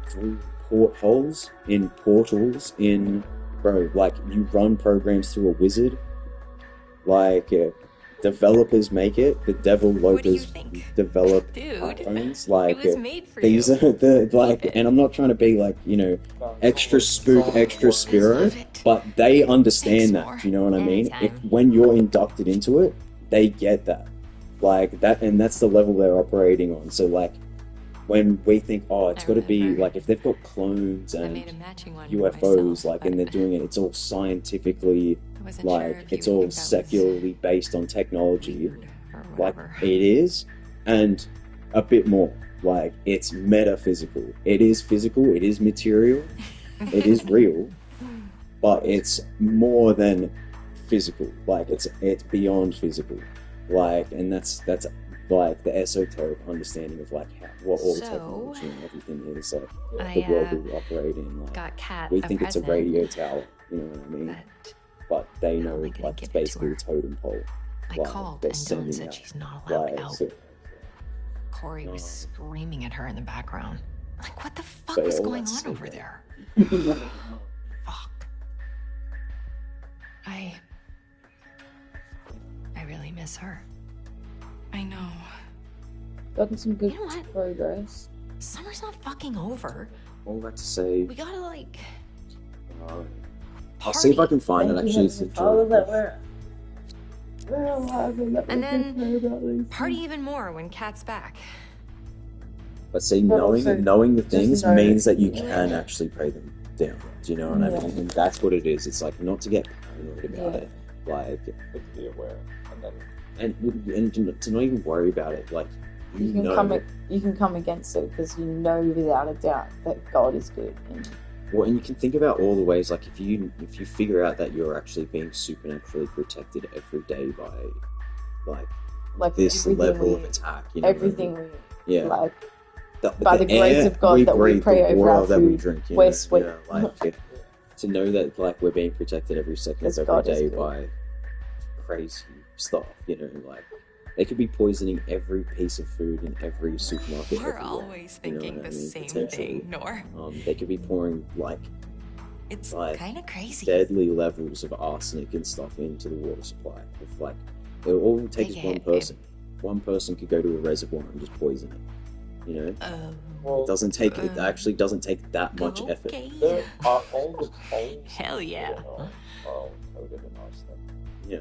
[SPEAKER 1] through portholes in portals in, bro, like you run programs through a wizard, like developers make it. The devil
[SPEAKER 3] What do you
[SPEAKER 1] lopers
[SPEAKER 3] think?
[SPEAKER 1] develop
[SPEAKER 3] Dude,
[SPEAKER 1] iPhones. Like
[SPEAKER 3] it was made for
[SPEAKER 1] these
[SPEAKER 3] you.
[SPEAKER 1] are the like,
[SPEAKER 3] Keep it.
[SPEAKER 1] and I'm not trying to be like, you know, extra spook, extra
[SPEAKER 3] I
[SPEAKER 1] spiro,
[SPEAKER 3] love it.
[SPEAKER 1] but they understand
[SPEAKER 3] Thanks,
[SPEAKER 1] that.
[SPEAKER 3] more.
[SPEAKER 1] Do you know what I mean?
[SPEAKER 3] Anytime.
[SPEAKER 1] If when you're inducted into it, they get that, like that, and that's the level they're operating on. So like when we think, oh, it's
[SPEAKER 4] I
[SPEAKER 1] got to be
[SPEAKER 4] remember.
[SPEAKER 1] like if they've got clones
[SPEAKER 4] I
[SPEAKER 1] and
[SPEAKER 4] made a matching one for
[SPEAKER 1] UFOs,
[SPEAKER 4] myself,
[SPEAKER 1] like, and
[SPEAKER 4] but
[SPEAKER 1] they're doing it, it's all scientifically,
[SPEAKER 4] I wasn't sure
[SPEAKER 1] like,
[SPEAKER 4] if you
[SPEAKER 1] it's
[SPEAKER 4] would
[SPEAKER 1] all
[SPEAKER 4] think that was
[SPEAKER 1] secularly based on technology.
[SPEAKER 4] weird or
[SPEAKER 1] Like,
[SPEAKER 4] whatever.
[SPEAKER 1] it is, and a bit more. Like, it's metaphysical. It is physical, it is material, it is real, but it's more than physical. Like, it's beyond physical. Like, and that's like the esoteric understanding of like what all
[SPEAKER 4] So,
[SPEAKER 1] technology and everything is, like
[SPEAKER 4] I
[SPEAKER 1] the world we operate in. Like,
[SPEAKER 4] got Kat
[SPEAKER 1] we
[SPEAKER 4] a
[SPEAKER 1] think it's a
[SPEAKER 4] present,
[SPEAKER 1] radio tower, you know what I mean?
[SPEAKER 4] but
[SPEAKER 1] But they
[SPEAKER 4] I'm
[SPEAKER 1] know
[SPEAKER 4] only gonna
[SPEAKER 1] like it's
[SPEAKER 4] give it to
[SPEAKER 1] basically
[SPEAKER 4] her.
[SPEAKER 1] a totem pole.
[SPEAKER 4] I
[SPEAKER 1] Like,
[SPEAKER 4] called
[SPEAKER 1] they're
[SPEAKER 4] and Dylan
[SPEAKER 1] sending
[SPEAKER 4] said
[SPEAKER 1] out,
[SPEAKER 4] she's not allowed
[SPEAKER 1] like,
[SPEAKER 4] out.
[SPEAKER 1] so,
[SPEAKER 4] Corey was screaming at her in the background. Like, what the fuck
[SPEAKER 1] but
[SPEAKER 4] was
[SPEAKER 1] all
[SPEAKER 4] going
[SPEAKER 1] that's
[SPEAKER 4] on
[SPEAKER 1] so
[SPEAKER 4] over
[SPEAKER 1] bad.
[SPEAKER 4] there? Fuck. I really miss her.
[SPEAKER 3] I know.
[SPEAKER 9] Gotten some good
[SPEAKER 4] You know what?
[SPEAKER 9] progress.
[SPEAKER 4] Summer's not fucking over.
[SPEAKER 1] All that to say,
[SPEAKER 4] We gotta, like,
[SPEAKER 1] I'll see if I
[SPEAKER 4] party.
[SPEAKER 1] can find it.
[SPEAKER 9] Thank you,
[SPEAKER 1] Actually, it's a
[SPEAKER 9] Heavenly Father,
[SPEAKER 1] joke.
[SPEAKER 9] that we're alive and that we
[SPEAKER 4] And
[SPEAKER 9] can pray about
[SPEAKER 4] then
[SPEAKER 9] these
[SPEAKER 4] party
[SPEAKER 9] things.
[SPEAKER 4] even more when Kat's back.
[SPEAKER 1] But see,
[SPEAKER 9] But also,
[SPEAKER 1] knowing the
[SPEAKER 9] just
[SPEAKER 1] things
[SPEAKER 9] know-
[SPEAKER 1] means that you
[SPEAKER 4] Yeah.
[SPEAKER 1] can actually pray them down. Do you know what I
[SPEAKER 9] Yeah.
[SPEAKER 1] mean? And that's what it is. It's like not to get paranoid about
[SPEAKER 9] Yeah.
[SPEAKER 1] it, like,
[SPEAKER 7] But to be aware, and then
[SPEAKER 1] and to not even worry about it. Like,
[SPEAKER 9] You can come against it because you know without a doubt that God is good. And
[SPEAKER 1] well, and you can think about all the ways. Like, if you figure out that you're actually being supernaturally protected every day by like this
[SPEAKER 9] everything
[SPEAKER 1] level of
[SPEAKER 9] we-
[SPEAKER 1] attack, you know,
[SPEAKER 9] everything we
[SPEAKER 1] yeah.
[SPEAKER 9] like.
[SPEAKER 1] The
[SPEAKER 9] By the grace
[SPEAKER 1] air
[SPEAKER 9] of God
[SPEAKER 1] we
[SPEAKER 9] that we
[SPEAKER 1] breathe,
[SPEAKER 9] pray
[SPEAKER 1] the
[SPEAKER 9] over
[SPEAKER 1] water
[SPEAKER 9] our
[SPEAKER 1] that we
[SPEAKER 9] food,
[SPEAKER 1] drink, you
[SPEAKER 9] we're
[SPEAKER 1] know,
[SPEAKER 9] sweet.
[SPEAKER 1] to know that like we're being protected every second
[SPEAKER 9] Because
[SPEAKER 1] of every
[SPEAKER 9] God is
[SPEAKER 1] day
[SPEAKER 9] good.
[SPEAKER 1] by crazy stuff, you know, like they could be poisoning every piece of food in every supermarket
[SPEAKER 4] We're
[SPEAKER 1] everywhere,
[SPEAKER 4] always
[SPEAKER 1] you know
[SPEAKER 4] thinking
[SPEAKER 1] what I
[SPEAKER 4] the
[SPEAKER 1] mean?
[SPEAKER 4] same
[SPEAKER 1] Potentially.
[SPEAKER 4] thing, Nor.
[SPEAKER 1] They could be pouring like
[SPEAKER 4] It's
[SPEAKER 1] like
[SPEAKER 4] kind of crazy.
[SPEAKER 1] deadly levels of arsenic and stuff into the water supply. If like all it would take
[SPEAKER 4] Take
[SPEAKER 1] is
[SPEAKER 4] a
[SPEAKER 1] one
[SPEAKER 4] hit, babe.
[SPEAKER 1] person. One person could go to a reservoir and just poison it. You know,
[SPEAKER 7] well,
[SPEAKER 1] it doesn't take. It actually doesn't take that much effort.
[SPEAKER 4] Okay.
[SPEAKER 7] there are all the polls.
[SPEAKER 4] Hell yeah.
[SPEAKER 7] Are all coded in arsenic,
[SPEAKER 1] Yeah.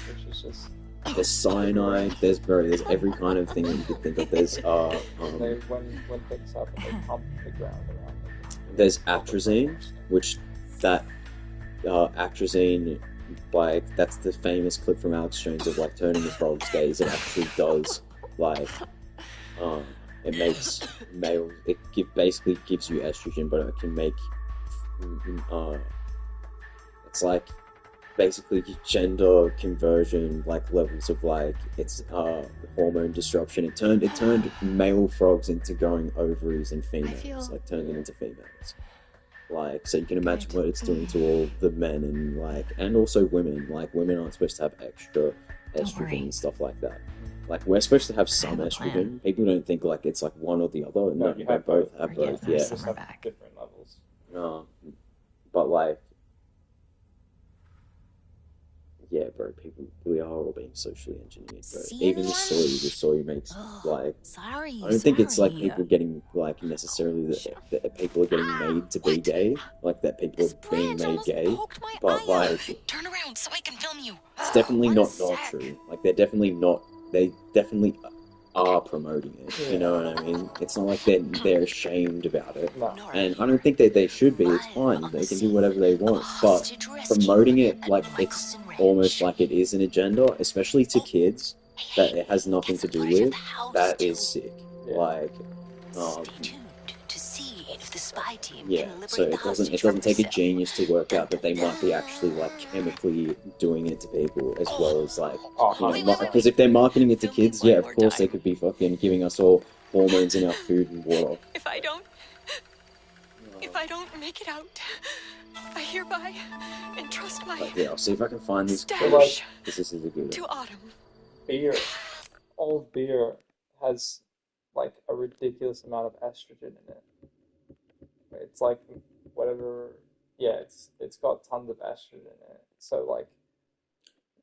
[SPEAKER 7] which is just
[SPEAKER 1] There's cyanide. There's every kind of thing that you could think of. There's
[SPEAKER 7] they when things happen, they pump the ground around them.
[SPEAKER 1] there's atrazine, which that atrazine, like that's the famous clip from Alex Jones of like turning the frogs gays. It actually does like it makes male. Basically gives you estrogen, but it can make it's like basically gender conversion, like levels of like it's hormone disruption. It turned male frogs into growing ovaries and females, like turned them into females. Like, so you can imagine what it's doing to all the men and like, and also women. Like, women aren't supposed to have extra
[SPEAKER 4] Don't worry.
[SPEAKER 1] estrogen and stuff like that. Like, we're supposed to have some
[SPEAKER 4] have a
[SPEAKER 1] estrogen.
[SPEAKER 4] plan.
[SPEAKER 1] People don't think like it's like one or the other. No,
[SPEAKER 7] you
[SPEAKER 1] they
[SPEAKER 7] have
[SPEAKER 1] both
[SPEAKER 7] both.
[SPEAKER 1] have
[SPEAKER 4] We're
[SPEAKER 1] both.
[SPEAKER 4] getting
[SPEAKER 7] You
[SPEAKER 1] Yeah.
[SPEAKER 4] our
[SPEAKER 7] just
[SPEAKER 4] summer
[SPEAKER 7] have
[SPEAKER 4] back.
[SPEAKER 7] different levels.
[SPEAKER 1] But like, yeah, bro, we are all being socially engineered, bro.
[SPEAKER 5] See
[SPEAKER 1] Even
[SPEAKER 5] anyone?
[SPEAKER 1] the soy makes
[SPEAKER 5] Ugh,
[SPEAKER 1] like.
[SPEAKER 5] Sorry.
[SPEAKER 1] I don't think it's like
[SPEAKER 5] sorry.
[SPEAKER 1] people getting like necessarily that people are getting made to be gay, like that people
[SPEAKER 5] This
[SPEAKER 1] are being
[SPEAKER 5] branch
[SPEAKER 1] made
[SPEAKER 5] almost
[SPEAKER 1] gay.
[SPEAKER 5] poked my
[SPEAKER 1] But
[SPEAKER 5] eye
[SPEAKER 1] like,
[SPEAKER 5] out. Turn around so I can film you.
[SPEAKER 1] it's definitely
[SPEAKER 5] One
[SPEAKER 1] not
[SPEAKER 5] sec.
[SPEAKER 1] true. Like they're definitely not. They definitely are promoting it. You know what I mean? It's not like they're ashamed about it.
[SPEAKER 7] No.
[SPEAKER 1] And I don't think that they should be. It's fine. They can do whatever they want. But promoting it like it's almost like it is an agenda, especially to kids that it has nothing to do with, that is sick.
[SPEAKER 7] Yeah.
[SPEAKER 1] Like,
[SPEAKER 5] Stay tuned to see if the spy team
[SPEAKER 1] yeah.
[SPEAKER 5] can liberate
[SPEAKER 1] So
[SPEAKER 5] the
[SPEAKER 1] it doesn't
[SPEAKER 5] hostage
[SPEAKER 1] take a
[SPEAKER 5] from
[SPEAKER 1] genius to work out that they might be actually like chemically doing it to people as well as like,
[SPEAKER 7] Oh,
[SPEAKER 1] you know, because if they're marketing it to kids, yeah, of course they could be fucking giving us all hormones in our food and water.
[SPEAKER 3] If I don't make it out, I hereby entrust my
[SPEAKER 1] But yeah, I'll see if I can find this
[SPEAKER 7] So,
[SPEAKER 1] clip,
[SPEAKER 7] like,
[SPEAKER 1] because this is a good
[SPEAKER 3] to
[SPEAKER 1] one.
[SPEAKER 3] Autumn.
[SPEAKER 7] beer, all beer has like a ridiculous amount of estrogen in it. It's like whatever, yeah, it's got tons of estrogen in it. So like,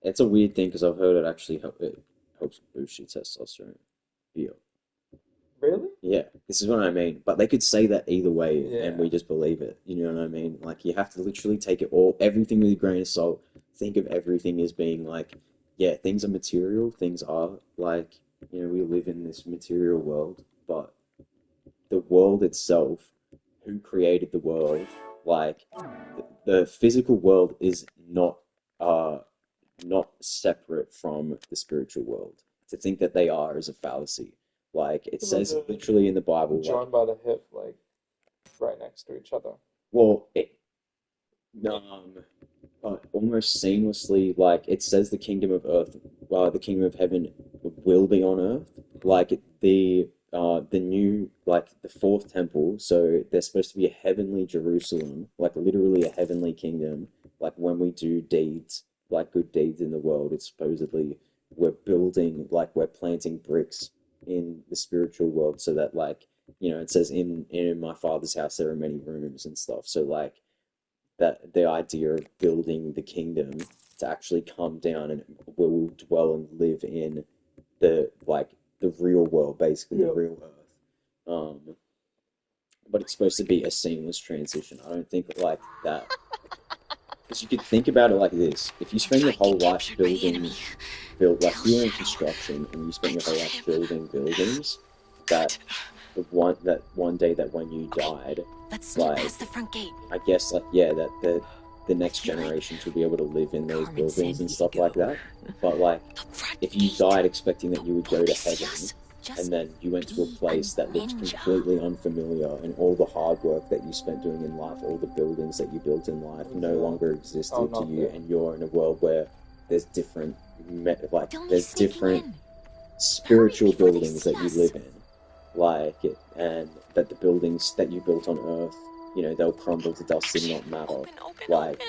[SPEAKER 1] It's a weird thing because I've heard it actually helps boost your testosterone. Beer.
[SPEAKER 7] really?
[SPEAKER 1] Yeah, this is what I mean. But they could say that either way,
[SPEAKER 7] Yeah.
[SPEAKER 1] and we just believe it. You know what I mean? Like, you have to literally take it everything with a grain of salt. Think of everything as being like, yeah, things are material. Things are like, you know, we live in this material world, but the world itself, who created the world, like the physical world is not separate from the spiritual world. To think that they are is a fallacy. Like it says literally in the Bible, like,
[SPEAKER 7] Joined by the hip, like right next to each other.
[SPEAKER 1] well, almost seamlessly, like it says the kingdom of earth, the kingdom of heaven will be on earth. Like the new, like the fourth temple. So there's supposed to be a heavenly Jerusalem, like literally a heavenly kingdom. Like when we do deeds, like good deeds in the world, it's supposedly we're building, like we're planting bricks in the spiritual world, so that like it says in my father's house there are many rooms and stuff. So like that the idea of building the kingdom to actually come down and will dwell and live in the real world, basically the real earth. But it's supposed to be a seamless transition. I don't think like that. Because you could think about it like this: if you spend your whole life like you're in construction and you spend your whole life building buildings, that one day that when you died, like
[SPEAKER 5] the front gate.
[SPEAKER 1] I guess that the next generations will be able to live in those buildings and stuff like that. But like if you died expecting that you would go to heaven and then you went to a place that looked completely unfamiliar, and all the hard work that you spent doing in life, all the buildings that you built in life no longer existed to you, and you're in a world where there's different spiritual buildings that you live in, and that the buildings that you built on earth, they'll crumble to dust and not matter.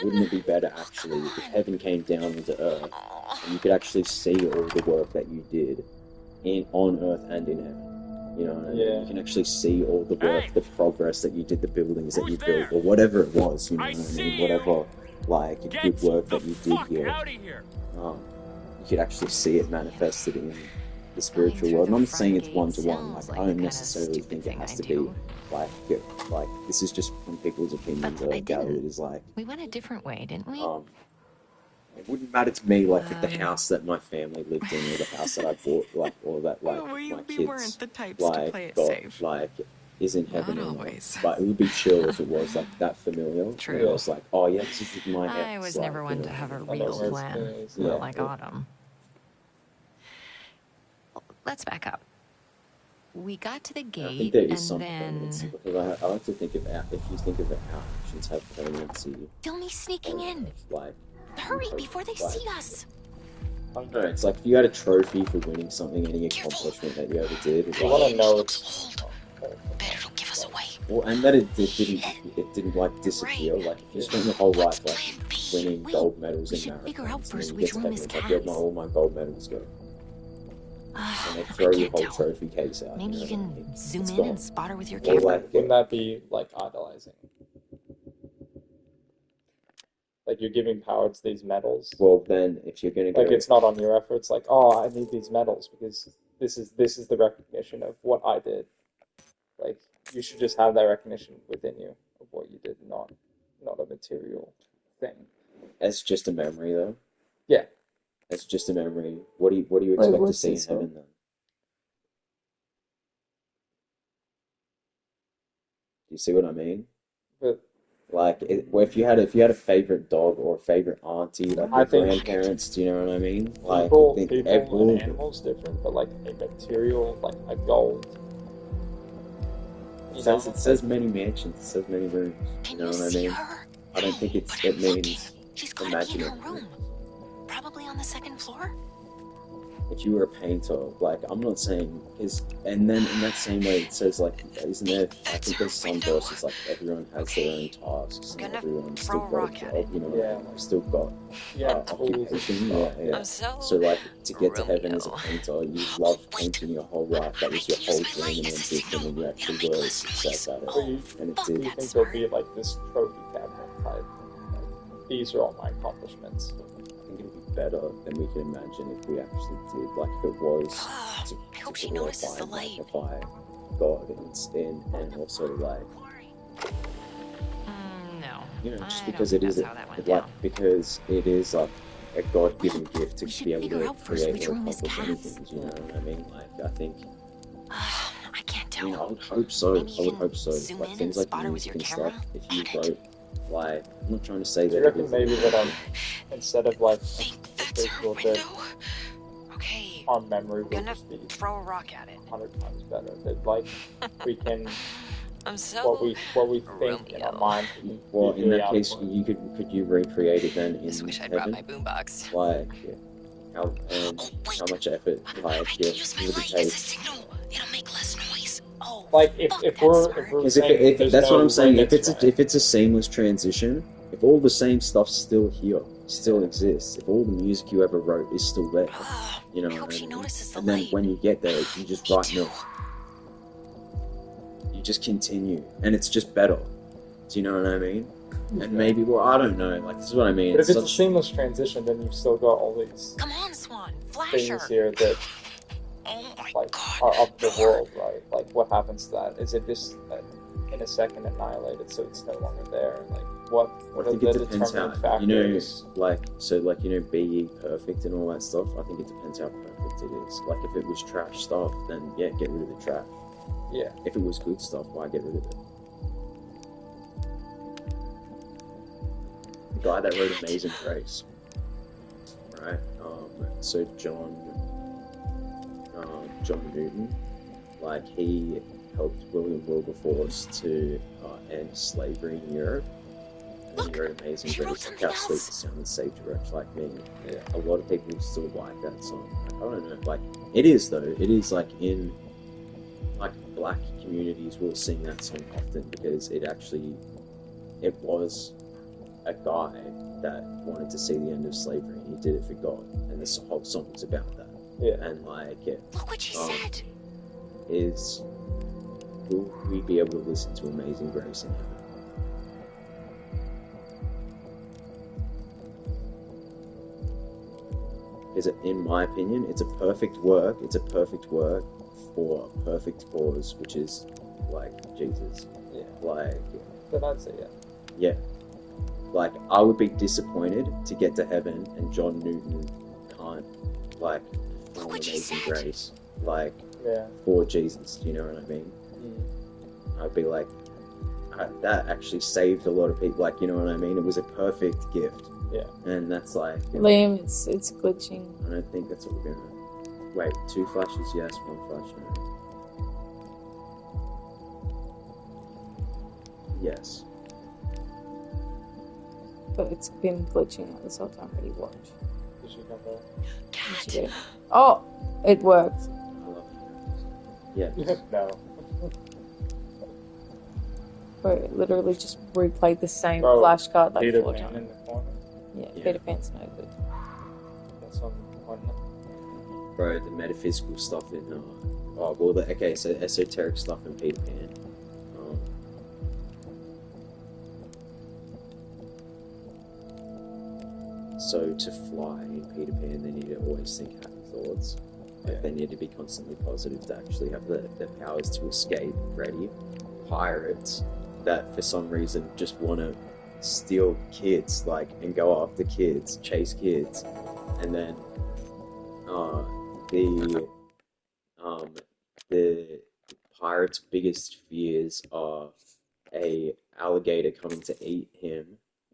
[SPEAKER 1] Wouldn't it be better actually if heaven came down into earth and you could actually see all the work that you did on earth and in heaven? You know what I mean?
[SPEAKER 7] Yeah.
[SPEAKER 1] You can actually see all the work, the progress that you did, the buildings that you built, or whatever it was, you know what I mean? Whatever, good work that you did here. You could actually see it manifested in the spiritual world. And I'm not saying it's one-to-one. Like, I don't necessarily think it has to be like this is just from people's opinions that I gather. It is like
[SPEAKER 10] We went a different way, didn't we?
[SPEAKER 1] it wouldn't matter to me like if the house that my family lived in or the house that I bought, or that my
[SPEAKER 4] we weren't
[SPEAKER 1] kids
[SPEAKER 4] the types to play it safe.
[SPEAKER 1] is in heaven
[SPEAKER 4] Not
[SPEAKER 1] or not.
[SPEAKER 4] always.
[SPEAKER 1] But it would be chill if it was like that familiar.
[SPEAKER 10] True.
[SPEAKER 1] Where it was like, oh yeah, this is my house.
[SPEAKER 10] I was never one to have a real plan,
[SPEAKER 1] Yeah.
[SPEAKER 10] not like Autumn. Let's back up. We got to the
[SPEAKER 1] I think
[SPEAKER 10] gate,
[SPEAKER 1] there is
[SPEAKER 10] and
[SPEAKER 1] some
[SPEAKER 10] then...
[SPEAKER 1] permanency, because I like to think of if you think of how actions have permanency.
[SPEAKER 10] Filmy sneaking in.
[SPEAKER 1] Like,
[SPEAKER 10] Hurry before they see us.
[SPEAKER 1] I don't know, it's like if you had a trophy for winning something, any accomplishment that you ever did.
[SPEAKER 7] I want to know
[SPEAKER 10] Bet it'll give us away.
[SPEAKER 1] Well, and that it didn't like disappear. Like if you spent your whole life like winning gold medals in marathons,
[SPEAKER 10] figure out first
[SPEAKER 1] and then you
[SPEAKER 10] which room is
[SPEAKER 1] get to heaven, like, all my gold medals go. And they throw your whole trophy case out.
[SPEAKER 10] Maybe you
[SPEAKER 1] know what I
[SPEAKER 10] can
[SPEAKER 1] mean?
[SPEAKER 10] zoom
[SPEAKER 1] It's
[SPEAKER 10] in
[SPEAKER 1] gone.
[SPEAKER 10] and spot her with your
[SPEAKER 1] Or
[SPEAKER 10] camera.
[SPEAKER 1] like,
[SPEAKER 7] wouldn't that be like idolizing? Like you're giving power to these medals.
[SPEAKER 1] well, then if you're gonna go,
[SPEAKER 7] Like it's not on your efforts. Like, oh, I need these medals because this is the recognition of what I did. Like you should just have that recognition within you of what you did, not a material thing.
[SPEAKER 1] as just a memory though.
[SPEAKER 7] Yeah.
[SPEAKER 1] As just a memory. What do you expect to
[SPEAKER 9] what's
[SPEAKER 1] see in
[SPEAKER 9] this
[SPEAKER 1] heaven then? Do you see what I mean?
[SPEAKER 7] But
[SPEAKER 1] Like, if you had a favorite dog or a favorite auntie, like
[SPEAKER 7] I
[SPEAKER 1] your
[SPEAKER 7] think
[SPEAKER 1] grandparents, do you know what I mean? Like,
[SPEAKER 7] people,
[SPEAKER 1] I think
[SPEAKER 7] people and animals different, but like a material, like a gold.
[SPEAKER 1] It says many mansions, it says many rooms. You know what I mean? I don't think it means
[SPEAKER 10] She's got a key in her
[SPEAKER 1] imaginary.
[SPEAKER 10] room. Probably on the second floor.
[SPEAKER 1] If you were a painter, like I'm not saying and then in that same way it says like, isn't there? I think there's some verses like everyone has their own tasks and everyone's still got a job. You know,
[SPEAKER 7] Yeah.
[SPEAKER 1] like, still got occupation. Yeah. So like to get to heaven as a painter, you love painting your whole life. That was your whole dream and ambition, and you actually were a success at it.
[SPEAKER 7] But you
[SPEAKER 1] And it
[SPEAKER 7] think
[SPEAKER 1] did.
[SPEAKER 7] there'll be like this trophy cabinet type? Like, these are all my accomplishments.
[SPEAKER 1] I think it'd be better than we can imagine if we actually did. Like if it was
[SPEAKER 10] I hope she notices the light.
[SPEAKER 1] magnify God and also like,
[SPEAKER 10] No.
[SPEAKER 1] you know, just
[SPEAKER 10] I
[SPEAKER 1] because
[SPEAKER 10] don't
[SPEAKER 1] it is
[SPEAKER 10] think that's how that went
[SPEAKER 1] like
[SPEAKER 10] down.
[SPEAKER 1] because it is like a God-given gift to
[SPEAKER 10] should
[SPEAKER 1] be able
[SPEAKER 10] figure
[SPEAKER 1] to
[SPEAKER 10] out first
[SPEAKER 1] create
[SPEAKER 10] which
[SPEAKER 1] or
[SPEAKER 10] room is
[SPEAKER 1] accomplish
[SPEAKER 10] Kat's.
[SPEAKER 1] anything. You know what I mean? Like I think
[SPEAKER 10] I can't
[SPEAKER 1] I mean, I would hope so.
[SPEAKER 10] Maybe
[SPEAKER 1] I
[SPEAKER 10] you
[SPEAKER 1] would hope so.
[SPEAKER 10] zoom
[SPEAKER 1] Like
[SPEAKER 10] in
[SPEAKER 1] things
[SPEAKER 10] and
[SPEAKER 1] like
[SPEAKER 10] spot her with
[SPEAKER 1] music
[SPEAKER 10] your
[SPEAKER 1] and
[SPEAKER 10] camera.
[SPEAKER 1] stuff. If you
[SPEAKER 10] Pan it.
[SPEAKER 1] wrote, like, I'm not trying to say
[SPEAKER 7] Do you
[SPEAKER 1] that.
[SPEAKER 7] reckon maybe that instead of like
[SPEAKER 10] Think
[SPEAKER 7] a
[SPEAKER 10] that's her
[SPEAKER 7] visual bit,
[SPEAKER 10] window? Okay,
[SPEAKER 7] our memory
[SPEAKER 10] I'm
[SPEAKER 7] will
[SPEAKER 10] gonna
[SPEAKER 7] just be
[SPEAKER 10] throw a rock at it.
[SPEAKER 7] 100 times better. That like we can
[SPEAKER 10] I'm so
[SPEAKER 7] what we think in our
[SPEAKER 10] Romeo.
[SPEAKER 7] mind. We can
[SPEAKER 1] Well, in
[SPEAKER 7] visually
[SPEAKER 1] that case,
[SPEAKER 7] output.
[SPEAKER 1] you could you recreate it then in
[SPEAKER 10] Just wish I'd brought
[SPEAKER 1] heaven?
[SPEAKER 10] my boombox.
[SPEAKER 1] Like, how and
[SPEAKER 10] Oh wait,
[SPEAKER 1] how much effort,
[SPEAKER 10] I
[SPEAKER 1] like,
[SPEAKER 10] can use my
[SPEAKER 1] would it
[SPEAKER 10] light
[SPEAKER 1] take?
[SPEAKER 10] as a signal. It'll make less noise. Oh,
[SPEAKER 7] Like
[SPEAKER 10] fuck,
[SPEAKER 7] if
[SPEAKER 10] that's
[SPEAKER 7] we're
[SPEAKER 10] smart.
[SPEAKER 7] if
[SPEAKER 1] Because
[SPEAKER 7] saying
[SPEAKER 1] if
[SPEAKER 7] there's
[SPEAKER 1] that's
[SPEAKER 7] no
[SPEAKER 1] what I'm saying. If
[SPEAKER 7] limits,
[SPEAKER 1] it's
[SPEAKER 7] right?
[SPEAKER 1] if it's a seamless transition, if all the same stuff's still here, still exists, if all the music you ever wrote is still there, you know
[SPEAKER 10] I hope
[SPEAKER 1] what I
[SPEAKER 10] she
[SPEAKER 1] mean?
[SPEAKER 10] notices the
[SPEAKER 1] And then
[SPEAKER 10] light.
[SPEAKER 1] when you get there, you just
[SPEAKER 10] Me
[SPEAKER 1] write
[SPEAKER 10] too.
[SPEAKER 1] milk. You just continue, and it's just better. Do you know what I mean? And maybe, well, I don't know. Like, this is what I mean.
[SPEAKER 7] But if it's a
[SPEAKER 1] such-
[SPEAKER 7] seamless transition, then you've still got all these
[SPEAKER 10] Come on, Swan. Flash
[SPEAKER 7] things
[SPEAKER 10] her.
[SPEAKER 7] here that
[SPEAKER 10] Oh my
[SPEAKER 7] like
[SPEAKER 10] god.
[SPEAKER 7] are of the
[SPEAKER 10] No more.
[SPEAKER 7] world, right? Like what happens to that? Is it just in a second annihilated, so it's no longer there? Like what
[SPEAKER 1] I
[SPEAKER 7] are
[SPEAKER 1] think
[SPEAKER 7] the
[SPEAKER 1] it depends how,
[SPEAKER 7] determining
[SPEAKER 1] you know,
[SPEAKER 7] factors?
[SPEAKER 1] like, you know, be ye perfect and all that stuff. I think it depends how perfect it is. Like, if it was trash stuff, then yeah, get rid of the trash.
[SPEAKER 7] Yeah.
[SPEAKER 1] If it was good stuff, why get rid of it? The guy that wrote Amazing Grace, right? So John Newton, like, he helped William Wilberforce to end slavery in Europe. And then he wrote Amazing
[SPEAKER 10] she wrote
[SPEAKER 1] Grace, like,
[SPEAKER 10] something
[SPEAKER 1] how sweet
[SPEAKER 10] else.
[SPEAKER 1] the sound saved a wretch like me.
[SPEAKER 7] Yeah.
[SPEAKER 1] A lot of people still like that song. Like, I don't know, like, it is though. It is, like, in, like, black communities will sing that song often because it was a guy that wanted to see the end of slavery, and he did it for God, and this whole song is about that.
[SPEAKER 7] Yeah.
[SPEAKER 1] And like,
[SPEAKER 10] Look what she said.
[SPEAKER 1] will we be able to listen to Amazing Grace in heaven? Is it, in my opinion, it's a perfect work. It's a perfect work for a perfect cause, which is like Jesus.
[SPEAKER 7] Yeah.
[SPEAKER 1] Like,
[SPEAKER 7] Then I'd say yeah.
[SPEAKER 1] yeah. Like, I would be disappointed to get to heaven and John Newton can't, like, perform
[SPEAKER 10] what she
[SPEAKER 1] Amazing
[SPEAKER 10] said.
[SPEAKER 1] Grace, like,
[SPEAKER 7] Yeah.
[SPEAKER 1] for Jesus. Do you know what I mean? I'd be like, that actually saved a lot of people. Like, you know what I mean? It was a perfect gift.
[SPEAKER 7] Yeah.
[SPEAKER 1] And that's like,
[SPEAKER 9] Liam, it's glitching.
[SPEAKER 1] I don't think that's what we're gonna. Wait, 2 flashes, yes, 1 flash, no. Yes.
[SPEAKER 9] But it's been glitching this whole time. Ready, watch.
[SPEAKER 7] Did she come back?
[SPEAKER 9] Did you get it? Oh, it worked.
[SPEAKER 1] I love it. Yeah.
[SPEAKER 7] No.
[SPEAKER 9] Bro, it literally just replayed the same
[SPEAKER 7] Bro,
[SPEAKER 9] flashcard like
[SPEAKER 7] Peter
[SPEAKER 9] 4
[SPEAKER 7] Pan
[SPEAKER 9] times.
[SPEAKER 7] in the corner.
[SPEAKER 9] Yeah,
[SPEAKER 1] Yeah.
[SPEAKER 9] Peter Pan's no good.
[SPEAKER 7] That's on
[SPEAKER 1] Bro, the metaphysical stuff in, oh, well, okay, so esoteric stuff in Peter Pan. So to fly in Peter Pan, they need to always think happy thoughts. Like, they need to be constantly positive to actually have the powers to escape. Ready? Pirates that for some reason just want to steal kids, like, and go after kids, chase kids, and then the pirate's biggest fears are a alligator coming to eat him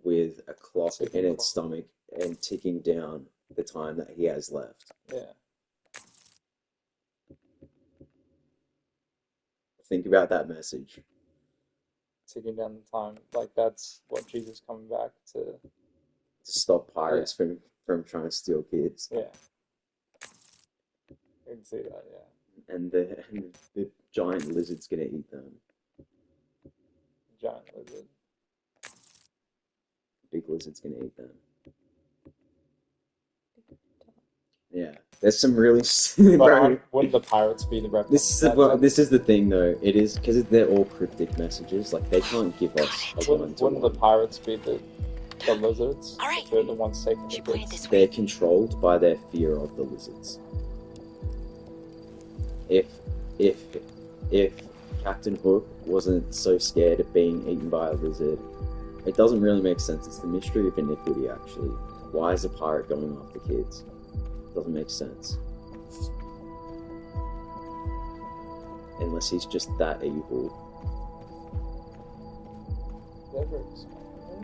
[SPEAKER 1] with a clock in its stomach and ticking down the time that he has left.
[SPEAKER 7] Yeah.
[SPEAKER 1] Think about that message.
[SPEAKER 7] Ticking down the time. Like that's what Jesus coming back to.
[SPEAKER 1] To stop pirates from trying to steal kids.
[SPEAKER 7] Yeah. I can see that, yeah.
[SPEAKER 1] And the giant lizard's gonna eat them.
[SPEAKER 7] Giant lizard.
[SPEAKER 1] Big lizard's gonna eat them. Yeah, there's some really.
[SPEAKER 7] But wouldn't the pirates be the representatives?
[SPEAKER 1] This is the thing though. It is because they're all cryptic messages. Like, they can't give us a
[SPEAKER 7] Wouldn't the pirates be the lizards?
[SPEAKER 10] All right.
[SPEAKER 7] They're the ones taking the
[SPEAKER 10] pointed
[SPEAKER 7] kids.
[SPEAKER 10] this way.
[SPEAKER 1] They're controlled by their fear of the lizards. If Captain Hook wasn't so scared of being eaten by a lizard, it doesn't really make sense. It's the mystery of iniquity, actually. Why is a pirate going after kids? Doesn't make sense. unless he's just that evil.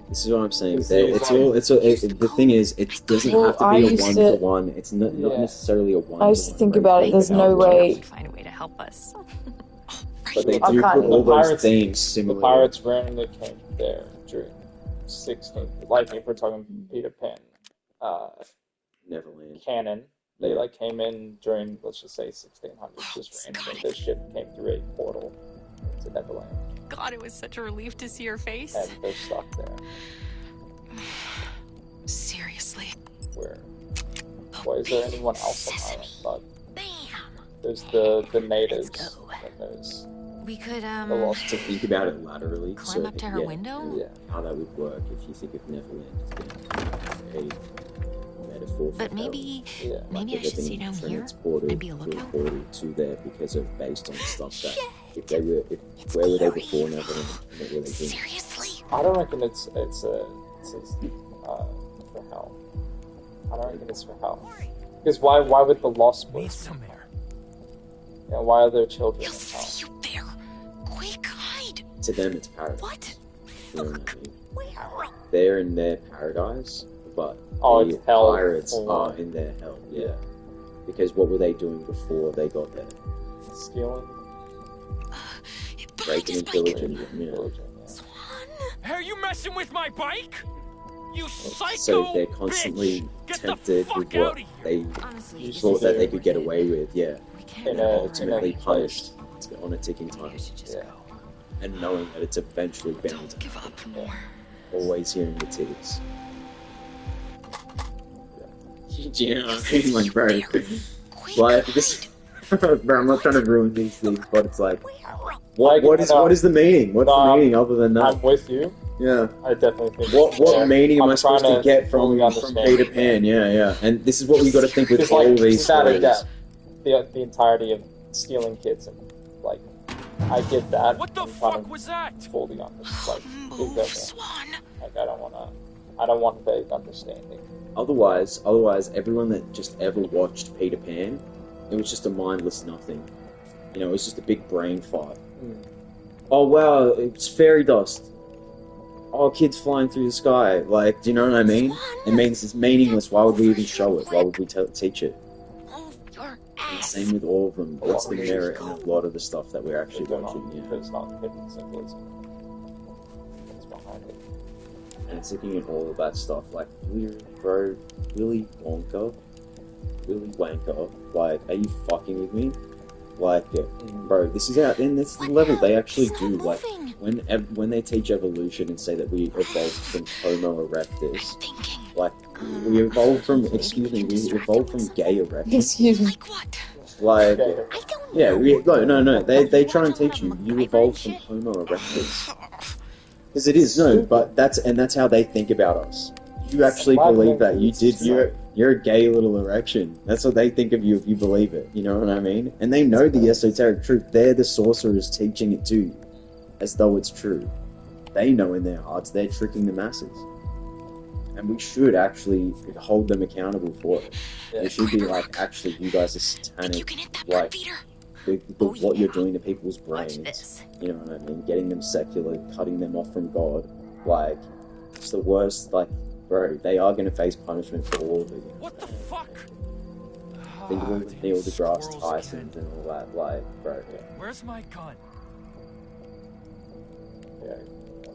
[SPEAKER 1] This is what I'm saying. The thing is, it doesn't
[SPEAKER 9] Well,
[SPEAKER 1] have to
[SPEAKER 9] I
[SPEAKER 1] be a
[SPEAKER 9] used
[SPEAKER 1] one
[SPEAKER 9] to-
[SPEAKER 1] for one. It's not necessarily a one.
[SPEAKER 9] I used to think about it. There's no way.
[SPEAKER 10] Find a way to help us.
[SPEAKER 1] But they
[SPEAKER 9] I
[SPEAKER 1] do
[SPEAKER 9] can't
[SPEAKER 1] put all
[SPEAKER 7] The
[SPEAKER 1] those
[SPEAKER 7] pirates-
[SPEAKER 1] themes
[SPEAKER 7] The
[SPEAKER 1] similar.
[SPEAKER 7] pirates randomly came there during 16th, like if we're talking Peter Pan
[SPEAKER 1] Neverland.
[SPEAKER 7] canon, they
[SPEAKER 1] Yeah.
[SPEAKER 7] like came in during, let's just say 1600s, just randomly. This ship came through a portal to Neverland,
[SPEAKER 10] God, it was such a relief to see your face.
[SPEAKER 7] and they're stuck there.
[SPEAKER 10] Seriously.
[SPEAKER 7] Where? Why is there anyone else on the island? But
[SPEAKER 10] Bam.
[SPEAKER 7] there's the natives,
[SPEAKER 10] Let's go.
[SPEAKER 7] and there's
[SPEAKER 10] We could
[SPEAKER 7] the lost.
[SPEAKER 1] To think about it laterally,
[SPEAKER 10] climb up to her window.
[SPEAKER 7] Yeah.
[SPEAKER 1] how that would work if you think of Neverland as being a metaphor for
[SPEAKER 10] But maybe,
[SPEAKER 7] Yeah.
[SPEAKER 10] maybe I should stay down here and be a lookout.
[SPEAKER 1] portal to there because of based on stuff that if where were they before Neverland and what were they doing?
[SPEAKER 10] Seriously?
[SPEAKER 7] I don't reckon it's for hell. I don't reckon it's for hell. Because why would the lost
[SPEAKER 11] Need
[SPEAKER 7] boys?
[SPEAKER 11] some air.
[SPEAKER 7] Yeah, why are there children
[SPEAKER 10] He'll
[SPEAKER 7] in hell?
[SPEAKER 10] see you there. Quick, hide.
[SPEAKER 1] To them, it's paradise.
[SPEAKER 10] What?
[SPEAKER 1] You know what I mean?
[SPEAKER 10] Where?
[SPEAKER 1] They're in their paradise, but
[SPEAKER 7] Oh,
[SPEAKER 1] the
[SPEAKER 7] it's hell.
[SPEAKER 1] pirates
[SPEAKER 7] Oh.
[SPEAKER 1] are in their hell. Yeah, because what were they doing before they got there?
[SPEAKER 7] Stealing,
[SPEAKER 1] Breaking and pillaging. You know.
[SPEAKER 7] pillaging, yeah.
[SPEAKER 10] Swan?
[SPEAKER 11] Hey, are you messing with my bike? You psycho
[SPEAKER 1] So they're constantly
[SPEAKER 11] bitch! Get the
[SPEAKER 1] tempted
[SPEAKER 11] fuck
[SPEAKER 1] with
[SPEAKER 11] out
[SPEAKER 1] what
[SPEAKER 11] of here!
[SPEAKER 1] they
[SPEAKER 10] Honestly,
[SPEAKER 1] thought that they could get away with. Yeah,
[SPEAKER 10] We can't
[SPEAKER 7] In
[SPEAKER 10] go
[SPEAKER 7] a-
[SPEAKER 10] over
[SPEAKER 1] ultimately
[SPEAKER 10] it.
[SPEAKER 1] punished on a ticking
[SPEAKER 10] Maybe
[SPEAKER 1] time,
[SPEAKER 10] I should just
[SPEAKER 7] Yeah.
[SPEAKER 10] go.
[SPEAKER 1] and knowing that it's eventually bound
[SPEAKER 10] Don't
[SPEAKER 1] to
[SPEAKER 10] give up more.
[SPEAKER 1] always hearing the tears. Do you know what I mean? Like, bro,
[SPEAKER 10] Quick,
[SPEAKER 1] like this. Bro, I'm not trying to ruin these things, but it's like,
[SPEAKER 10] Where?
[SPEAKER 1] what is the meaning? What's the meaning other than that?
[SPEAKER 7] I'm with you.
[SPEAKER 1] Yeah.
[SPEAKER 7] I definitely think.
[SPEAKER 1] What
[SPEAKER 7] Yeah.
[SPEAKER 1] meaning am
[SPEAKER 7] I'm
[SPEAKER 1] I supposed
[SPEAKER 7] trying
[SPEAKER 1] to get
[SPEAKER 7] fully
[SPEAKER 1] from
[SPEAKER 7] understand
[SPEAKER 1] Peter
[SPEAKER 7] it.
[SPEAKER 1] Pan? Yeah. And this is what we got to think with
[SPEAKER 7] It's
[SPEAKER 1] all
[SPEAKER 7] like
[SPEAKER 1] these
[SPEAKER 7] without a
[SPEAKER 1] stories.
[SPEAKER 7] doubt, the entirety of stealing kids and like, I get that.
[SPEAKER 11] What the
[SPEAKER 7] I'm trying
[SPEAKER 11] fuck
[SPEAKER 7] to
[SPEAKER 11] was that?
[SPEAKER 7] fully understand. Like,
[SPEAKER 10] Move,
[SPEAKER 7] exactly.
[SPEAKER 10] Swan.
[SPEAKER 7] Like I don't want vague understanding.
[SPEAKER 1] Otherwise, everyone that just ever watched Peter Pan, it was just a mindless nothing. You know, it was just a big brain fart. Oh wow, it's fairy dust. Oh, kids flying through the sky. Like, do you know what I mean? It means it's meaningless. Why would we even show it? Why would we teach it?
[SPEAKER 10] Move your
[SPEAKER 1] And
[SPEAKER 10] ass.
[SPEAKER 1] same with all of them. What's the merit in a lot of the stuff that we're actually
[SPEAKER 7] They're not,
[SPEAKER 1] watching? Yeah.
[SPEAKER 7] because it's not hidden symbolism. It's behind it.
[SPEAKER 1] And it's looking at all of that stuff, like, Willy Wonka, like, are you fucking with me? Like, bro, this is out, and this is the level they actually do, like, when they teach evolution and say that we evolved from Homo erectus,
[SPEAKER 10] Thinking.
[SPEAKER 1] like, we evolved from, excuse me, we evolved from gay erectus,
[SPEAKER 9] Excuse me.
[SPEAKER 10] Like what?
[SPEAKER 1] like,
[SPEAKER 7] Okay.
[SPEAKER 10] I don't
[SPEAKER 1] yeah,
[SPEAKER 10] know.
[SPEAKER 1] no, they try and teach you evolved from Homo erectus. Because it is, no, but that's how they think about us. You actually believe that you're a gay little erection. That's what they think of you if you believe it. You know what I mean? And they know the esoteric truth. They're the sorcerers teaching it to you, as though it's true. They know in their hearts they're tricking the masses, and we should actually hold them accountable for it. They should be like, actually, you guys are
[SPEAKER 10] Think you
[SPEAKER 1] satanic.
[SPEAKER 10] can hit that
[SPEAKER 1] Like,
[SPEAKER 10] bird feeder?
[SPEAKER 1] with what you're doing to people's
[SPEAKER 10] Watch
[SPEAKER 1] brains.
[SPEAKER 10] this.
[SPEAKER 1] You know what I mean? Getting them secular, cutting them off from God. Like, it's the worst. Like, bro, they are going to face punishment for all of it.
[SPEAKER 11] What the fuck?
[SPEAKER 1] Think of all the
[SPEAKER 11] Damn
[SPEAKER 1] Neil deGrasse
[SPEAKER 11] squirrels
[SPEAKER 1] Tysons
[SPEAKER 11] again.
[SPEAKER 1] and all that. Like, bro, yeah.
[SPEAKER 11] Where's my gun?
[SPEAKER 7] Yeah.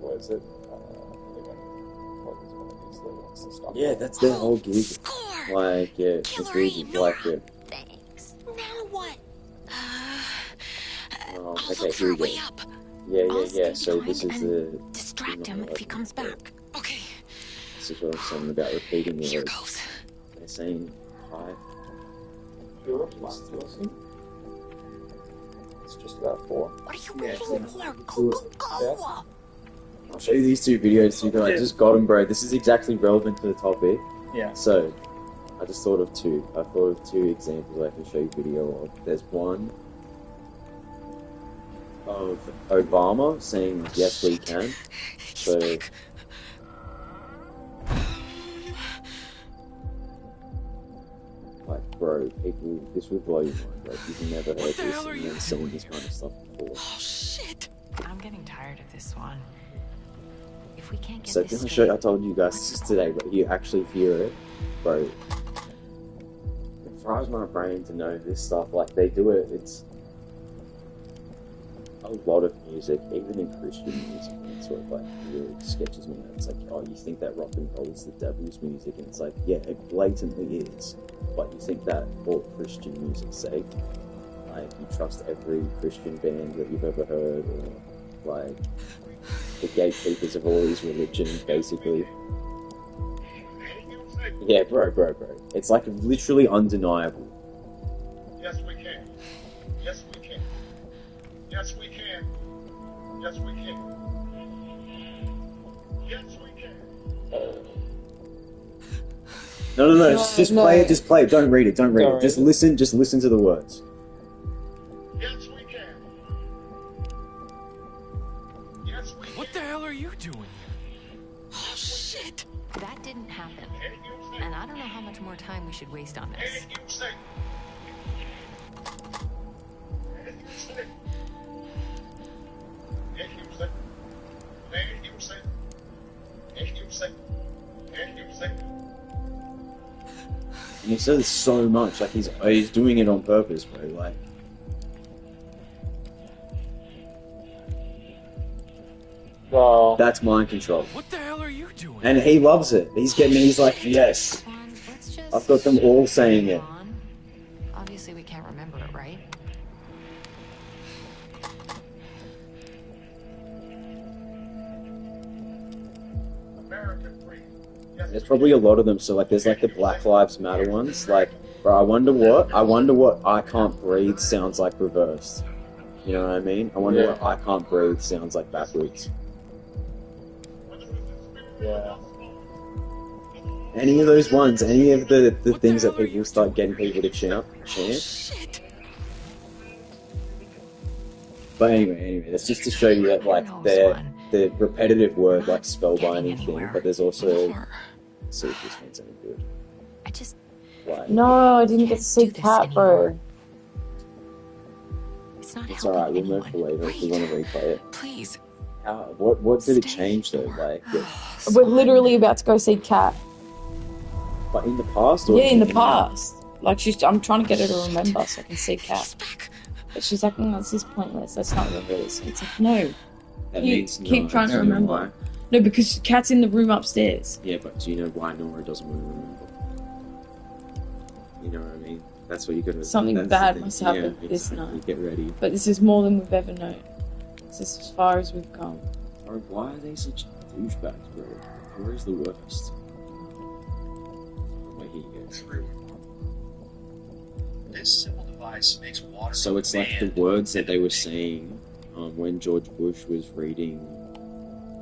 [SPEAKER 7] What is it? What is one of these that wants to stop?
[SPEAKER 1] Yeah, that's their whole gig.
[SPEAKER 10] Score!
[SPEAKER 1] Like, yeah, it's
[SPEAKER 10] Killer
[SPEAKER 1] really
[SPEAKER 10] ignore.
[SPEAKER 1] like it.
[SPEAKER 10] Thanks. Now what?
[SPEAKER 1] Oh,
[SPEAKER 10] I'll
[SPEAKER 1] okay,
[SPEAKER 10] look for
[SPEAKER 1] here
[SPEAKER 10] a
[SPEAKER 1] we
[SPEAKER 10] way
[SPEAKER 1] go.
[SPEAKER 10] up.
[SPEAKER 1] Yeah.
[SPEAKER 10] I'll stay
[SPEAKER 1] So
[SPEAKER 10] behind
[SPEAKER 1] this is
[SPEAKER 10] and
[SPEAKER 1] the.
[SPEAKER 10] distract him if he comes back. Okay,
[SPEAKER 1] This is what I'm saying about repeating
[SPEAKER 10] here
[SPEAKER 1] words.
[SPEAKER 10] goes.
[SPEAKER 1] They're saying hi.
[SPEAKER 7] It's just about 4.
[SPEAKER 10] What are you waiting for? Go, go, go!
[SPEAKER 1] I'll show you these two videos so you know I just got them, bro. This is exactly relevant to the topic.
[SPEAKER 7] Yeah.
[SPEAKER 1] So, I just thought of two. I thought of two examples I can show you video of. There's one of Obama saying, yes, we can. So, like, bro, bro, people, this will blow your mind, bro. If you've never heard
[SPEAKER 11] What the
[SPEAKER 1] this
[SPEAKER 11] hell are
[SPEAKER 1] and
[SPEAKER 11] you
[SPEAKER 1] never seen
[SPEAKER 11] doing
[SPEAKER 1] this kind of stuff before.
[SPEAKER 11] Oh, shit!
[SPEAKER 4] I'm getting tired of this one.
[SPEAKER 10] If we can't get
[SPEAKER 1] So
[SPEAKER 10] this
[SPEAKER 1] can I
[SPEAKER 10] straight,
[SPEAKER 1] show you, I told you guys this today, but you actually hear it, bro. It fries my brain to know this stuff. Like, they do it, it's a lot of music, even in Christian music, and sort of like really sketches me out. It's like, oh, you think that rock and roll is the devil's music, and it's like, yeah, it blatantly is. But you think that all Christian music's safe? Like, you trust every Christian band that you've ever heard, or like the gatekeepers of all these religions, basically. Yeah, bro. It's like literally undeniable.
[SPEAKER 12] Yes, we can. Yes, we can. Yes, we can. Yes, we can. Yes, we can.
[SPEAKER 1] No, just play it, just play it, don't read it, don't read
[SPEAKER 7] Don't
[SPEAKER 1] it. Just
[SPEAKER 7] read it.
[SPEAKER 1] listen to the words.
[SPEAKER 12] Yes, we can. Yes, we can.
[SPEAKER 11] What the hell are you doing here? Oh, shit!
[SPEAKER 10] that didn't happen. And I don't know how much more time we should waste on this.
[SPEAKER 12] And you say. And you say. And you say. And you say. And you say. And you say.
[SPEAKER 1] And he says so much, like he's doing it on purpose, bro. Like,
[SPEAKER 7] Well,
[SPEAKER 1] that's mind control.
[SPEAKER 11] What the hell are you doing?
[SPEAKER 1] And he loves it. He's like, yes.
[SPEAKER 10] Come on, let's just
[SPEAKER 1] I've got them all saying it.
[SPEAKER 10] move on. Obviously, we can't remember it, right?
[SPEAKER 12] American freedom. Yes,
[SPEAKER 1] There's
[SPEAKER 12] we
[SPEAKER 1] probably a
[SPEAKER 12] can.
[SPEAKER 1] lot of them. So like, there's like the Black Lives Matter ones. Like, bro, I wonder what I Can't Breathe sounds like reversed. You know what I mean? I wonder what I Can't Breathe sounds like backwards.
[SPEAKER 7] yeah.
[SPEAKER 1] Any of those ones, any of the things that people start getting people to chant.
[SPEAKER 11] Shit!
[SPEAKER 1] But anyway, that's just to show you that like the repetitive word like spellbinding thing, but there's also see if this one's any good.
[SPEAKER 10] I just
[SPEAKER 1] Like,
[SPEAKER 9] No, I didn't get to see
[SPEAKER 10] do this
[SPEAKER 9] Cat, bro.
[SPEAKER 10] it's not
[SPEAKER 1] it's
[SPEAKER 10] helping
[SPEAKER 1] alright, we'll
[SPEAKER 10] anyone.
[SPEAKER 1] move for later if we want to replay it.
[SPEAKER 11] Please.
[SPEAKER 1] What did it change though? Like,
[SPEAKER 9] We're literally about to go see Cat.
[SPEAKER 1] but in the past? Or
[SPEAKER 9] Yeah, in the
[SPEAKER 1] now?
[SPEAKER 9] past. Like, I'm trying to get her to remember so I can see Cat. But she's like, no, this is pointless. Let's not remember this. It's like, no.
[SPEAKER 1] That
[SPEAKER 9] You
[SPEAKER 1] means
[SPEAKER 9] keep
[SPEAKER 1] no.
[SPEAKER 9] trying to
[SPEAKER 1] Do you know
[SPEAKER 9] remember.
[SPEAKER 1] why?
[SPEAKER 9] No, because Cat's in the room upstairs.
[SPEAKER 1] Yeah, but do you know why Nora doesn't want to remember? You know what I mean? That's what you gotta.
[SPEAKER 9] Something
[SPEAKER 1] that's the
[SPEAKER 9] bad
[SPEAKER 1] thing.
[SPEAKER 9] must happen
[SPEAKER 1] Yeah,
[SPEAKER 9] this
[SPEAKER 1] exactly.
[SPEAKER 9] night.
[SPEAKER 1] Get ready.
[SPEAKER 9] But this is more than we've ever known. This is as far as we've come.
[SPEAKER 1] Bro, why are they such douchebags, bro? Nora's the worst. Wait, here you go.
[SPEAKER 8] This simple device makes water.
[SPEAKER 1] So it's like the words that they were saying when George Bush was reading,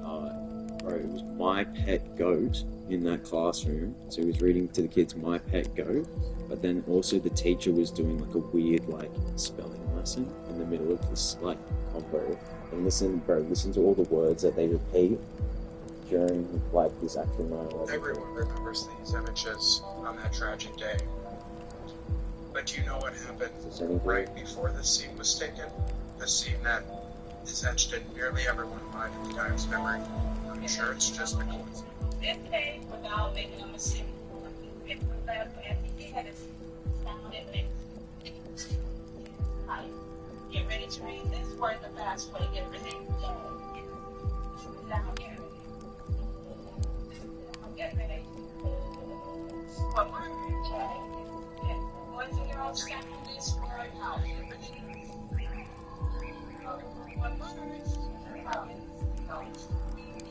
[SPEAKER 1] bro, it was My Pet Goat in that classroom. So he was reading to the kids My Pet Goat, but then also the teacher was doing like a weird like spelling lesson in the middle of this like combo. And listen to all the words that they repeat during like this actual 9/11.
[SPEAKER 12] Everyone remembers these images on that tragic day. But do you know what happened right before this scene was taken? The scene that is etched in nearly everyone's mind in the Diamond's memory. I'm sure it's just a coincidence.
[SPEAKER 13] This case, without making a mistake, it was that Anthony had found it next. Get ready to read this word the fast way. Get ready. Now get ready. Get ready. What word? Once you're all set for this word, how do you read? What words?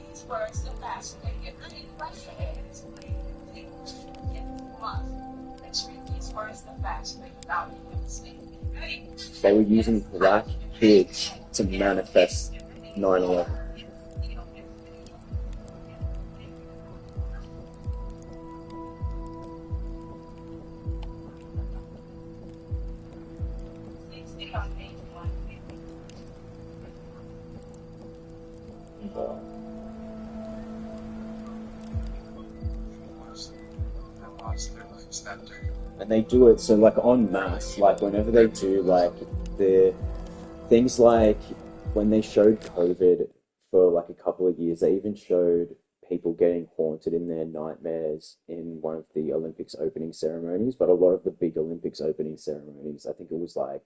[SPEAKER 13] These words the fast way. Get ready. Brush your hands. Let's read these words the fast way without making a mistake. Ready?
[SPEAKER 1] They were using black kids to manifest 9/11.
[SPEAKER 12] That lost their lives that day.
[SPEAKER 1] And they do it so like en masse, like whenever they do like the things like when they showed COVID for like a couple of years, they even showed people getting haunted in their nightmares in one of the Olympics opening ceremonies. But a lot of the big Olympics opening ceremonies, I think it was like,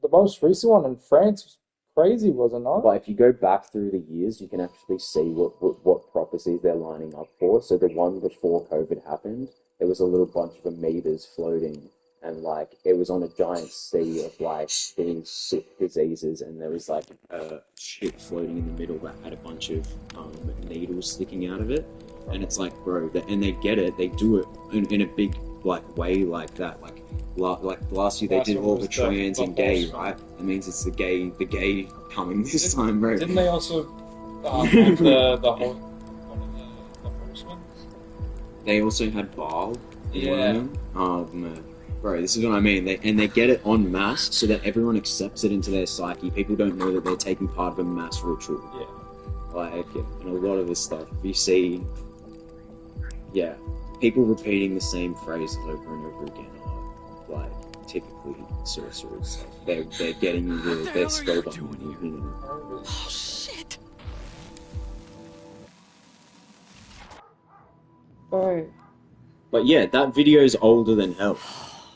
[SPEAKER 7] The most recent one in France was crazy, was it not?
[SPEAKER 1] but if you go back through the years, you can actually see what prophecies they're lining up for. So the one before COVID happened, there was a little bunch of amoebas floating, and like it was on a giant sea of like these sick diseases, and there was like a ship floating in the middle that had a bunch of needles sticking out of it, and it's like, bro, and they get it, they do it in a big like way like that, like last year they
[SPEAKER 7] Last
[SPEAKER 1] did
[SPEAKER 7] one
[SPEAKER 1] all
[SPEAKER 7] was
[SPEAKER 1] the trans and
[SPEAKER 7] the
[SPEAKER 1] gay,
[SPEAKER 7] horse one.
[SPEAKER 1] right? That means it's the gay coming this time, bro.
[SPEAKER 7] Didn't they also have the whole one of the horse ones?
[SPEAKER 1] They also had Baal in
[SPEAKER 7] Yeah.
[SPEAKER 1] one of them. Bro, this is what I mean. They get it en masse so that everyone accepts it into their psyche. People don't know that they're taking part of a mass ritual.
[SPEAKER 7] Yeah.
[SPEAKER 1] Like, and a lot of this stuff, you see, yeah, people repeating the same phrases over and over again are, like, typically sorcerers. They're getting into their spellbinding, you know.
[SPEAKER 11] Oh, shit!
[SPEAKER 9] Bro.
[SPEAKER 1] But yeah, that video is older than hell.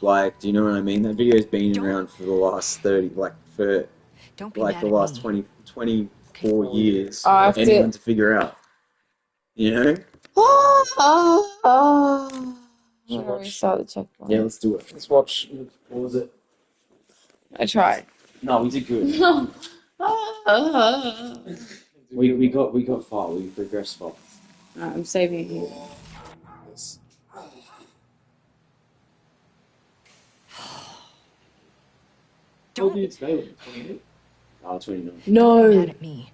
[SPEAKER 1] Like, do you know what I mean? That video's been around for the last 30, like, for,
[SPEAKER 10] Don't be
[SPEAKER 1] like,
[SPEAKER 10] mad
[SPEAKER 1] the
[SPEAKER 10] at
[SPEAKER 1] last
[SPEAKER 10] me.
[SPEAKER 1] 24 years
[SPEAKER 9] I have
[SPEAKER 1] for anyone to figure out. You know?
[SPEAKER 9] I'm gonna restart the checkpoint.
[SPEAKER 1] Yeah, let's do it.
[SPEAKER 7] Let's watch.
[SPEAKER 1] What was it?
[SPEAKER 9] I tried.
[SPEAKER 1] No, we did good.
[SPEAKER 9] No.
[SPEAKER 1] we got far. We progressed far.
[SPEAKER 9] Alright, I'm saving it here.
[SPEAKER 1] What did you say? 28? Oh, 29.
[SPEAKER 9] No.
[SPEAKER 10] Don't be mad at me.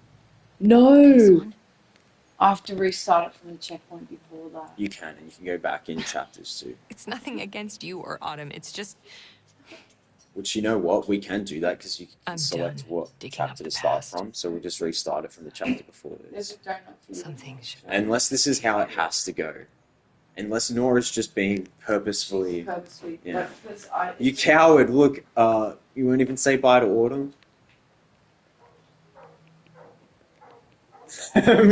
[SPEAKER 9] No. I have to restart it from the checkpoint before that.
[SPEAKER 1] You can, and you can go back in chapters too.
[SPEAKER 10] It's nothing against you or Autumn. It's just
[SPEAKER 1] Which, you know what? We can do that because you can
[SPEAKER 10] I'm
[SPEAKER 1] select
[SPEAKER 10] done
[SPEAKER 1] what
[SPEAKER 10] digging up
[SPEAKER 1] chapter
[SPEAKER 10] the
[SPEAKER 1] to start
[SPEAKER 10] past.
[SPEAKER 1] from. So we'll just restart it from the chapter before
[SPEAKER 9] There's
[SPEAKER 1] this.
[SPEAKER 9] a donut for you.
[SPEAKER 10] Some things should
[SPEAKER 1] Unless this is how it has to go. Unless Nora's just being purposefully.
[SPEAKER 9] Purposely.
[SPEAKER 1] Yeah.
[SPEAKER 9] Like, because I-
[SPEAKER 1] You coward! Look, you won't even say bye to Autumn.